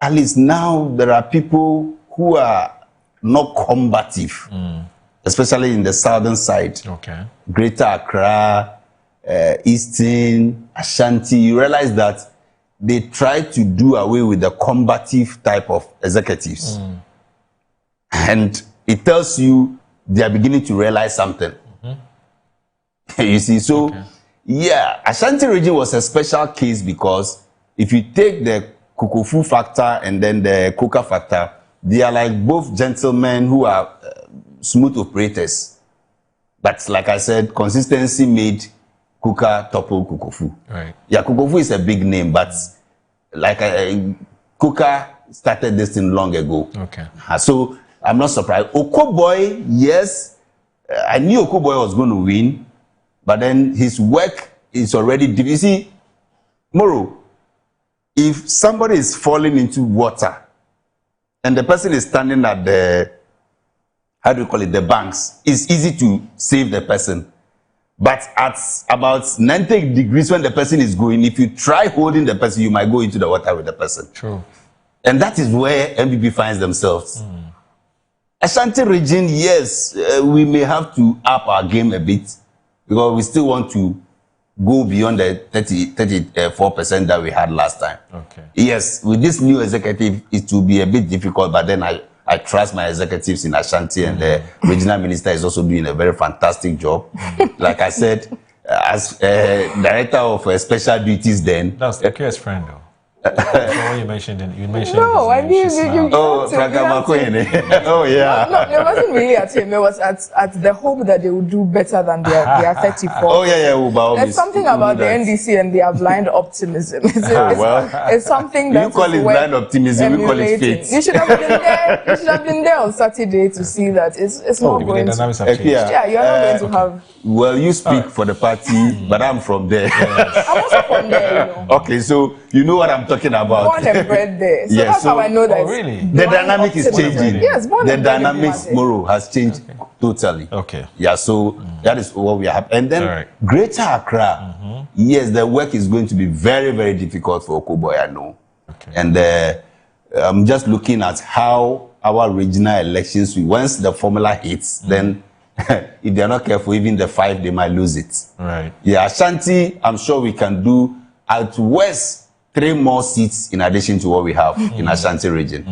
at least now there are people who are not combative, especially in the southern side. Okay. Greater Accra, Eastern, Ashanti. You realize that they try to do away with the combative type of executives. And it tells you they are beginning to realize something. You see, so yeah, Ashanti region was a special case because if you take the Kukufu factor and then the Coker factor, they are like both gentlemen who are smooth operators. But like I said, consistency made Coker topple Kukufu. Right. Yeah, Kukufu is a big name, but like Coker started this thing long ago. Okay. So I'm not surprised. Okoboy, yes, I knew Okoboy was going to win, but then his work is already deep. You see, Moro, if somebody is falling into water and the person is standing at the, how do you call it, the banks, it's easy to save the person. But at about 90 degrees when the person is going, if you try holding the person, you might go into the water with the person. True. And that is where MPP finds themselves. Ashanti region, yes, we may have to up our game a bit because we still want to go beyond the 34% that we had last time. Okay. Yes, with this new executive, it will be a bit difficult, but then I trust my executives in Ashanti, and the regional minister is also doing a very fantastic job. Like I said, as director of special duties then. That's the case friend though. What you mentioned, no, I mean, oh, oh, yeah. No, it wasn't really at him. It was at the hope that they would do better than their 34. Oh, yeah. There's something about the NDC and their blind optimism. It's something that you call it blind optimism, we call it fate. You should have been there. You should have been there on Saturday to see that it's not going to. Yeah, you're not going to have. Well, you speak for the party, but I'm from there. Yes. I'm also from there, you know. Okay, so you know what I'm talking about. Born and bred there. So that's how I know that. Oh, really? The dynamic is changing. Yes, the dynamics, Moro, has changed totally. Okay. Yeah, so that is what we have. And then Greater Accra, yes, the work is going to be very, very difficult for Okoboy, I know. Okay. And I'm just looking at how our regional elections, once the formula hits, then if they're not careful, even the 5, they might lose it. Right. Yeah, Ashanti, I'm sure we can do at worst 3 more seats in addition to what we have in Ashanti region.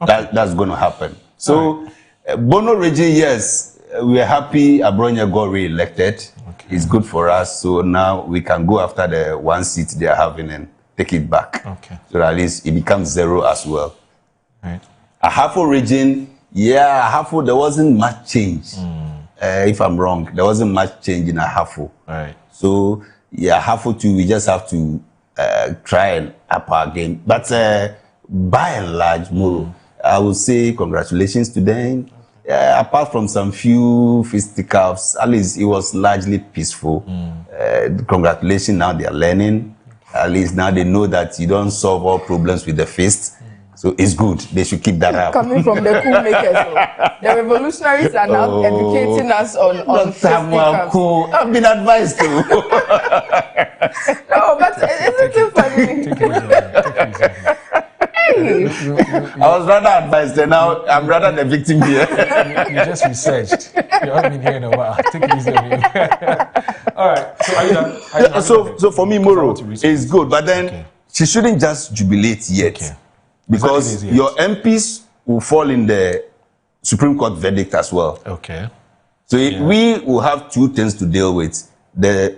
Okay. That's going to happen. So, Bono region, yes, we're happy Abronya got re-elected. Okay. It's good for us. So now we can go after the 1 seat they are having in take it back. Okay. So at least it becomes 0 as well. Right. Ahafo region, Ahafo, there wasn't much change. If I'm wrong, there wasn't much change in Ahafo. Right. So, Ahafo too, we just have to try and up our game. But by and large, Moro, I would say congratulations to them. Apart from some few fisticuffs, at least it was largely peaceful. Congratulations, now they are learning. At least now they know that you don't solve all problems with the fist. So it's good. They should keep that up. Coming from the cool makers, the revolutionaries are now educating us on fisticuffs. Cool. I've been advised to. No, but isn't it funny? Hey. I was rather advised, and now I'm rather the victim here. You just researched. You haven't been here in a while. Take it easy on you. All right. So are you done? So for me, Moro, it's good. But then she shouldn't just jubilate yet. Okay. Because your MPs will fall in the Supreme Court verdict as well. Okay. So we will have two things to deal with, the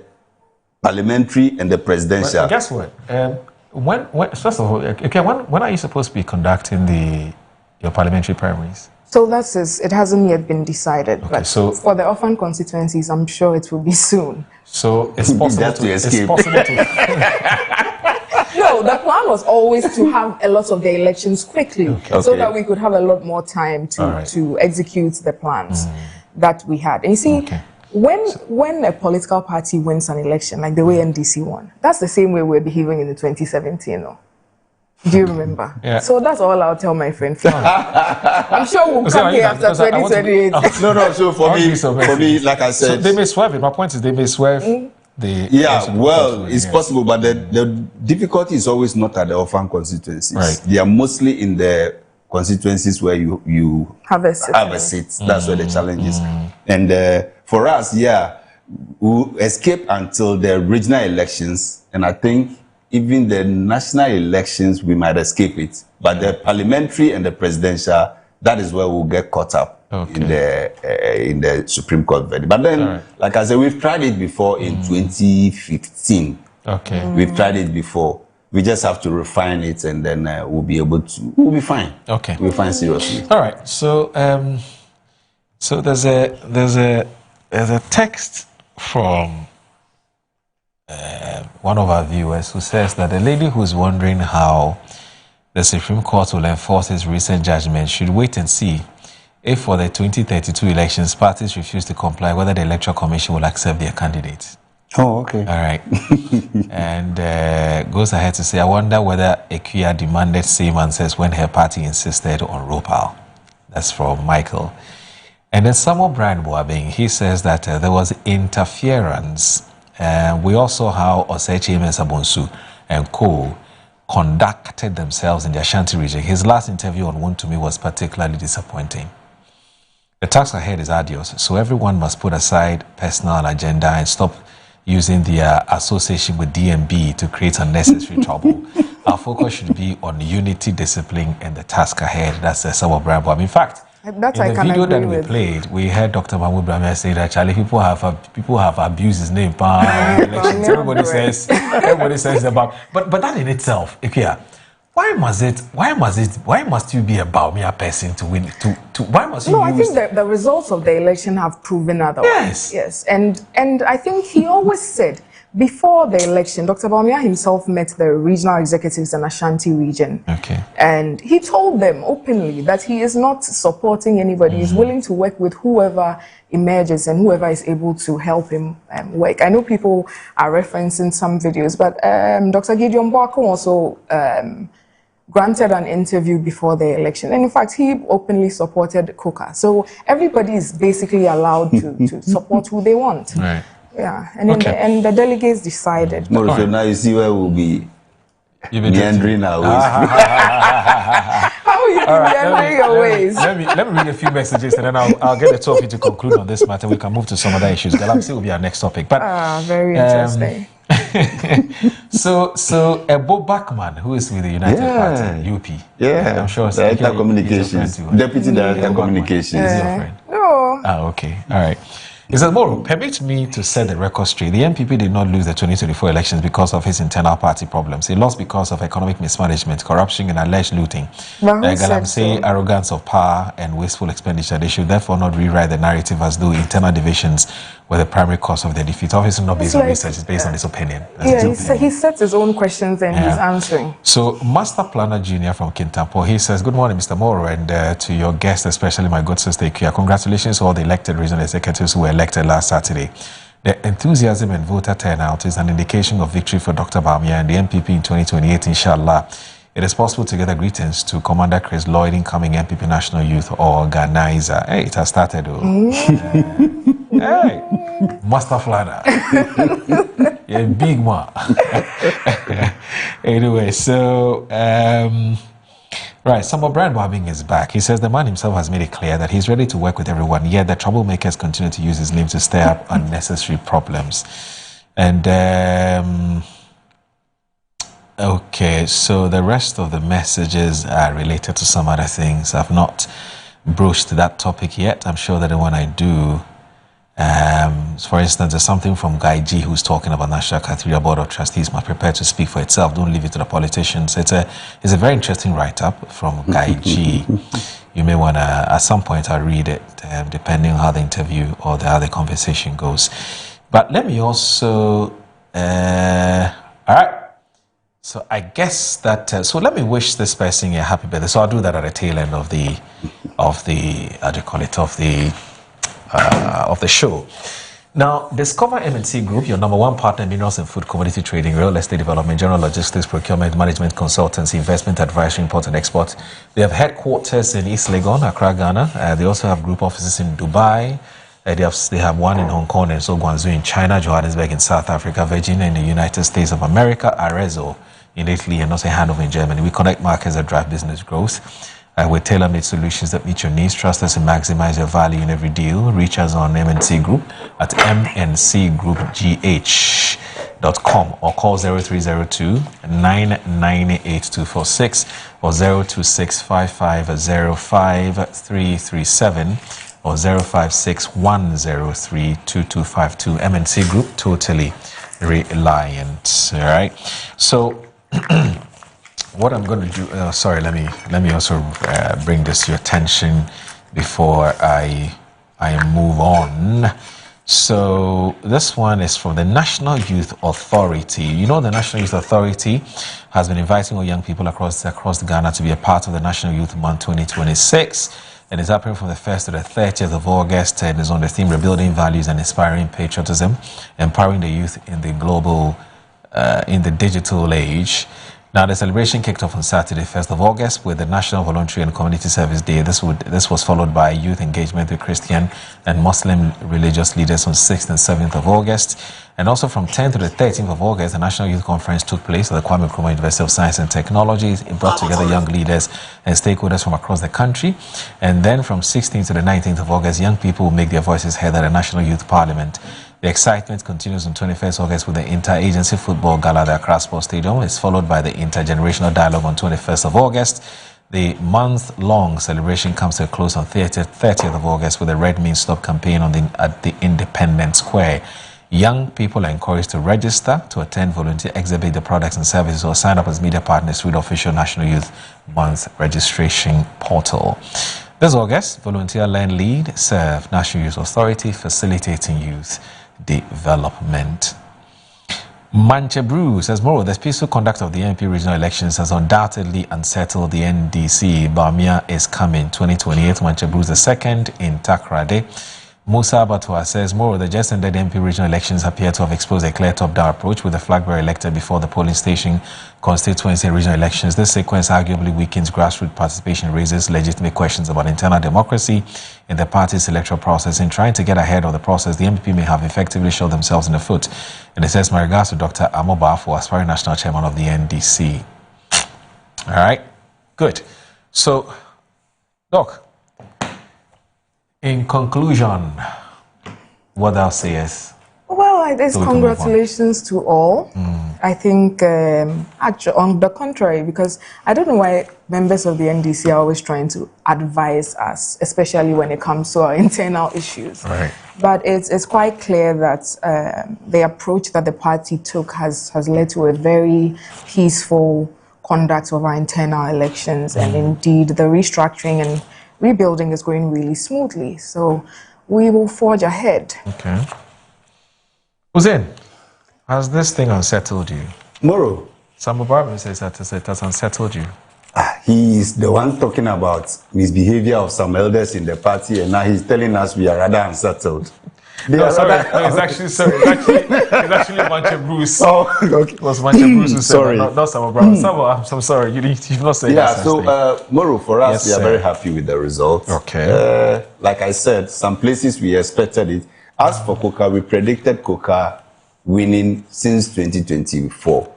parliamentary and the presidential. But guess what? First of all, okay, when are you supposed to be conducting your parliamentary primaries? So it hasn't yet been decided. Okay, but so for the orphan constituencies, I'm sure it will be soon. So it's possible to escape. No, the plan was always to have a lot of the elections quickly, so that we could have a lot more time to execute the plans that we had. And you see, when a political party wins an election, like the way NDC won, that's the same way we're behaving in the 2017. No? Do you remember? Yeah. So that's all I'll tell my friend. I'm sure we'll come here after 2028. No. So for me, like I said, so they may swerve it. My point is, they may swerve. It's possible, but the difficulty is always not at the orphan constituencies. Right. They are mostly in the constituencies where you have a seat. That's where the challenge is. And for us, we'll escape until the regional elections, and I think even the national elections, we might escape it. But the parliamentary and the presidential, that is where we'll get caught up in the Supreme Court verdict. But then, like I said, we've tried it before in 2015. Okay. We've tried it before. We just have to refine it, and then we'll be fine. Okay. We'll be fine seriously. All right. So, so there's a text from one of our viewers who says that the lady who's wondering how the Supreme Court will enforce its recent judgment should wait and see if for the 2032 elections parties refuse to comply, whether the Electoral Commission will accept their candidates. Oh, okay. All right. And goes ahead to say, I wonder whether Equia demanded same answers when her party insisted on Ropal. That's from Michael. And then Samuel Brian Boabing, he says that there was interference. We also saw how Osechi Mensah-Bonsu and co conducted themselves in the Ashanti region. His last interview on One to Me was particularly disappointing. The task ahead is arduous, so everyone must put aside personal agenda and stop using their association with DMB to create unnecessary trouble. Our focus should be on unity, discipline, and the task ahead. That's Samuel Brian Boabing. In fact, in the video that we played, we heard Dr. Mahmoud Bramia say that Charlie, people have abused his name. Everybody says about, but that in itself, Ikia, why must you be a Baumia person to win? Why must you? No, I think that the results of the election have proven otherwise. Yes, and I think he always said, before the election, Dr. Baumia himself met the regional executives in Ashanti region. Okay. And he told them openly that he is not supporting anybody. He's willing to work with whoever emerges and whoever is able to help him work. I know people are referencing some videos, but Dr. Gideon Boako also granted an interview before the election. And in fact, he openly supported Coker. So everybody is basically allowed to support who they want. Right. Yeah, and and the delegates decided. So now you see where we'll be meandering our ways. How are you meandering your ways? Let me read a few messages, and then I'll get the topic to conclude on this matter. We can move to some other issues. Galamsey will be our next topic. But very interesting. So Ebo Bachman, who is with the United Party, UP. Yeah, I'm sure. Director Communications, Deputy Director Communications. Is your friend? No. Okay. All right. He says, Moro, permit me to set the record straight. The NPP did not lose the 2024 elections because of its internal party problems. It lost because of economic mismanagement, corruption, and alleged looting. Galamsey, arrogance of power, and wasteful expenditure. They should therefore not rewrite the narrative as though internal divisions were the primary cause of their defeat. Obviously, not based on research, it's based on his opinion. He sets his own questions and he's answering. So, Master Planner Jr. from Kintampo, he says, good morning, Mr. Moro, and to your guest, especially my good sister Ikea. Congratulations to all the elected regional executives who were elected last Saturday. The enthusiasm and voter turnout is an indication of victory for Dr. Bawumia and the NPP in 2028, inshallah. It is possible to get greetings to Commander Chris Lloyd, incoming NPP National Youth Organizer. Hey, it has started. Hey, Master Planner. Yeah, big man. Anyway, so, right, Samba Brand Wabing is back. He says the man himself has made it clear that he's ready to work with everyone, yet the troublemakers continue to use his name to stir up unnecessary problems. And, okay, so the rest of the messages are related to some other things. I've not broached that topic yet. I'm sure that when I do, for instance, there's something from Guy G who's talking about National Cathedral Board of Trustees must prepare to speak for itself. Don't leave it to the politicians. It's a very interesting write-up from Guy G. You may want to, at some point, I'll read it, depending on how the interview or how the conversation goes. But let me also, all right. So I guess that, so let me wish this person a happy birthday. So I'll do that at the tail end of the how do you call it, of the show. Now, Discover MNC Group, your #1 partner in minerals and food commodity trading, real estate development, general logistics, procurement, management, consultancy, investment advisory, import and export. They have headquarters in East Legon, Accra, Ghana. They also have group offices in Dubai. They have one in Hong Kong and so Guangzhou in China, Johannesburg in South Africa, Virginia in the United States of America, Arezzo in Italy, and also Hanover in Germany. We connect markets that drive business growth. With tailor-made solutions that meet your needs. Trust us to maximize your value in every deal. Reach us on MNC Group at mncgroupgh.com or call 0302-998-246 or 0265505-337 or 056-103-2252. MNC Group, totally reliant. All right. So what I'm going to do, sorry, let me also bring this to your attention before I move on. So this one is from the National Youth Authority. You know, the National Youth Authority has been inviting all young people across Ghana to be a part of the National Youth Month 2026. And it's happening from the 1st to the 30th of August and is on the theme Rebuilding Values and Inspiring Patriotism, Empowering the Youth in the Global, in the Digital Age. Now, the celebration kicked off on Saturday, 1st of August, with the National Voluntary and Community Service Day. This was followed by youth engagement with Christian and Muslim religious leaders on 6th and 7th of August. And also from 10th to the 13th of August, the National Youth Conference took place at the Kwame Nkrumah University of Science and Technology. It brought together young leaders and stakeholders from across the country. And then from 16th to the 19th of August, young people will make their voices heard at the National Youth Parliament. The excitement continues on 21st August with the Inter-Agency Football Gala at the Accra Sports Stadium. It's followed by the Intergenerational Dialogue on 21st of August. The month-long celebration comes to a close on 30th of August with the Red Means Stop campaign at the Independence Square. Young people are encouraged to register, to attend, volunteer, exhibit the products and services, or sign up as media partners through the official National Youth Month registration portal. This August, Volunteer, Learn, Lead, Serve, National Youth Authority, facilitating youth development. Manche Brew says, moreover, the peaceful conduct of the NP regional elections has undoubtedly unsettled the NDC. Bawumia is coming 2028. Manche Brew is the second in Takrade. Musa Abatwa says, moreover, the just ended NP regional elections appear to have exposed a clear top-down approach with the flag bearer elected before the polling station constituency and regional elections. This sequence arguably weakens grassroots participation, raises legitimate questions about internal democracy in the party's electoral process. In trying to get ahead of the process, the NPP may have effectively shot themselves in the foot. And it says, my regards to Dr. Amoba for aspiring national chairman of the NDC. All right, good. So, Doc, in conclusion, what thou sayest? Well, I guess congratulations to all. I think, actually, on the contrary, because I don't know why members of the NDC are always trying to advise us, especially when it comes to our internal issues. Right. But it's quite clear that the approach that the party took has led to a very peaceful conduct of our internal elections, and indeed the restructuring and rebuilding is going really smoothly. So we will forge ahead. Okay. Hussein, has this thing unsettled you? Moro. Samba Barber says that it has unsettled you. He is the one talking about misbehavior of some elders in the party, and now he's telling us we are rather unsettled. No, sorry. No, it's actually It's actually Manche Bruce. Oh, okay. It was Manche Bruce who said sorry. that, not Samba Barber. Samba, I'm sorry. You've not said Yeah, that. so, Moro, for us, Yes, we are sir. very happy with the results. Okay. Like I said, some places we expected it. As for Coker, we predicted Coker winning since 2024.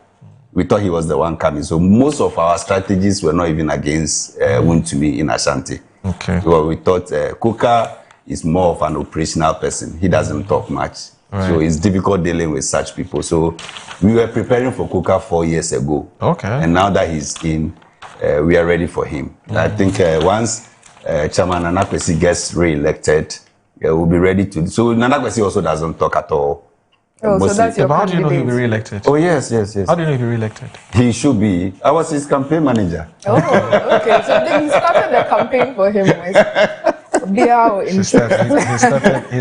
We thought he was the one coming. So most of our strategies were not even against Wontumi in Ashanti. Okay. So we thought Coker is more of an operational person. He doesn't talk much. Right. So it's difficult dealing with such people. So we were preparing for Coker 4 years ago. Okay. And now that he's in, we are ready for him. I think once Chairman Nana Kwesi gets re-elected, we'll be ready to. So Nana Kwesi also doesn't talk at all. Oh, so that's your How do you know he'll be candidate. re-elected? Oh, yes. How do you know he'll be re-elected? He should be. I was his campaign manager. Oh, okay. So then you started the campaign for him.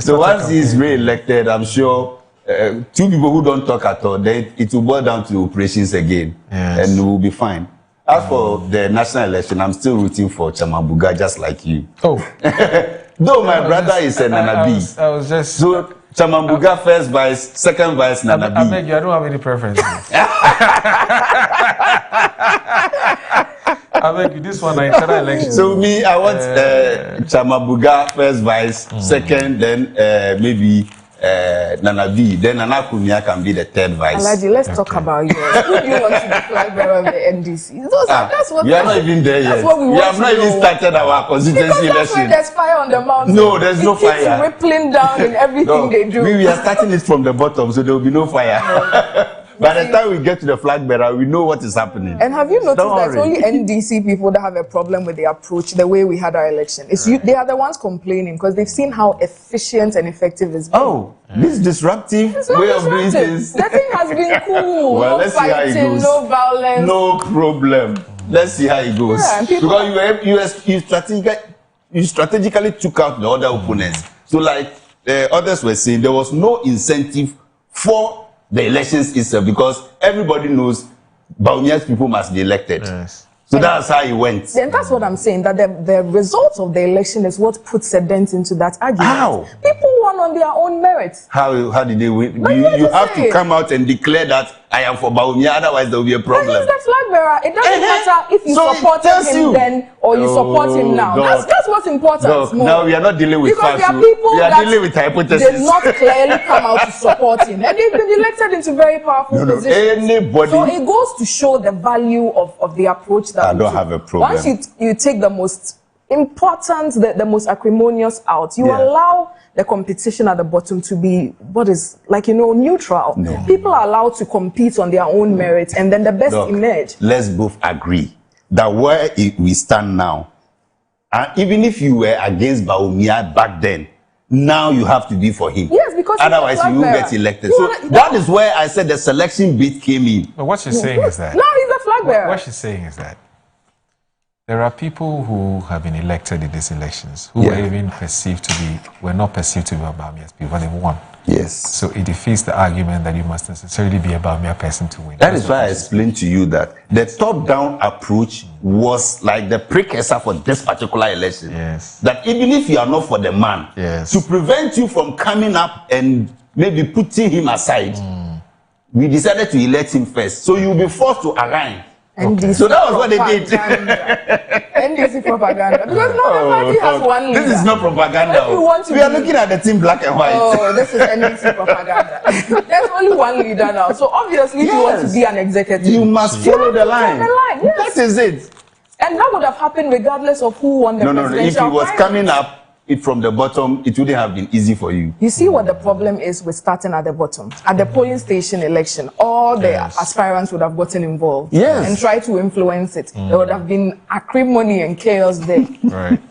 So once he's re-elected, I'm sure two people who don't talk at all, then it will boil down to operations again, and we'll be fine. As for the national election, I'm still rooting for Chairman Buga, just like you. Oh. Though my brother is a Nana B. I was just... So, Chairman Buga first vice, second vice Nana B. I beg you, I don't have any preferences. I beg you, this one, internal election. So me, I want Chairman Buga first vice, second, then maybe Nana B. Then Nana Kumia can be the third vice. Alaji, let's talk about yours. Who do you want to be flag bearer of the NDC? That's what we are not even there yet. We have not even started our constituency because that's where election. there's fire on the mountain. No, there's no fire. It keeps rippling down in everything they do. We are starting it from the bottom, so there will be no fire. By the time we get to the flag bearer, we know what is happening. And have you noticed Don't that it's worry. only NDC people that have a problem with the approach, the way we had our election? They are the ones complaining because they've seen how efficient and effective it's been. Oh, this disruptive way of doing things. The thing has been cool. Well, no let's see how it fighting, goes. no violence. No problem. Let's see how it goes. Yeah, and people- Because you strategically took out the other opponents. So like others were saying, there was no incentive for the elections itself because everybody knows Baumia's people must be elected. Yes. So that's how it went. Then that's what I'm saying, that the results of the election is what puts a dent into that argument. How? People won on their own merits. How did they win? But You you have say to it. come out and declare that I am for Baumia, otherwise there will be a But problem. he's the flag bearer. It doesn't matter if you So it supported tells him you. then or you support him now. God. That's what's important. Look, more. now we are not dealing with because facts. there are people We are that dealing with hypothesis. did not clearly come out to support him. And they've been elected into very powerful No, positions. anybody- So it goes to show the value of the approach that I we don't took. have a problem. Once you take the most important, the most acrimonious out, you Yeah. allow the competition at the bottom to be what is neutral. No. People are allowed to compete on their own merit, and then the best Look, emerge. let's both agree that where we stand now, and even if you were against Baumia back then, now you have to be for him. Yes, because he's a otherwise flag you won't bearer. get elected. You So wanna- that is where I said the selection bit came in. But what she's saying is that... No, he's a flag bearer. What she's saying is that there are people who have been elected in these elections who Yeah. were not perceived to be Baumia's people, but they won. Yes. So it defeats the argument that you must necessarily be a Baumia person to win. That is why I explained to you that the top-down approach was like the precursor for this particular election. Yes. That even if you are not for the man, Yes. to prevent you from coming up and maybe putting him aside, we decided to elect him first. So you'll be forced to align. NDC So that was what they did. NDC propaganda. Because now the party has one leader. This is not propaganda. If you want to We are be- looking at the team black and white. Oh, this is NDC propaganda. There's only one leader now. So obviously, if you want to Yes. be an executive, You must follow the line. Follow the line, yes. That is it. And that would have happened regardless of who won the No. If he presidential was primary. coming up, it from the bottom, it wouldn't have been easy for you. You see what the problem is with starting at the bottom. At the polling station election, all the aspirants would have gotten involved and tried to influence it. There would have been acrimony and chaos there.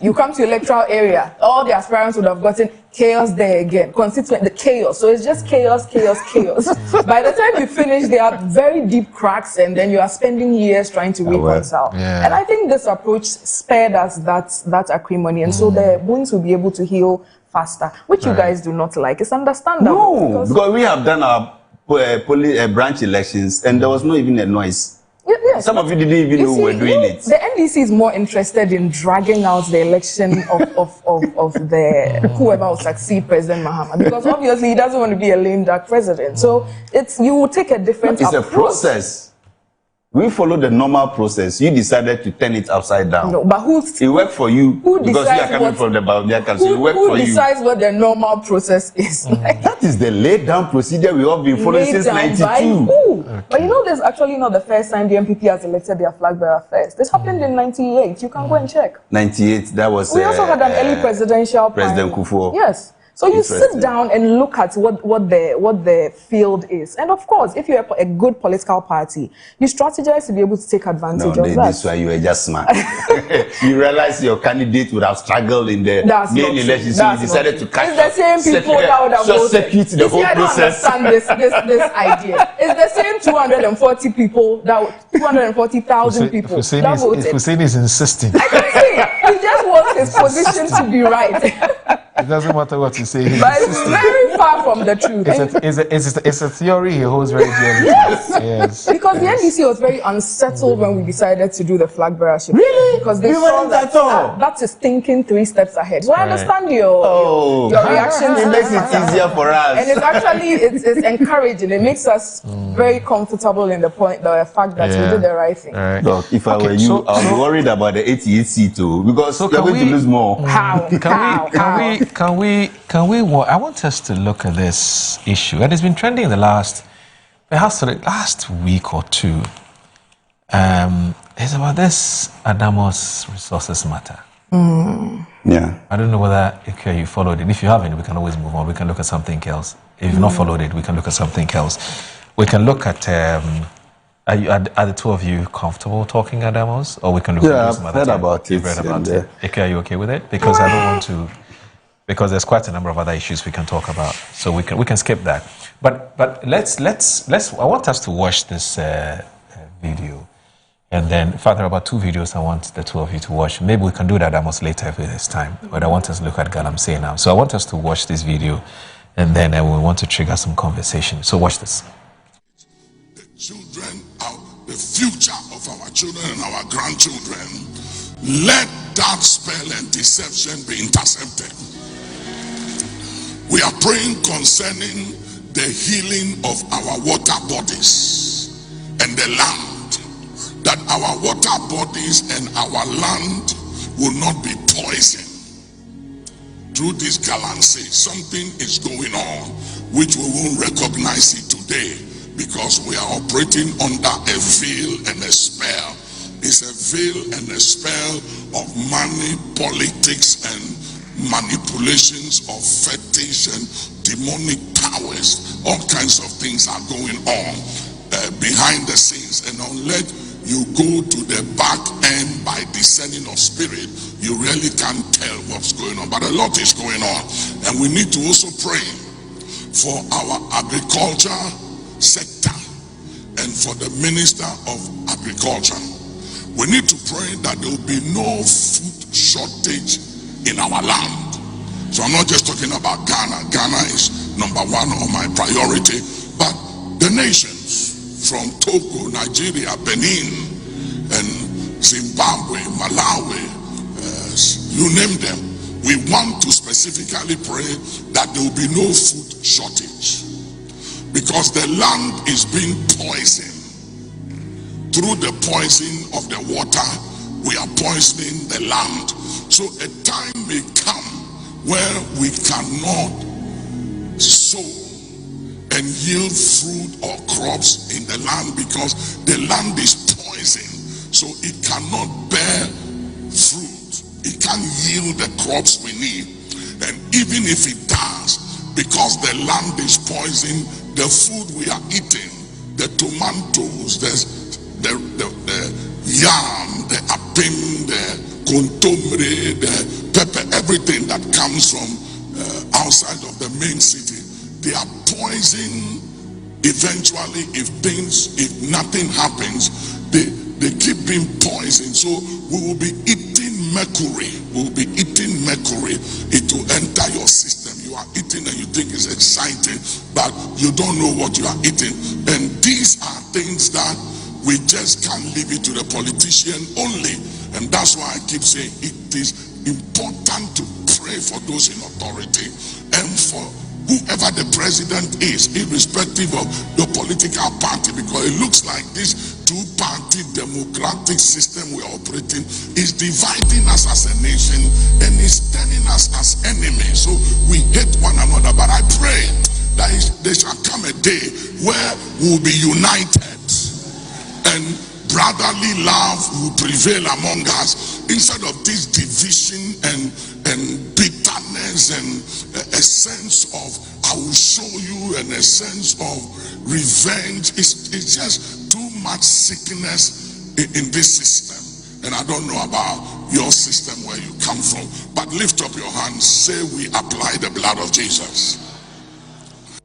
You come to electoral area, all the aspirants would have gotten chaos there again. Constituent the chaos. So it's just chaos. By the time you finish, there are very deep cracks, and then you are spending years trying to reconcile. And I think this approach spared us that acrimony, and so the wounds will be able to heal faster, which you guys do not like. It's understandable. No, because we have done our branch elections, and there was not even a noise. Yes, some of you didn't even know we were doing it. The NDC is more interested in dragging out the election of the whoever will succeed President Mahama, because obviously he doesn't want to be a lame duck president. So you will take a different approach. It's a process. We follow the normal process. You decided to turn it upside down. No, but it worked for you because you are coming from the Bawumia Council. It worked for you. Who decides what the normal process is? That is the laid down procedure we have been following since 92. But you know, there's actually not the first time the MPP has elected their flag bearer first. This happened in 98. You can go and check. 98, that was... We also had an early presidential President Kufuor. Yes. So you sit down and look at what the field is. And of course, if you're a good political party, you strategize to be able to take advantage of that. That's why you were just smart. You realize your candidate would have struggled in the main election, so you decided to catch It's the same people that would have voted. The whole process. I don't understand this idea. It's the same 240 people, 240,000 people that voted. If Hussein is insisting. I can see. He just wants his position to be right. It doesn't matter what you say. But it's very far from the truth. It's a theory he holds very dearly. Yes. Because the NDC was very unsettled when we decided to do the flag bearership. Really? Because they saw that is thinking 3 steps ahead. So I understand your reaction. It makes it easier for us. And it's actually it's encouraging. It makes us very comfortable in the fact that we did the right thing. Look, if I were you, I would be worried about the 88 seat too, because we're going to lose more. How? Can we? I want us to look at this issue, and it's been trending in the last week or two. It's about this Adamos resources matter. Yeah. I don't know whether you followed it. If you haven't, we can always move on. We can look at something else. If you've not followed it, we can look at something else. We can look at. Are the two of you comfortable talking Adamos, or we can look at some other I've heard time? about it. You've read about it. Ike, are you okay with it? Because I don't want to. Because there's quite a number of other issues we can talk about, so we can skip that. But let's. I want us to watch this video, and then further about 2 videos I want the two of you to watch. Maybe we can do that almost later if it's time. But I want us to look at Galamsey now. So I want us to watch this video, and then we want to trigger some conversation. So watch this. The children are the future of our children and our grandchildren. Let that spell and deception be intercepted. We are praying concerning the healing of our water bodies and the land, that our water bodies and our land will not be poisoned. Through this Galamsey, something is going on which we won't recognize it today, because we are operating under a veil and a spell. It's a veil and a spell of money, politics, and manipulations of fetish and demonic powers. All kinds of things are going on behind the scenes, and unless you go to the back end by discerning of spirit, you really can't tell what's going on. But a lot is going on, and we need to also pray for our agriculture sector and for the Minister of Agriculture. We need to pray that there will be no food shortage in our land. So I'm not just talking about Ghana. Ghana is number 1 on my priority, but the nations from Togo, Nigeria, Benin, and Zimbabwe, Malawi, you name them. We want to specifically pray that there will be no food shortage, because the land is being poisoned. Through the poison of the water, we are poisoning the land. So a time may come where we cannot sow and yield fruit or crops in the land, because the land is poisoned, so it cannot bear fruit. It can't yield the crops we need. even if it does, because the land is poisoned, the food we are eating, the tomatoes, the yam, the apim, the contombre, the pepper, everything that comes from outside of the main city, they are poisoned. Eventually, if nothing happens, they keep being poisoned. So we will be eating mercury. We will be eating mercury. It will enter your system. You are eating and you think it's exciting, but you don't know what you are eating. And these are things that we just can't leave it to the politician only. And that's why I keep saying it is important to pray for those in authority and for whoever the president is, irrespective of the political party, because it looks like this two-party democratic system we are operating is dividing us as a nation and is turning us as enemies. So we hate one another. But I pray that there shall come a day where we will be united and brotherly love will prevail among us instead of this division and bitterness and a sense of I will show you and a sense of revenge. It's just too much sickness in this system. And I don't know about your system where you come from, but lift up your hands, say we apply the blood of Jesus.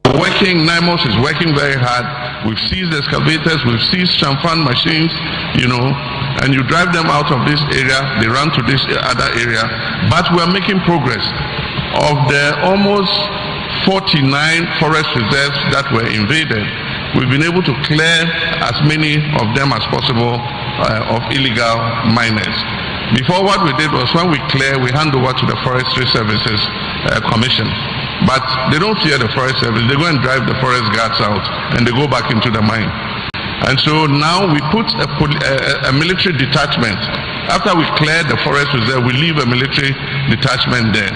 Working, NIMOS is working very hard. We've seized excavators, we've seized chamfan machines, and you drive them out of this area, they run to this other area. But we're making progress. Of the almost 49 forest reserves that were invaded, we've been able to clear as many of them as possible of illegal miners. Before, what we did was when we clear, we hand over to the Forestry Services Commission. But they don't fear the Forest Service. They go and drive the forest guards out and they go back into the mine. And so now we put a military detachment. After we clear the forest reserve, we leave a military detachment there.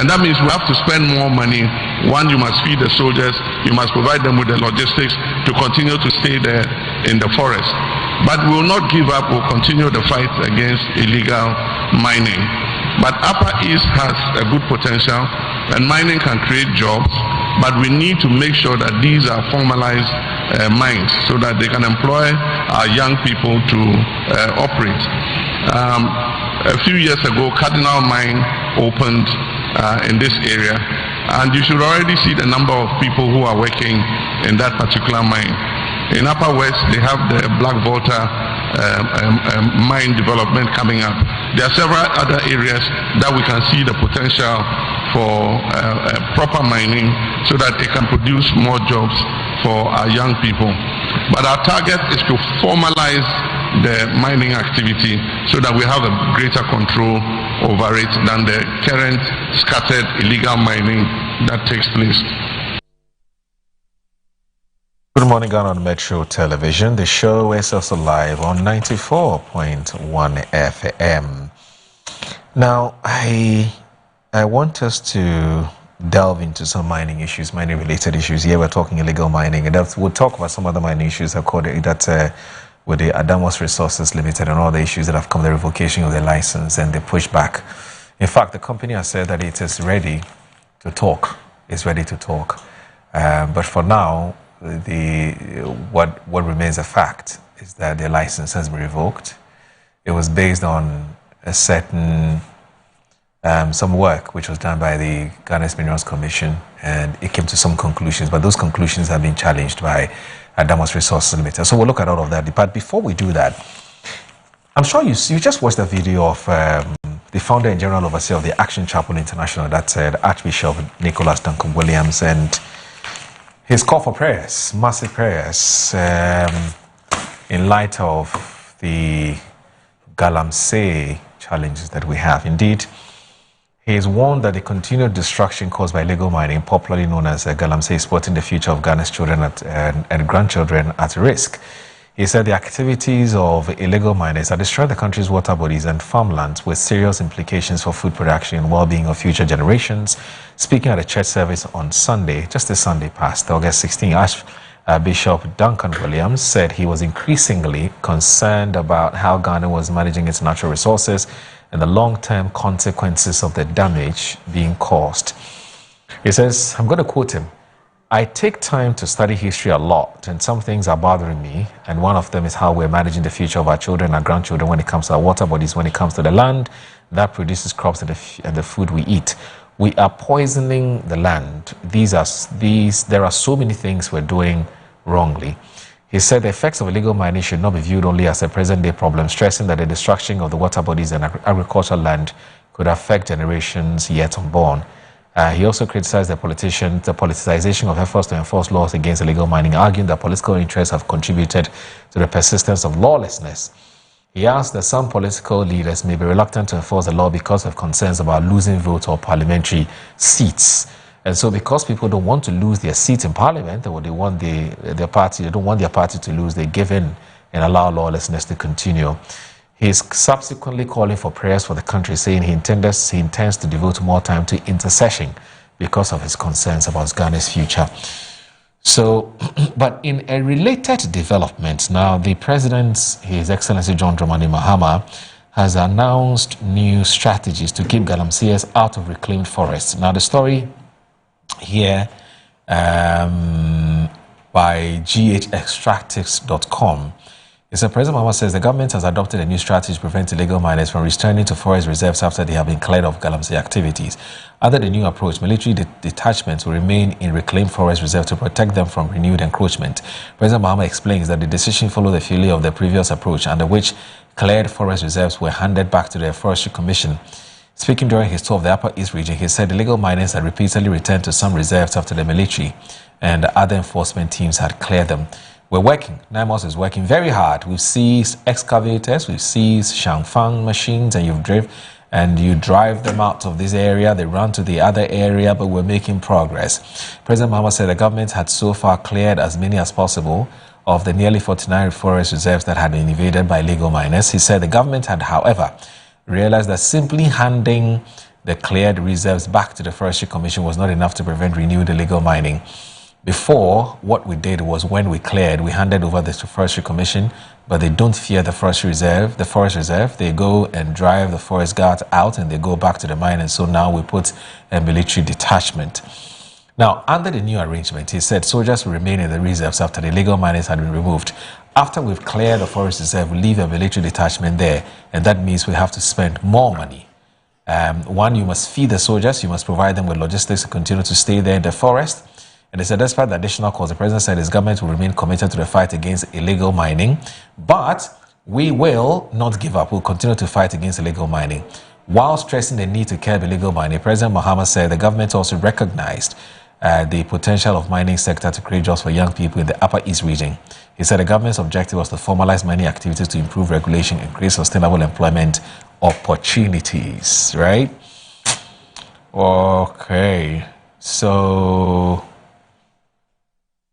And that means we have to spend more money. One, you must feed the soldiers. You must provide them with the logistics to continue to stay there in the forest. But we will not give up. We'll continue the fight against illegal mining. But Upper East has a good potential, and mining can create jobs. But we need to make sure that these are formalized mines so that they can employ our young people to operate. A few years ago, Cardinal Mine opened in this area, and you should already see the number of people who are working in that particular mine. In Upper West, they have the Black Volta mine development coming up. There are several other areas that we can see the potential for proper mining so that it can produce more jobs for our young people. But our target is to formalize the mining activity so that we have a greater control over it than the current scattered illegal mining that takes place. Good morning, Ghana on Metro Television. The show is also live on 94.1 FM. Now, I want us to delve into some mining issues, mining-related issues. Here we're talking illegal mining, and we'll talk about some other mining issues according that with the Adamos Resources Limited and all the issues that have come, the revocation of the license and the pushback. In fact, the company has said that it is ready to talk. It's ready to talk, but for now, what remains a fact is that their license has been revoked. It was based on a certain some work which was done by the Ghana Minerals Commission, and it came to some conclusions, but those conclusions have been challenged by Adamos Resources Limited. So we'll look at all of that. But before we do that, I'm sure you just watched the video of the founder and general overseer of the Action Chapel International, that said Archbishop Nicholas Duncan Williams, and his call for prayers, massive prayers, in light of the Galamsey challenges that we have. Indeed, he is warned that the continued destruction caused by illegal mining, popularly known as Galamsey, is putting the future of Ghana's children and grandchildren at risk. He said the activities of illegal miners are destroying the country's water bodies and farmlands with serious implications for food production and well-being of future generations. Speaking at a church service on Sunday, just this Sunday past, August 16, Archbishop Duncan Williams said he was increasingly concerned about how Ghana was managing its natural resources and the long-term consequences of the damage being caused. He says, I'm going to quote him, I take time to study history a lot, and some things are bothering me, and one of them is how we're managing the future of our children and our grandchildren when it comes to our water bodies, when it comes to the land that produces crops and the food we eat. We are poisoning the land. There are so many things we're doing wrongly. He said the effects of illegal mining should not be viewed only as a present-day problem, stressing that the destruction of the water bodies and agricultural land could affect generations yet unborn. He also criticized the politicization of efforts to enforce laws against illegal mining, arguing that political interests have contributed to the persistence of lawlessness. He asked that some political leaders may be reluctant to enforce the law because of concerns about losing votes or parliamentary seats. And so because people don't want to lose their seat in parliament, or they don't want their party to lose, they give in and allow lawlessness to continue. He's subsequently calling for prayers for the country, saying he intends to devote more time to intercession because of his concerns about Ghana's future. So, but in a related development, now the President, His Excellency John Dramani Mahama, has announced new strategies to keep galamseys out of reclaimed forests. Now the story here by ghextractics.com. President Mahama says the government has adopted a new strategy to prevent illegal miners from returning to forest reserves after they have been cleared of galamsey activities. Under the new approach, military detachments will remain in reclaimed forest reserves to protect them from renewed encroachment. President Mahama explains that the decision followed the failure of the previous approach, under which cleared forest reserves were handed back to the Forestry Commission. Speaking during his tour of the Upper East region, he said illegal miners had repeatedly returned to some reserves after the military and other enforcement teams had cleared them. We're working. NIMOS is working very hard. We've seized excavators, we've seized Shangfang machines, and you drive them out of this area, they run to the other area, but we're making progress. President Mahama said the government had so far cleared as many as possible of the nearly 49 forest reserves that had been invaded by illegal miners. He said the government had, however, realized that simply handing the cleared reserves back to the Forestry Commission was not enough to prevent renewed illegal mining. Before, what we did was when we cleared, we handed over this to Forestry Commission, but they don't fear the forest reserve. They go and drive the forest guards out and they go back to the mine. And so now we put a military detachment. Now, under the new arrangement, he said soldiers will remain in the reserves after the illegal miners had been removed. After we've cleared the forest reserve, we leave a military detachment there. And that means we have to spend more money. One, you must feed the soldiers. You must provide them with logistics to continue to stay there in the forest. And they said, despite the additional costs, the president said his government will remain committed to the fight against illegal mining, but we will not give up. We'll continue to fight against illegal mining. While stressing the need to curb illegal mining, President Mahama said the government also recognized the potential of mining sector to create jobs for young people in the Upper East region. He said the government's objective was to formalize mining activities to improve regulation and create sustainable employment opportunities, right? Okay, so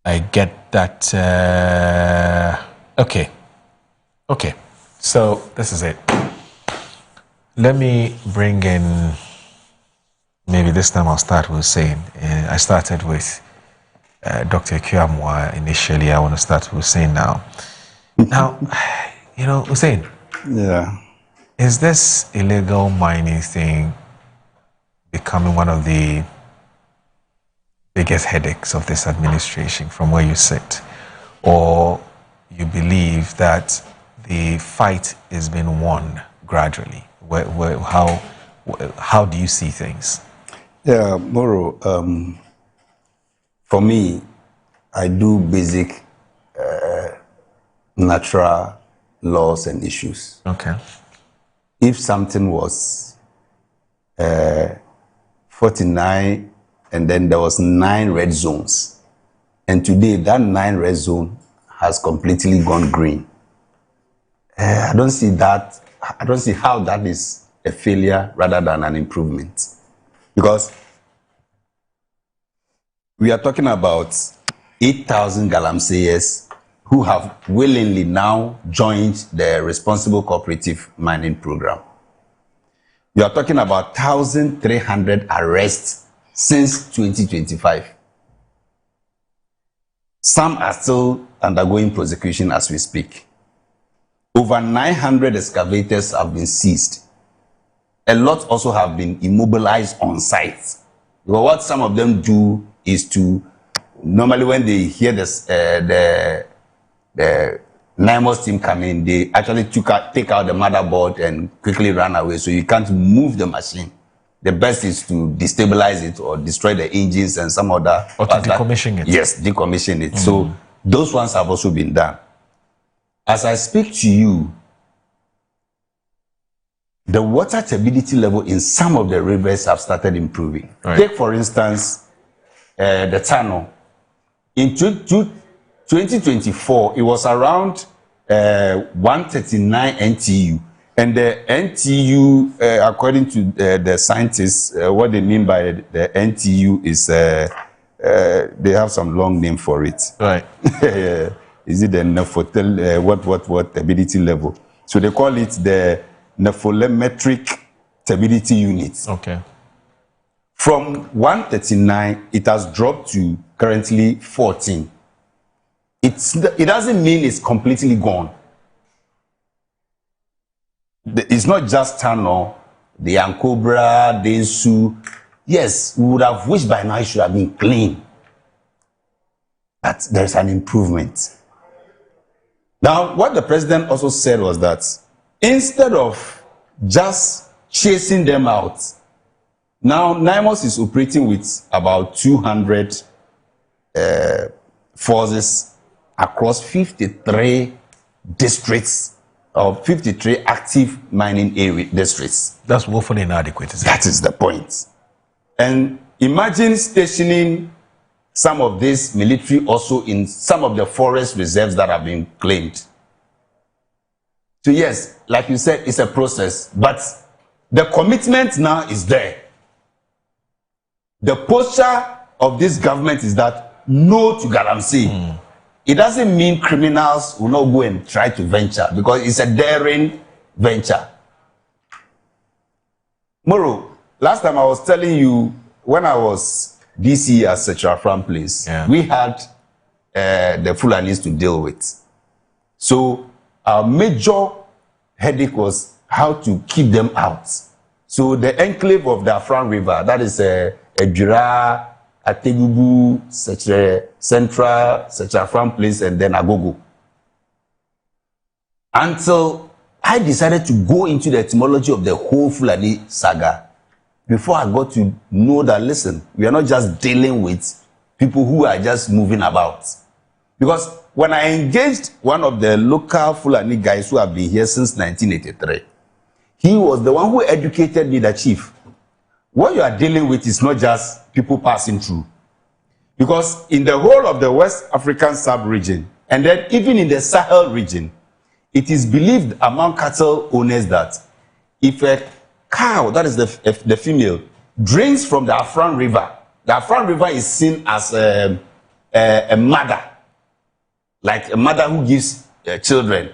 I get that. Okay, so this is it. Let me bring in, maybe this time I'll start with Hussein. I started with Dr. Kyamwa initially. I want to start with Hussein now. Now, Hussein. Yeah. Is this illegal mining thing becoming one of the biggest headaches of this administration from where you sit? Or you believe that the fight is being won gradually? How do you see things? Yeah, Moro, for me, I do basic natural laws and issues. Okay. If something was 49 and then there was 9 red zones, and today that 9 red zone has completely gone green, I don't see how that is a failure rather than an improvement. Because we are talking about 8,000 galamseyers who have willingly now joined the Responsible Cooperative Mining Program. We are talking about 1,300 arrests since 2025. Some are still undergoing prosecution as we speak. Over 900 excavators have been seized. A lot also have been immobilized on site. Because what some of them do is to, normally when they hear this, the NIMOS team come in, they actually take out the motherboard and quickly run away. So you can't move the machine. The best is to destabilize it or destroy the engines and some other... Or to decommission it. Yes, decommission it. So those ones have also been done. As I speak to you, the water turbidity level in some of the rivers have started improving. Right. Take, for instance, the Tano. In 2024, it was around 139 NTU. And the NTU, according to the scientists, what they mean by the NTU is they have some long name for it. Right. Is it the nephotel, what turbidity level? So they call it the nepholemetric turbidity unit. Okay. From 139, it has dropped to currently 14. It doesn't mean it's completely gone. It's not just Tano, the Ankobra, Densu. Yes, we would have wished by now it should have been clean. But there's an improvement. Now, what the president also said was that instead of just chasing them out, now NIMOS is operating with about 200 forces across 53 districts of 53 active mining area districts. That's woefully inadequate, isn't it? That is the point. And imagine stationing some of this military also in some of the forest reserves that have been claimed. So yes, like you said, it's a process, but the commitment now is there. The posture of this government is that no to Galamsey. It doesn't mean criminals will not go and try to venture, because it's a daring venture. Moro, last time I was telling you, when I was DC at Central Farm Place, we had the Fulanis to deal with. So our major headache was how to keep them out. So the enclave of the Afran River, that is Ejura, Ategubu, Central Farm Place, and then Agogo. Until I decided to go into the etymology of the whole Fulani saga, before I got to know that, listen, we are not just dealing with people who are just moving about. Because when I engaged one of the local Fulani guys who have been here since 1983, he was the one who educated me, the chief. What you are dealing with is not just people passing through. Because in the whole of the West African sub-region, and then even in the Sahel region, it is believed among cattle owners that if a cow, that is the female, drinks from the Afran River, the Afran River is seen as a mother, like a mother who gives children.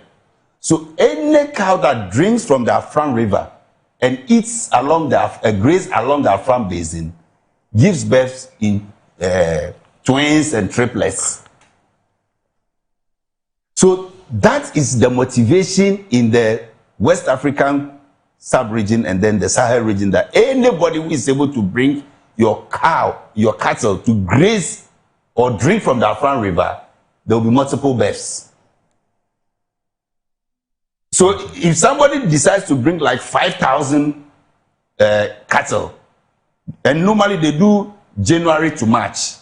So any cow that drinks from the Afran River and eats along graze along the Afran basin gives birth in twins and triplets. So that is the motivation in the West African sub-region and then the Sahel region, that anybody who is able to bring your cattle to graze or drink from the Afran River, there will be multiple births. So if somebody decides to bring like 5,000 cattle, and normally they do January to March,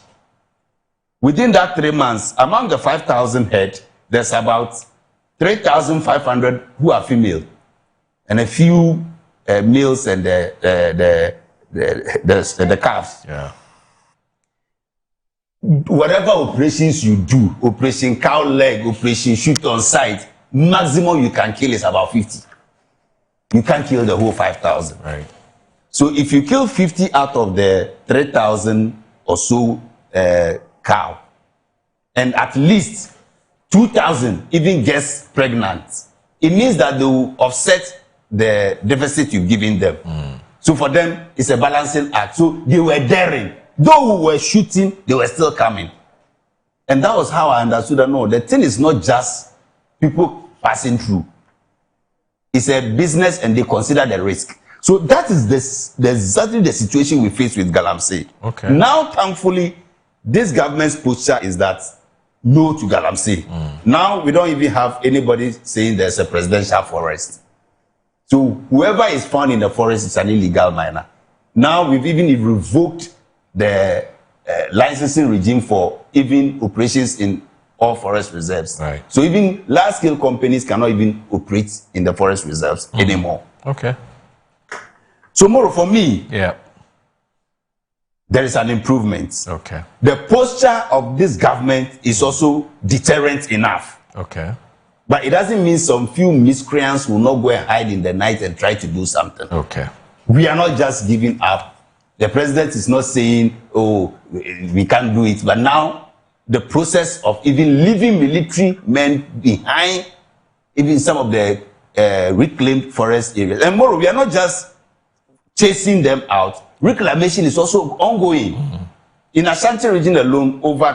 within that 3 months, among the 5,000 head, there's about 3,500 who are female, and a few males and the calves. Yeah. Whatever operations you do, operation cow leg, operation shoot on sight, maximum you can kill is about 50. You can't kill the whole 5,000. Right. So if you kill 50 out of the 3,000 or so cow, and at least 2,000 even gets pregnant, it means that they will offset the deficit you've given them. So for them, it's a balancing act. So they were daring. Though we were shooting, they were still coming. And that was how I understood that, no, the thing is not just people passing through. It's a business and they consider the risk. So that is exactly the situation we face with Galamsey. Okay. Now, thankfully, this government's posture is that no to Galamsey. Now we don't even have anybody saying there's a presidential forest. So whoever is found in the forest is an illegal miner. Now we've even revoked the licensing regime for even operations in all forest reserves. Right. So even large-scale companies cannot even operate in the forest reserves anymore. Okay. So more for me, yeah, there is an improvement. Okay. The posture of this government is also deterrent enough. Okay. But it doesn't mean some few miscreants will not go and hide in the night and try to do something. Okay. We are not just giving up. The president is not saying, oh, we can't do it. But now, the process of even leaving military men behind, even some of the reclaimed forest areas. And more, we are not just chasing them out. Reclamation is also ongoing. In Ashanti region alone, over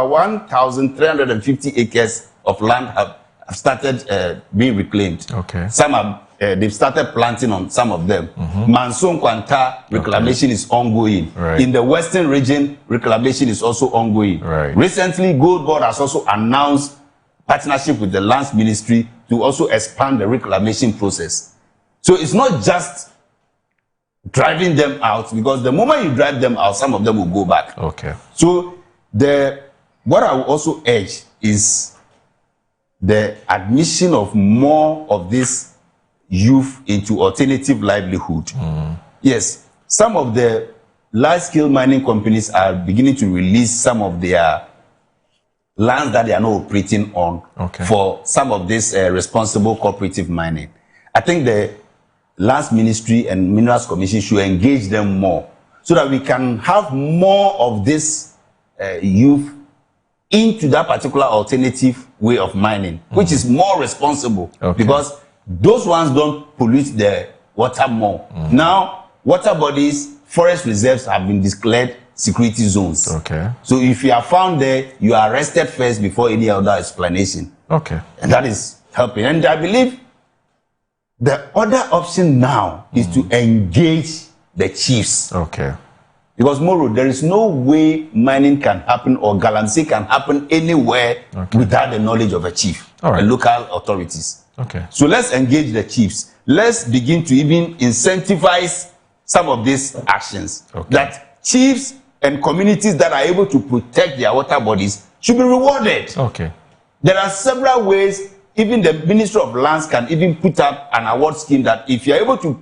1,350 acres of land have started being reclaimed. Okay. Some have they've started planting on some of them. Manson Kwanta reclamation is ongoing. Right. In the western region, reclamation is also ongoing. Right. Recently, Gold Board has also announced partnership with the Lands Ministry to also expand the reclamation process. So it's not just driving them out, because the moment you drive them out, some of them will go back. Okay. So what I will also urge is the admission of more of this youth into alternative livelihood. Yes, some of the large-scale mining companies are beginning to release some of their lands that they are not operating on for some of this responsible cooperative mining. I think the Lands Ministry and Minerals Commission should engage them more so that we can have more of this youth into that particular alternative way of mining, which is more responsible, because those ones don't pollute the water more. Now, water bodies, forest reserves have been declared security zones. Okay. So if you are found there, you are arrested first before any other explanation. Okay. And that is helping. And I believe the other option now is to engage the chiefs. Okay. Because Moro, there is no way mining can happen or Galamsey can happen anywhere without the knowledge of a chief, the local authorities. Okay. So let's engage the chiefs. Let's begin to even incentivize some of these actions. That chiefs and communities that are able to protect their water bodies should be rewarded. Okay. There are several ways. Even the Ministry of Lands can even put up an award scheme that if you're able to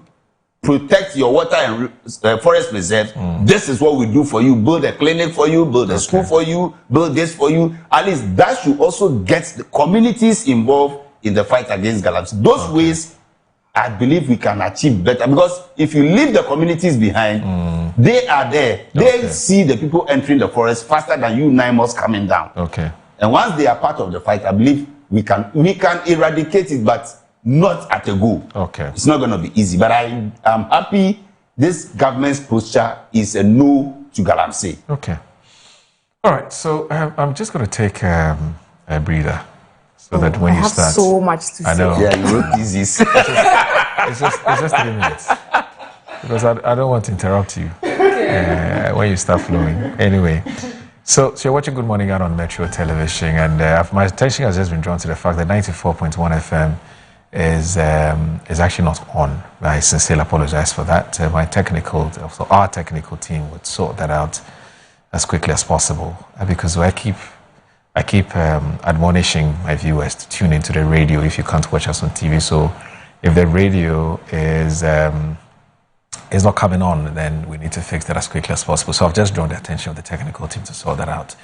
protect your water and forest reserves, this is what we do for you. Build a clinic for you, build a school for you, build this for you. At least that should also get the communities involved in the fight against Galamsey. Those ways, I believe we can achieve better, because if you leave the communities behind, they are there. They see the people entering the forest faster than you 9 months coming down. Okay. And once they are part of the fight, I believe we can eradicate it, but not at a go. Okay. It's not going to be easy, but I am happy this government's posture is a no to Galamsey. Okay. All right. So I'm just going to take a breather, so that when I you have start, so much to I know. say. Yeah, you wrote this. It's just 3 minutes, because I don't want to interrupt you when you start flowing. Anyway. So you're watching Good Morning Ghana on Metro Television, and my attention has just been drawn to the fact that 94.1 FM is actually not on. I sincerely apologize for that. Our technical team would sort that out as quickly as possible, because I keep admonishing my viewers to tune into the radio if you can't watch us on TV. So if the radio is not coming on, then we need to fix that as quickly as possible. So I've just drawn the attention of the technical team to sort that out.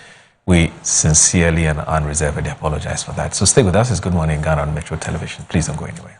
We sincerely and unreservedly apologize for that. So stay with us. It's Good Morning Ghana on Metro Television. Please don't go anywhere.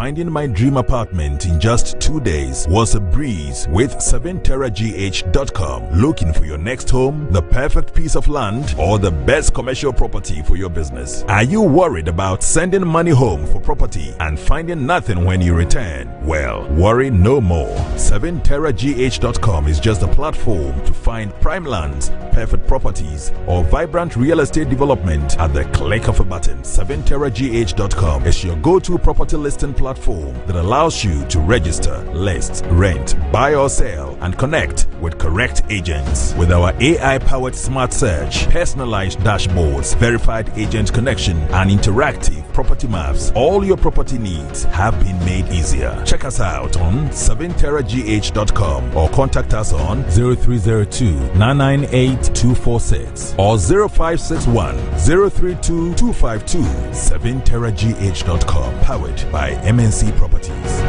Finding my dream apartment in just 2 days was a breeze with 7terragh.com. Looking for your next home, the perfect piece of land, or the best commercial property for your business? Are you worried about sending money home for property and finding nothing when you return? Well, worry no more. 7terragh.com is just a platform to find prime lands, perfect properties, or vibrant real estate development at the click of a button. 7terragh.com is your go-to property listing platform that allows you to register, list, rent, buy or sell, and connect with correct agents. With our AI-powered smart search, personalized dashboards, verified agent connection, and interactive property maps, all your property needs have been made easier. Check us out on 7terragh.com or contact us on 0302-998-246 or 0561 032 252. 7terragh.com, powered by MNC Properties.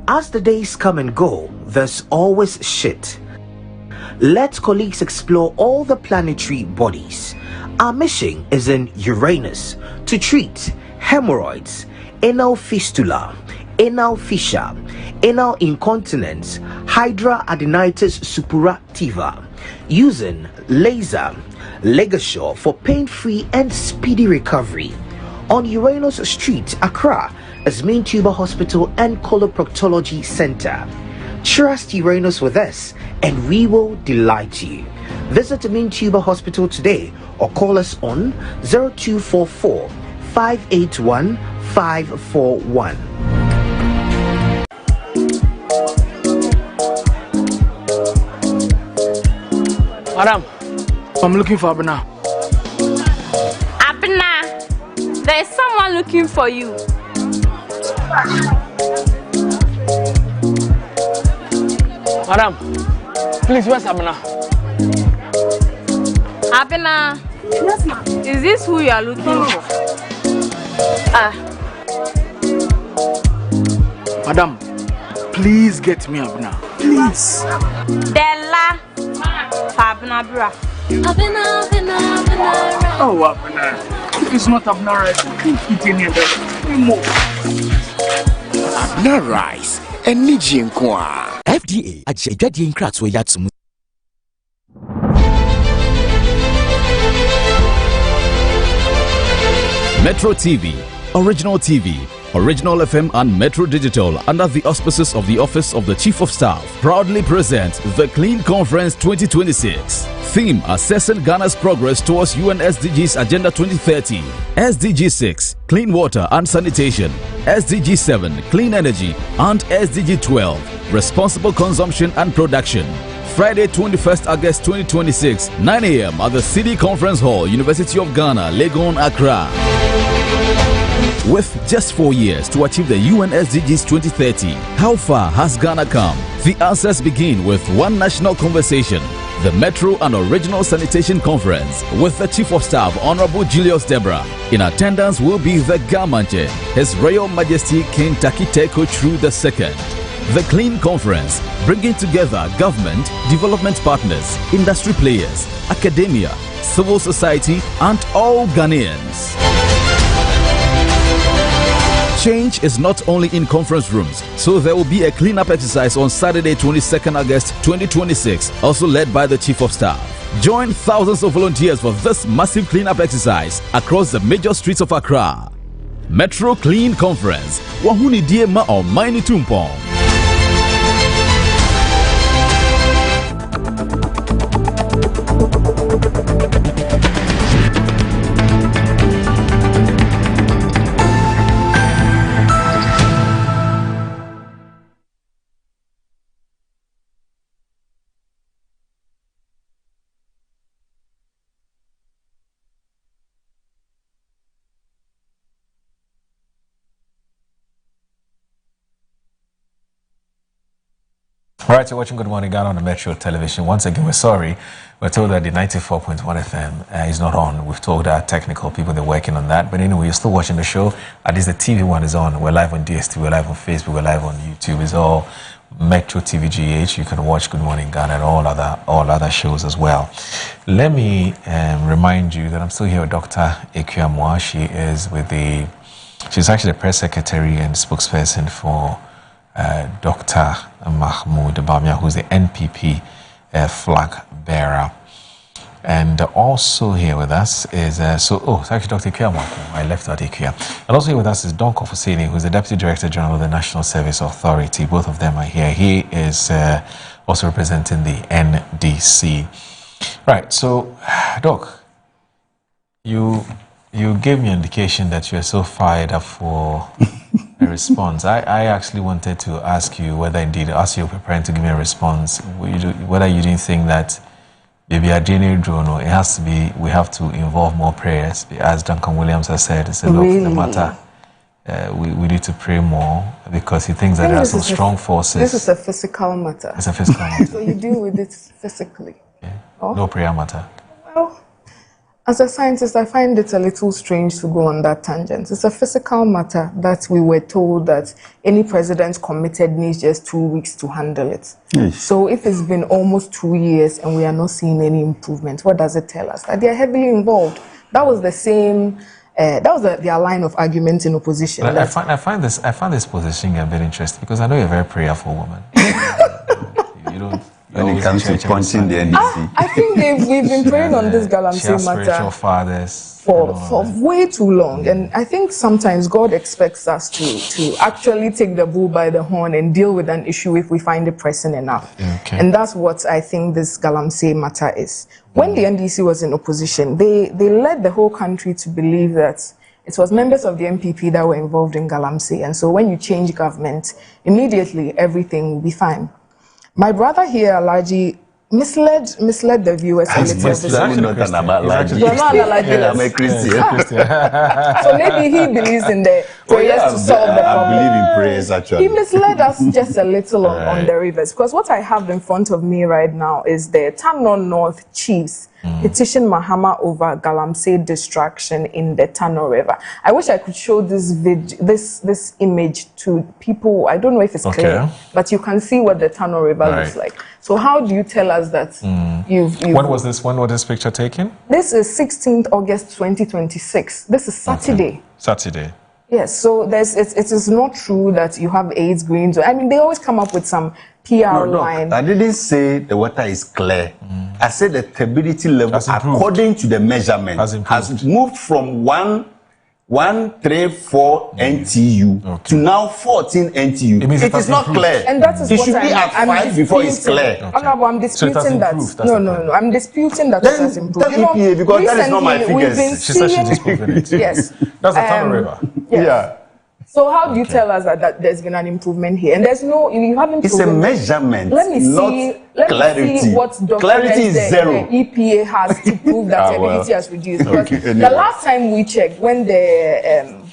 As the days come and go, there's always shit. Let colleagues explore all the planetary bodies. Our mission is in Uranus to treat hemorrhoids, anal fistula, anal fissure, anal incontinence, hidradenitis suppurativa, using laser Legasure for pain-free and speedy recovery. On Uranus Street, Accra, is Main Tuber Hospital and Coloproctology Center. Trust Uranus with us and we will delight you. Visit Main Tuber Hospital today or call us on 0244 581 541. Madam, I'm looking for Abena. Abena, there's someone looking for you. Madam, please, where's Abena? Abena, yes, ma'am. Is this who you are looking for? Madam, please get me Abena. Please. Della, Abena bra. Oh, Abena. If it's not Abena rice, eat any other. Abena rice. Eniji nkwa. FDA ajejade nkratso yatsum. Metro TV, Original TV, Original FM and Metro Digital, under the auspices of the Office of the Chief of Staff, proudly present the Clean Conference 2026. Theme: Assessing Ghana's progress towards UN SDGs Agenda 2030. SDG 6, Clean Water and Sanitation. SDG 7, Clean Energy. And SDG 12, Responsible Consumption and Production. Friday, 21st August 2026, 9 a.m. at the City Conference Hall, University of Ghana, Legon, Accra. With just 4 years to achieve the UN SDGs 2030, how far has Ghana come? The answers begin with one national conversation, the Metro and Original Sanitation Conference, with the Chief of Staff, Honorable Julius Debra. In attendance will be the Gamanche, His Royal Majesty King Takiteko True II. The Clean Conference, bringing together government, development partners, industry players, academia, civil society, and all Ghanaians. Change is not only in conference rooms, so there will be a cleanup exercise on Saturday, 22nd August 2026, also led by the Chief of Staff. Join thousands of volunteers for this massive cleanup exercise across the major streets of Accra. Metro Clean Conference, Wahuni Diema or Maini Tumpong. All right, you're watching Good Morning Ghana on the Metro Television. Once again, we're sorry. We're told that the 94.1 FM is not on. We've told our technical people they're working on that. But anyway, you're still watching the show. At least the TV one is on. We're live on DSTV, we're live on Facebook, we're live on YouTube. It's all Metro TV GH. You can watch Good Morning Ghana and all other shows as well. Let me remind you that I'm still here with Dr. Ekuamwa. She is with the She's actually the press secretary and spokesperson for Dr. Mahmoud Bawumia, who's the NPP flag bearer. And also here with us is, it's actually Dr. Ikea Mako. I left out Ikea. And also here with us is Don Kofosini, who's the Deputy Director General of the National Service Authority. Both of them are here. He is also representing the NDC. Right, so, Doc, you gave me an indication that you're so fired up for a response. I actually wanted to ask you whether indeed, as you're preparing to give me a response, whether you didn't think that maybe a DNA drone, or it has to be, we have to involve more prayers. As Duncan Williams has said, it's a look, the matter. We need to pray more because he thinks that there are some strong forces. This is a physical matter. It's a physical matter. So you deal with it physically. Yeah. Oh. No prayer matter. Well, as a scientist, I find it a little strange to go on that tangent. It's a physical matter that we were told that any president committed needs just 2 weeks to handle it. Yes. So if it's been almost 2 years and we are not seeing any improvement, what does it tell us? That they are heavily involved. That was the same. That was their line of argument in opposition. I find this position a bit interesting because I know you're a very prayerful woman. You don't. When it comes to punching the NDC. I think we've been praying on this Galamsey matter spiritual fathers for way too long. And I think sometimes God expects us to actually take the bull by the horn and deal with an issue if we find it pressing enough. Okay. And that's what I think this Galamsey matter is. When the NDC was in opposition, they led the whole country to believe that it was members of the MPP that were involved in Galamsey. And so when you change government, immediately everything will be fine. My brother here, Alaji, misled the viewers a little bit. I'm a Christian. So maybe he believes in the prayers to solve the problem. I believe in prayers, actually. He misled us just a little on the rivers. Because what I have in front of me right now is the Tano North Chiefs petition Mahama over Galamsey distraction in the Tano River. I wish I could show this image to people. I don't know if it's clear, but you can see what the Tano River looks like. So how do you tell us that you've... When was this picture taken? This is 16th August 2026. This is Saturday. Okay. Saturday. Yes, so it is not true that you have AIDS, greens. I mean, they always come up with some PR line. I didn't say the water is clear. I said the turbidity level, according to the measurement, has moved from 134 NTU to now 14 NTU. It is not clear. And that is it should be at 5 before it's clear. I'm disputing that. No. I'm disputing that it has improved. EPA, because that is not my figures. She said she just proved it. Yes. That's the Tano River. Yes. Yeah. So how do you tell us that there's been an improvement here? And there's no, you haven't. It's a measurement. Let me see what clarity is zero. The EPA has to prove that turbidity has reduced. The last time we checked, when the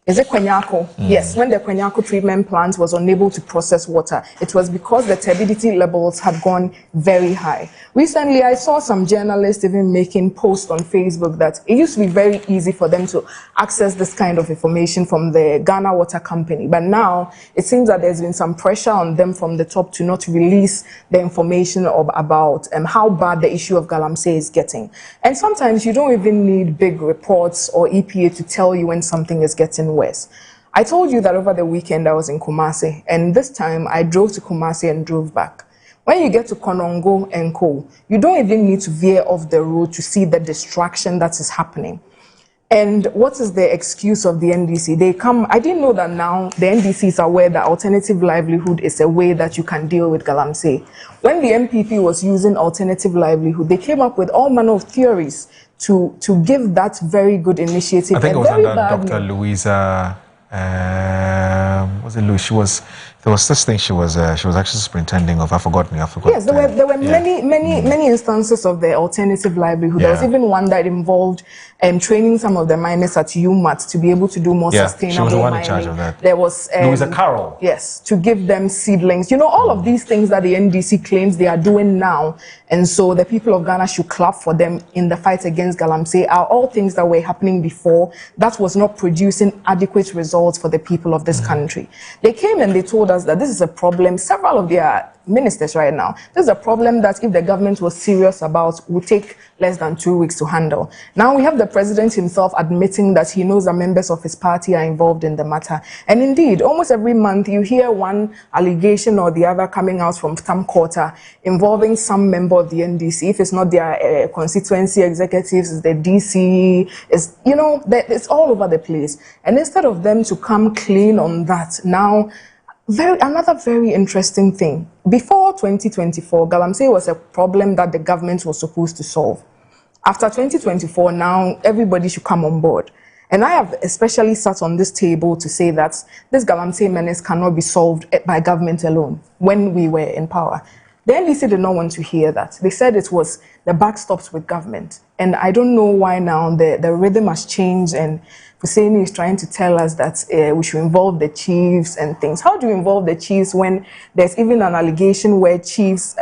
is it Kwenyako? Yes, when the Kwenyako treatment plant was unable to process water, it was because the turbidity levels had gone very high. Recently, I saw some journalists even making posts on Facebook that it used to be very easy for them to access this kind of information from the Ghana Water Company. But now, it seems that there's been some pressure on them from the top to not release the information about how bad the issue of Galamsey is getting. And sometimes you don't even need big reports or EPA to tell you when something is getting worse. I told you that over the weekend I was in Kumasi, and this time I drove to Kumasi and drove back. When you get to Konongo and Co, you don't even need to veer off the road to see the distraction that is happening. And what is the excuse of the NDC? They come, I didn't know that now the NDC is aware that alternative livelihood is a way that you can deal with Galamsey. When the MPP was using alternative livelihood, they came up with all manner of theories to give that very good initiative. I think it was under Dr. Louisa, was it Louis? There was this thing she was actually superintending of. I forgot. Yes, there were many instances of the alternative livelihood. There was even one that involved training some of the miners at UMAT to be able to do more sustainable she was the one mining. in charge of that. There was Louisa Carroll. Yes, to give them seedlings. You know, all of these things that the NDC claims they are doing now, and so the people of Ghana should clap for them in the fight against Galamsey, are all things that were happening before that was not producing adequate results for the people of this country. They came and they told us that this is a problem. Several of their ministers right now, this is a problem that if the government was serious about, would take less than 2 weeks to handle. Now we have the president himself admitting that he knows that members of his party are involved in the matter. And indeed, almost every month you hear one allegation or the other coming out from some quarter involving some member of the NDC. If it's not their constituency executives, it's the DC, it's, you know, it's all over the place. And instead of them to come clean on that, now, another very interesting thing. Before 2024, Galamsey was a problem that the government was supposed to solve. After 2024, now everybody should come on board. And I have especially sat on this table to say that this Galamsey menace cannot be solved by government alone when we were in power. The NDC did not want to hear that. They said it was the buck stops with government. And I don't know why now the rhythm has changed, and Husseini is trying to tell us that we should involve the chiefs and things. How do you involve the chiefs when there's even an allegation where chiefs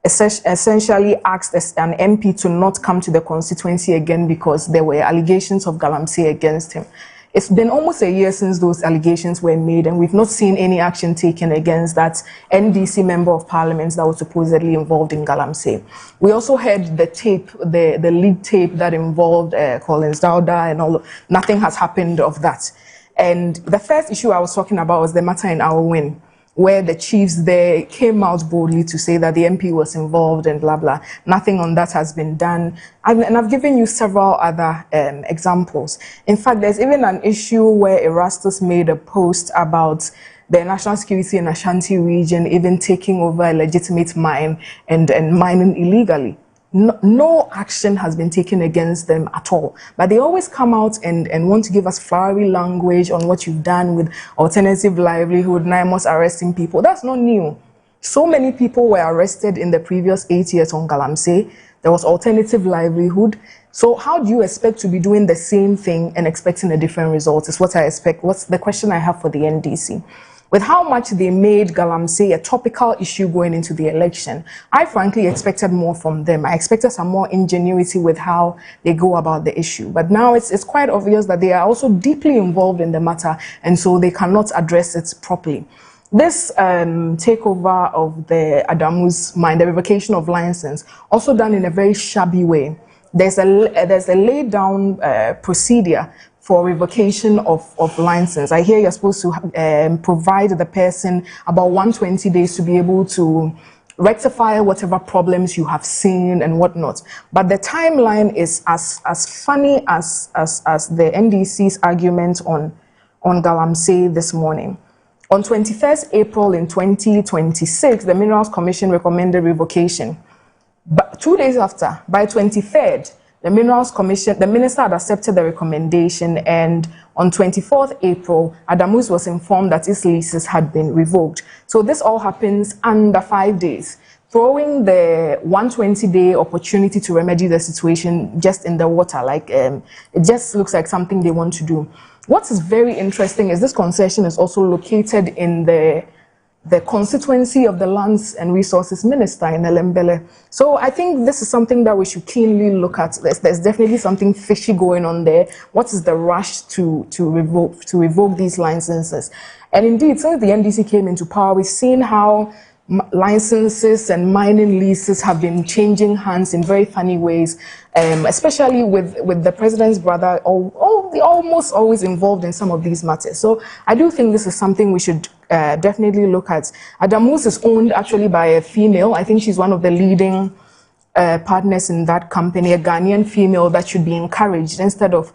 essentially asked an MP to not come to the constituency again because there were allegations of Galamsey against him? It's been almost a year since those allegations were made, and we've not seen any action taken against that NDC member of parliament that was supposedly involved in Galamsey. We also heard the tape, the lead tape that involved Collins Dauda and all. Nothing has happened of that. And the first issue I was talking about was the matter in Alwyn, where the chiefs there came out boldly to say that the MP was involved and blah, blah. Nothing on that has been done. And I've given you several other examples. In fact, there's even an issue where Erastus made a post about the national security in Ashanti region even taking over a legitimate mine and mining illegally. No action has been taken against them at all. But they always come out and want to give us flowery language on what you've done with alternative livelihood, NIMOS arresting people. That's not new. So many people were arrested in the previous 8 years on Galamsey. There was alternative livelihood. So how do you expect to be doing the same thing and expecting a different result is what I expect. What's the question I have for the NDC? With how much they made Galamsey a topical issue going into the election, I frankly expected more from them. I expected some more ingenuity with how they go about the issue. But now it's quite obvious that they are also deeply involved in the matter, and so they cannot address it properly. This takeover of the Adamu's mine, the revocation of license, also done in a very shabby way. There's a laid down procedure for revocation of license. I hear you're supposed to provide the person about 120 days to be able to rectify whatever problems you have seen and whatnot. But the timeline is as funny as the NDC's argument on Galamsey this morning. On 21st April in 2026, the Minerals Commission recommended revocation. But 2 days after, by 23rd, the Minerals Commission, the minister had accepted the recommendation, and on 24th April, Adamus was informed that his leases had been revoked. So this all happens under 5 days, throwing the 120-day opportunity to remedy the situation just in the water. Like it just looks like something they want to do. What is very interesting is this concession is also located in the constituency of the Lands and Resources Minister in Elembele. So I think this is something that we should keenly look at. There's definitely something fishy going on there. What is the rush to revoke these licenses? And indeed, since the NDC came into power, we've seen how licenses and mining leases have been changing hands in very funny ways, especially with the president's brother almost always involved in some of these matters. So I do think this is something we should definitely look at. Adamus is owned actually by a female. I think she's one of the leading partners in that company, a Ghanaian female that should be encouraged instead of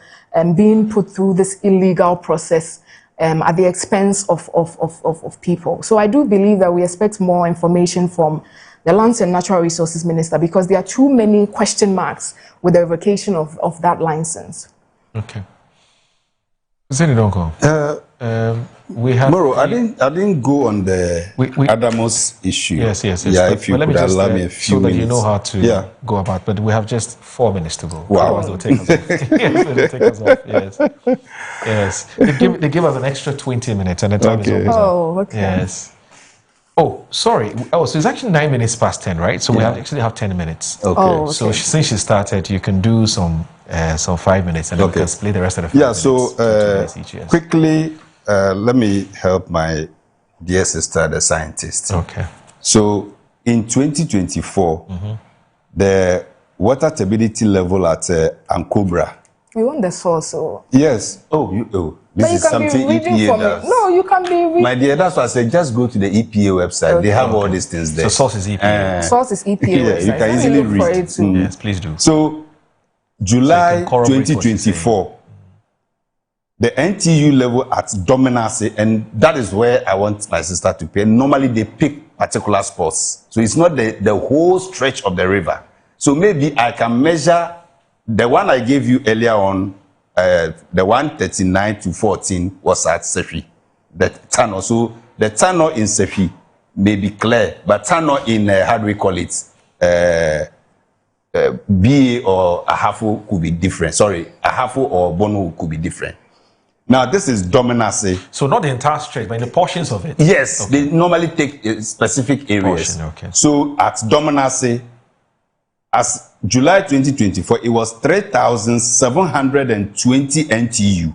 being put through this illegal process at the expense of people. So I do believe that we expect more information from the Lands and Natural Resources Minister, because there are too many question marks with the revocation of that license. Okay. Zeni Donko. We have. Moro, I didn't go on the Adamus issue. Yes. Yeah, if you could allow me a few minutes. So that you know how to go about. But we have just 4 minutes to go. Wow. Otherwise they'll take us off. They'll take us off. Yes. They give us an extra 20 minutes, and the time is almost up. Oh, okay. Yes. Oh, sorry. Oh, so it's actually 9 minutes past 10, right? So we actually have 10 minutes. Okay. Oh, okay. So since she started, you can do some 5 minutes, and then we can split the rest of the 5 minutes. So quickly, let me help my dear sister, the scientist. Okay. So in 2024, the water turbidity level at Ankobra. We want the source. So. Yes. This is something EPA does. No, you can be reading. My dear, that's why I said just go to the EPA website. Okay. They have all these things there. So source is EPA. Source is EPA yeah, website. You can easily read. Yes, please do. So July 2024, the NTU level at Dominacy, and that is where I want my sister to pay. Normally they pick particular spots. So it's not the whole stretch of the river. So maybe I can measure the one I gave you earlier on, the 139 to 14 was at Sefi, the tunnel. So the tunnel in Sefi may be clear, but tunnel in, how do we call it, BA or Ahafo could be different. Sorry, Ahafo or Bono could be different. Now, this is Dominacy. So not the entire stretch, but in the portions of it? Yes, okay. They normally take specific areas. Portion, okay. So at Dominacy, as July 2024, it was 3,720 NTU,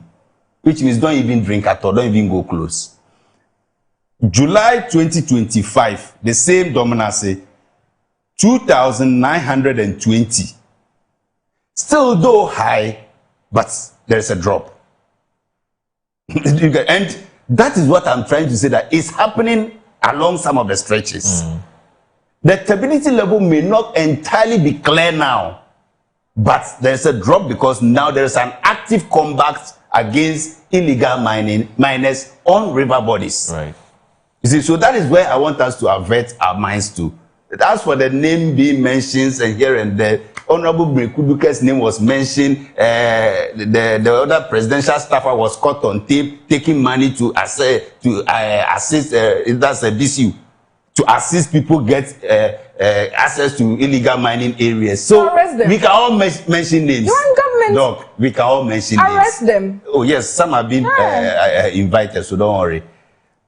which means don't even drink at all, don't even go close. July 2025, the same Dominacy, 2,920. Still though high, but there's a drop. And that is what I'm trying to say, that it's happening along some of the stretches. The turbidity level may not entirely be clear now, but there's a drop because now there's an active combat against illegal miners on river bodies. Right. You see, so that is where I want us to avert our minds to. As for the name being mentioned and here and there, Honorable Brekuduke's name was mentioned. The other presidential staffer was caught on tape taking money to assist that's a BCU, to assist people get access to illegal mining areas. So we can all mention names. You want government? Dog, we can all mention names. Arrest them. Oh yes, some have been invited, so don't worry.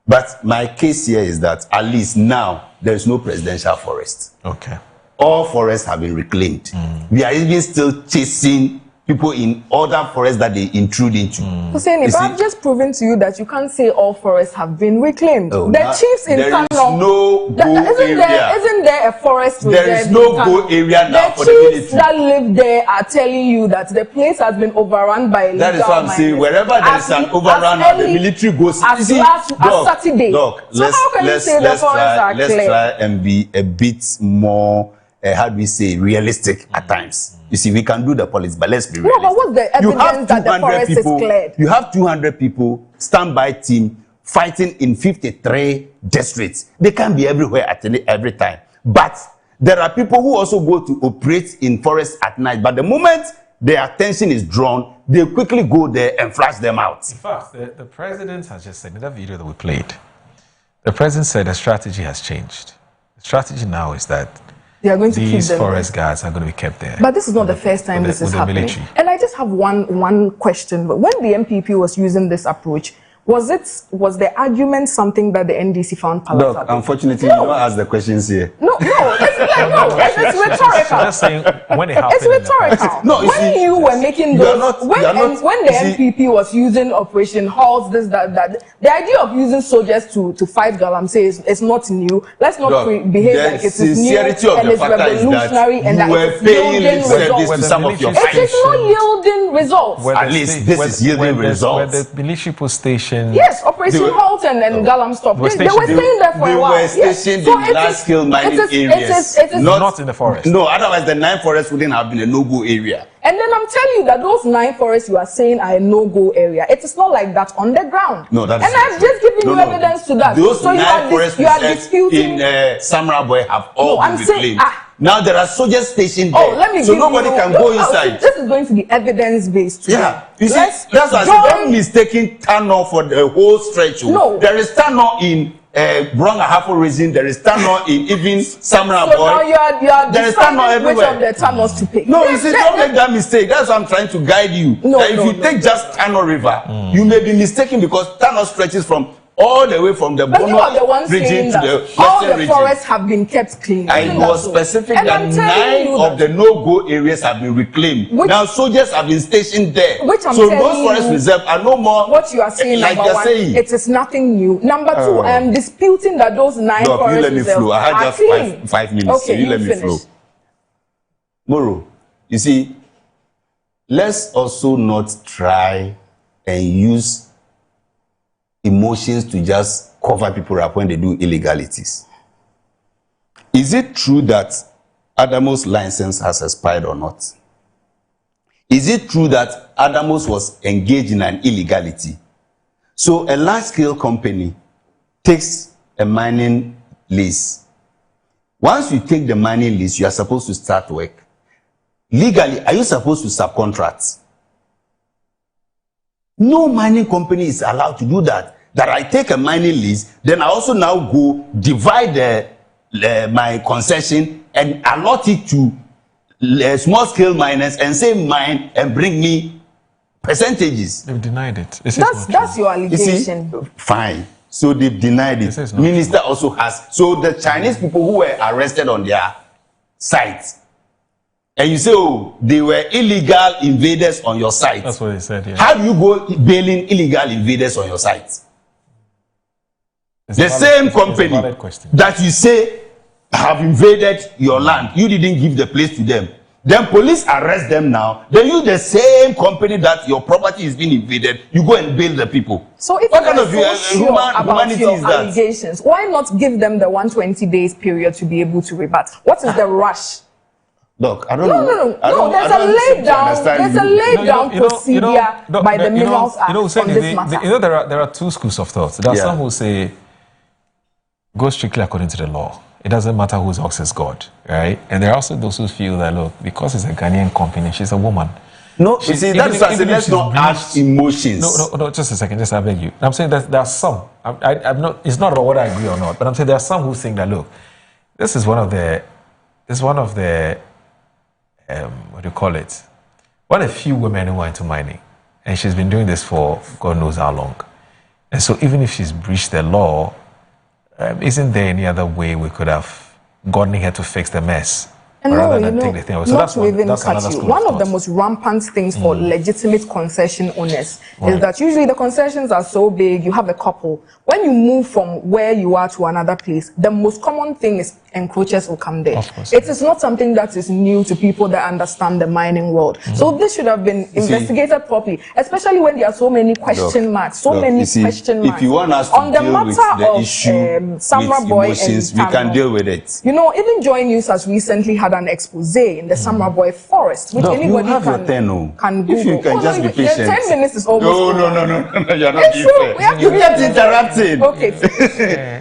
But my case here is that at least now there is no presidential forest. Okay. All forests have been reclaimed. We are even still chasing people in other forests that they intrude into. Hussein, if I've just proven to you that you can't say all forests have been reclaimed. Oh, the chiefs in there Kano, is no go area. Isn't there a forest there reserve is no in Kano? go area now for the chiefs military. that live there are telling you that the place has been overrun by illegal That is what I'm saying. Wherever there is an overrun, the military goes. As Saturday. Look, so how can you say the forests are clear? Let's try and be a bit more, how do we say, realistic at times. You see, we can do the politics, but let's be realistic. No, but what's the evidence that the forest is cleared? You have 200 people, standby team, fighting in 53 districts. They can't be everywhere at every time. But there are people who also go to operate in forests at night. But the moment their attention is drawn, they quickly go there and flash them out. In fact, the president has just said in that video that we played, the president said the strategy has changed. The strategy now is that they are going to keep these them forest guards are going to be kept there. But this is not the first time this is happening. Military. And I just have one question. When the MPP was using this approach, was the argument something that the NDC found palatable? Look, unfortunately, you don't ask the questions here. It's rhetorical. Just saying, when it happened, it's rhetorical. When you were making those, when the MPP was using Operation Halt, that, the idea of using soldiers to fight Galamsey is not new. Let's not behave like it is new and it's revolutionary and that it is yielding results. To some of your it is not yielding results. At least this is yielding results. Where the military station. Yes, Operation Halt and Galam Stop. They were staying there for a while. They were stationed in large-scale mining areas. It is not in the forest. No, otherwise the 9 forests wouldn't have been a no-go area. And then I'm telling you that those 9 forests you are saying are a no-go area. It is not like that on the ground. No, that's and I've just given you evidence to that. Those so 9 forests you are disputing in Samra Boy have all been reclaimed. Now there are soldiers stationed there, let me so nobody can go inside. This is going to be evidence-based. Yeah, you see, that's why I said don't mistaking Tano for the whole stretch. No, there is Tano in Brong Ahafo region. There is Tano in even Samra Boy. So now you are there is Tano everywhere. Which of the Tanos to pick? No, you see, don't make that mistake. That's why I'm trying to guide you. If you take just Tano River, you may be mistaken because Tano stretches from all the way from the But you are the Bono one region saying to that the all western the region. forests have been kept clean. I Isn't was that so? specific And that I'm telling 9 you of that- the no-go areas have been reclaimed. Now soldiers have been stationed there. Which I'm so telling those forest you, reserves are no more. What you are saying, like number you're one, saying. it is nothing new. Number two, I am disputing that those 9 Doc, you forest let me reserves flow. I are had just clean. five minutes. Okay, so you let me finish. flow. Moro, you see, let's also not try and use emotions to just cover people up when they do illegalities. Is it true that Adamos' license has expired or not? Is it true that Adamos was engaged in an illegality? So a large-scale company takes a mining lease. Once you take the mining lease, you are supposed to start work. Legally, are you supposed to subcontract? No mining company is allowed to do that. That I take a mining lease, then I also now go divide my concession and allot it to small-scale miners and say mine and bring me percentages. They've denied it. That's your allegation. You see, fine. So they've denied it. Minister also has. So the Chinese people who were arrested on their site, and you say, oh, they were illegal invaders on your site. That's what they said, yeah. How do you go bailing illegal invaders on your site? The same company that you say have invaded your land, you didn't give the place to them. Then police arrest them now. Then you, the same company that your property is being invaded, you go and bail the people. So if what you kind are of so sure about humanity your is that? allegations, why not give them the 120 days period to be able to rebut? What is the rush? Look, I don't No, know. no. There's a laid down procedure by the Minerals Act on this matter. There are two schools of thought. There are some who say, go strictly according to the law. It doesn't matter whose ox is God, right? And there are also those who feel that, look, because it's a Ghanaian company, she's a woman. No, you see, that's why I say let's not add emotions. No, just a second, just I beg you. I'm saying that there are some. I'm not. It's not about what I agree or not, but I'm saying there are some who think that, look, this is one of the what do you call it? One of the few women who are into mining, and she's been doing this for God knows how long. And so even if she's breached the law, isn't there any other way we could have gotten her to fix the mess? And rather no, than you know, take the thing away? So not that's to one, even that's cut another you. school One of of the thought. most rampant things for legitimate concession owners Right. is that usually the concessions are so big, you have a couple. When you move from where you are to another place, the most common thing is encroachers will come there. Of course. It is not something that is new to people that understand the mining world. So this should have been investigated properly, especially when there are so many question marks, you see, if you want us to on the deal with matter the of issue Samurai with Boy emotions, and we can Tano. deal with it. You know, even Joy News has recently had an expose in the Samurai Boy forest, which Doc, you anybody have your can, turn, oh. can Google. If you can Oh, just no, be patient. 10 minutes is almost No, over. you're not It's being true. We have fair. to You be kept interrupting. Okay.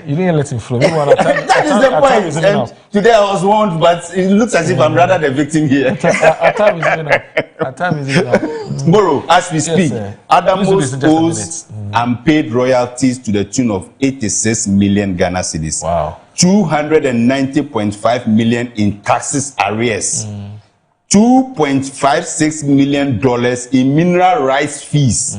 You didn't let him flow. That is the point. And today I was warned, but it looks as if I'm rather the victim here. Our time is running out. Our time is running out. Tomorrow, as we speak, sir. Adamos Please do this in just a owes unpaid royalties to the tune of 86 million Ghana cedis. Wow. 290.5 million in taxes arrears. $2.56 million in mineral rights fees.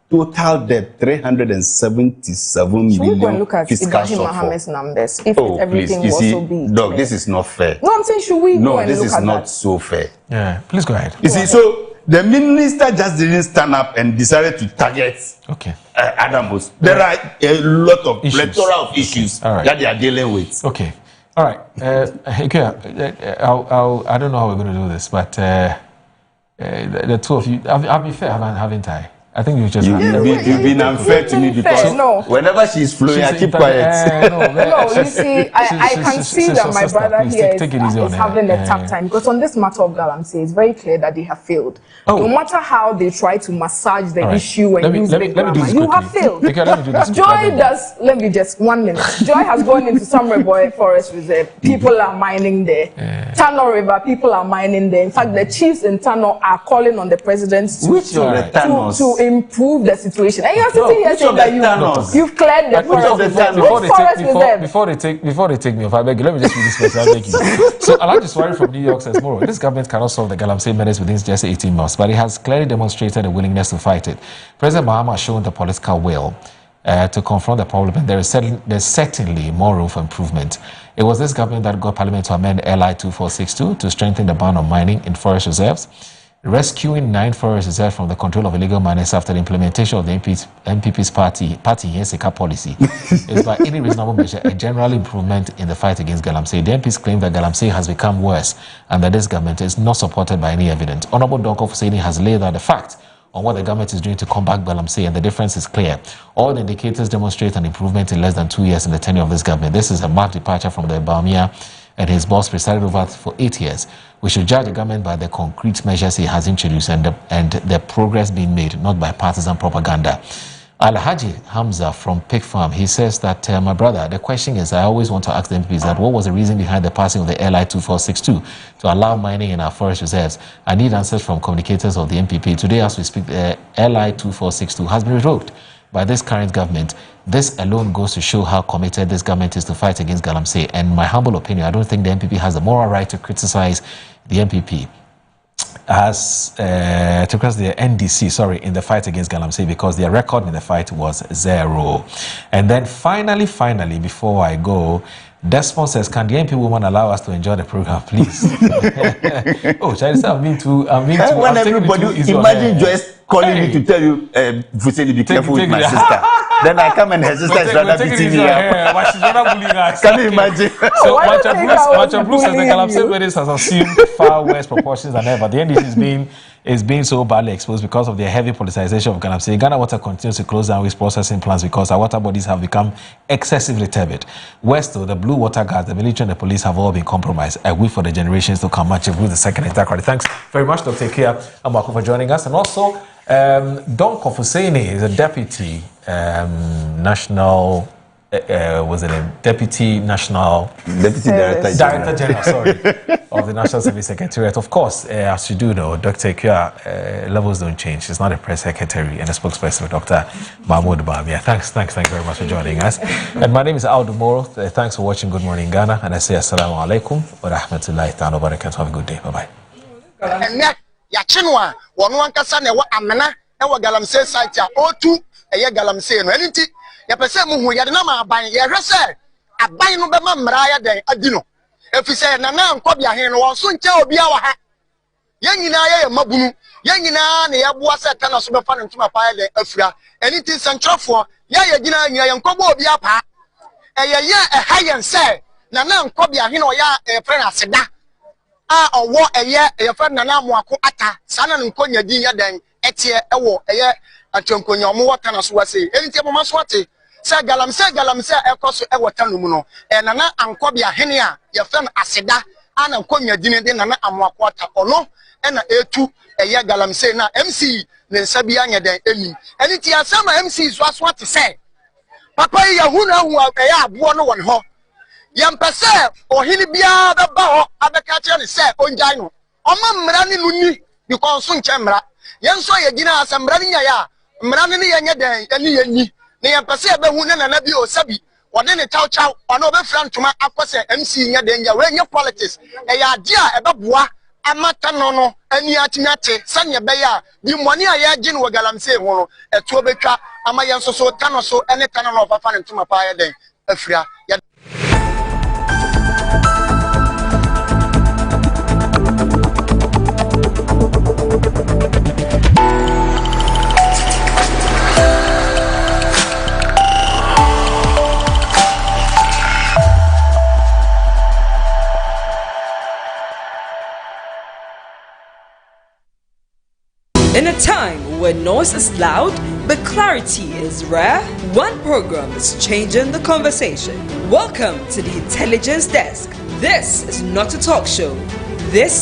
Total debt 377 Should we go and million look at fiscal Ibrahim shortfall. Mohammed's numbers? If Oh, everything please. was You so see, big. Dog, this is not fair. No, I'm saying, should we go No, and this look is at not that? so fair. Yeah, please go ahead. You see, so the minister just didn't stand up and decided to target Adamos. There are a lot of plethora of issues All right. that they are dealing with. Okay. All right. Okay. I don't know how we're going to do this, but the two of you, I've been fair, haven't I? I think you've just... You've been unfair to me because whenever she's flowing, I keep quiet. No, you see, I can see that my brother here is having a tough time because on this matter of Galamsey, it's very clear that they have failed. No matter how they try to massage the issue and use big grammar, you have failed. Okay, let me do this Joy does, let me just 1 minute. Joy has gone into Samurai Boy Forest Reserve. People are mining there. Tano River, people are mining there. In fact, the chiefs in Tano are calling on the president to improve the situation. And you're sitting here saying that you've cleared the forest. Before they take me off, I beg you, let me just read this person. I beg you. So Alhaji Swari from New York says, Moro, this government cannot solve the Galamsey menace within just 18 months, but it has clearly demonstrated a willingness to fight it. President Mahama has shown the political will. to confront the problem, and there's certainly more room for improvement. It was this government that got Parliament to amend LI 2462 to strengthen the ban on mining in forest reserves, rescuing 9 forest reserves from the control of illegal miners after the implementation of the MPP's party Yensika policy is by any reasonable measure a general improvement in the fight against Galamsey. The MPs claim that Galamsey has become worse and that this government is not supported by any evidence. Honorable Donko Fuseni has laid out the fact on what the government is doing to combat Galamsey, and the difference is clear. All the indicators demonstrate an improvement in less than 2 years in the tenure of this government. This is a marked departure from the Bawumia and his boss presided over for 8 years. We should judge the government by the concrete measures he has introduced and the progress being made, not by partisan propaganda. Alhaji Hamza from Pig Farm, he says that, my brother, the question is, I always want to ask the MPs that what was the reason behind the passing of the LI 2462 to allow mining in our forest reserves? I need answers from communicators of the MPP. Today, as we speak, the LI 2462 has been revoked by this current government. This alone goes to show how committed this government is to fight against Galamsey. And my humble opinion, I don't think the MPP has the moral right to criticize the MPP as to cross the NDC, in the fight against Galamsey, because their record in the fight was 0. And then finally, before I go, Desmond says, can the MP woman allow us to enjoy the program, please? Oh, Charlie, I'm mean to. When everybody, imagine Joyce calling me to tell you, Fuseni, be careful with my sister. Then I come and her sister is rather beating me up. Can you imagine? So Macha Blue says the Galamsey weddings has assumed far worse proportions than ever. The NDC is being so badly exposed because of their heavy politicization of Galamsey. Ghana Water continues to close down waste processing plants because our water bodies have become excessively turbid. West, though, the Blue Water Guards, the military and the police have all been compromised. I wish for the generations to come. Macha Blue, the second attack. Thanks very much, Dr. Kia Amaku, for joining us. And also, Donko Fuseni is a deputy national, deputy director general, of the National Service Secretariat. Of course, as you do know, Dr. Kia, levels don't change. He's not a press secretary and a spokesperson of Dr. Mahmoud Bawumia. Thanks very much for joining us. And my name is Aldo Moro. Thanks for watching Good Morning Ghana. And I say assalamu alaikum wa rahmatullahi ta'ala wa barakatuh. Have a good day. Bye-bye. Yachinwa wonu ankasa na amena e Galamsey site a otu eye Galamsey no enti ya pese mu hu ya de na ma aban ye hwese aban no be ma mra ya den adino efise na na nkobia he no wonso nche obi a wa ha ye nyina ye mabunu ye nyina na ye boa se ta na so be fa ntuma pa ya den afura enti sentrofo ye nyina nyina ye nkobo obi apa eye ha ye nse na nkobia he no ya friend aseda owo eye friend na amoako ata sana nkonya din ya den etie ewo eye atwenkonya omo wata na so wase enti mo maso ate se Galamsey ekoso ewota no mu no nana ankobia hene a ye friend aseda ana nkonya din de nana amoako ata ono na etu eye Galamsey na MC ne nsabi anya den eni enti asama MC so aso ate se papa ye hu na hu eye abo no won ho yampese ohini bia beba ho abeka kire ne se onjai no oma mra ne nuni because so nche mra yenso ye gina asamra ne ya mra ne ye nye den eni yenni ne yampese ebe hu ne nana bi o sabi wode ne chaw ono be fra ntoma akose MC nye den ya we nye politics e ya ade a ebeboa amata no ani atinyate sanye be ya di moni a ye gin wo Galamsey hu no eto betwa ama yenso so tano so ene tano no fafa ne ntoma pa ye den afria ya. In a time where noise is loud, but clarity is rare, one program is changing the conversation. Welcome to the Intelligence Desk. This is not a talk show. This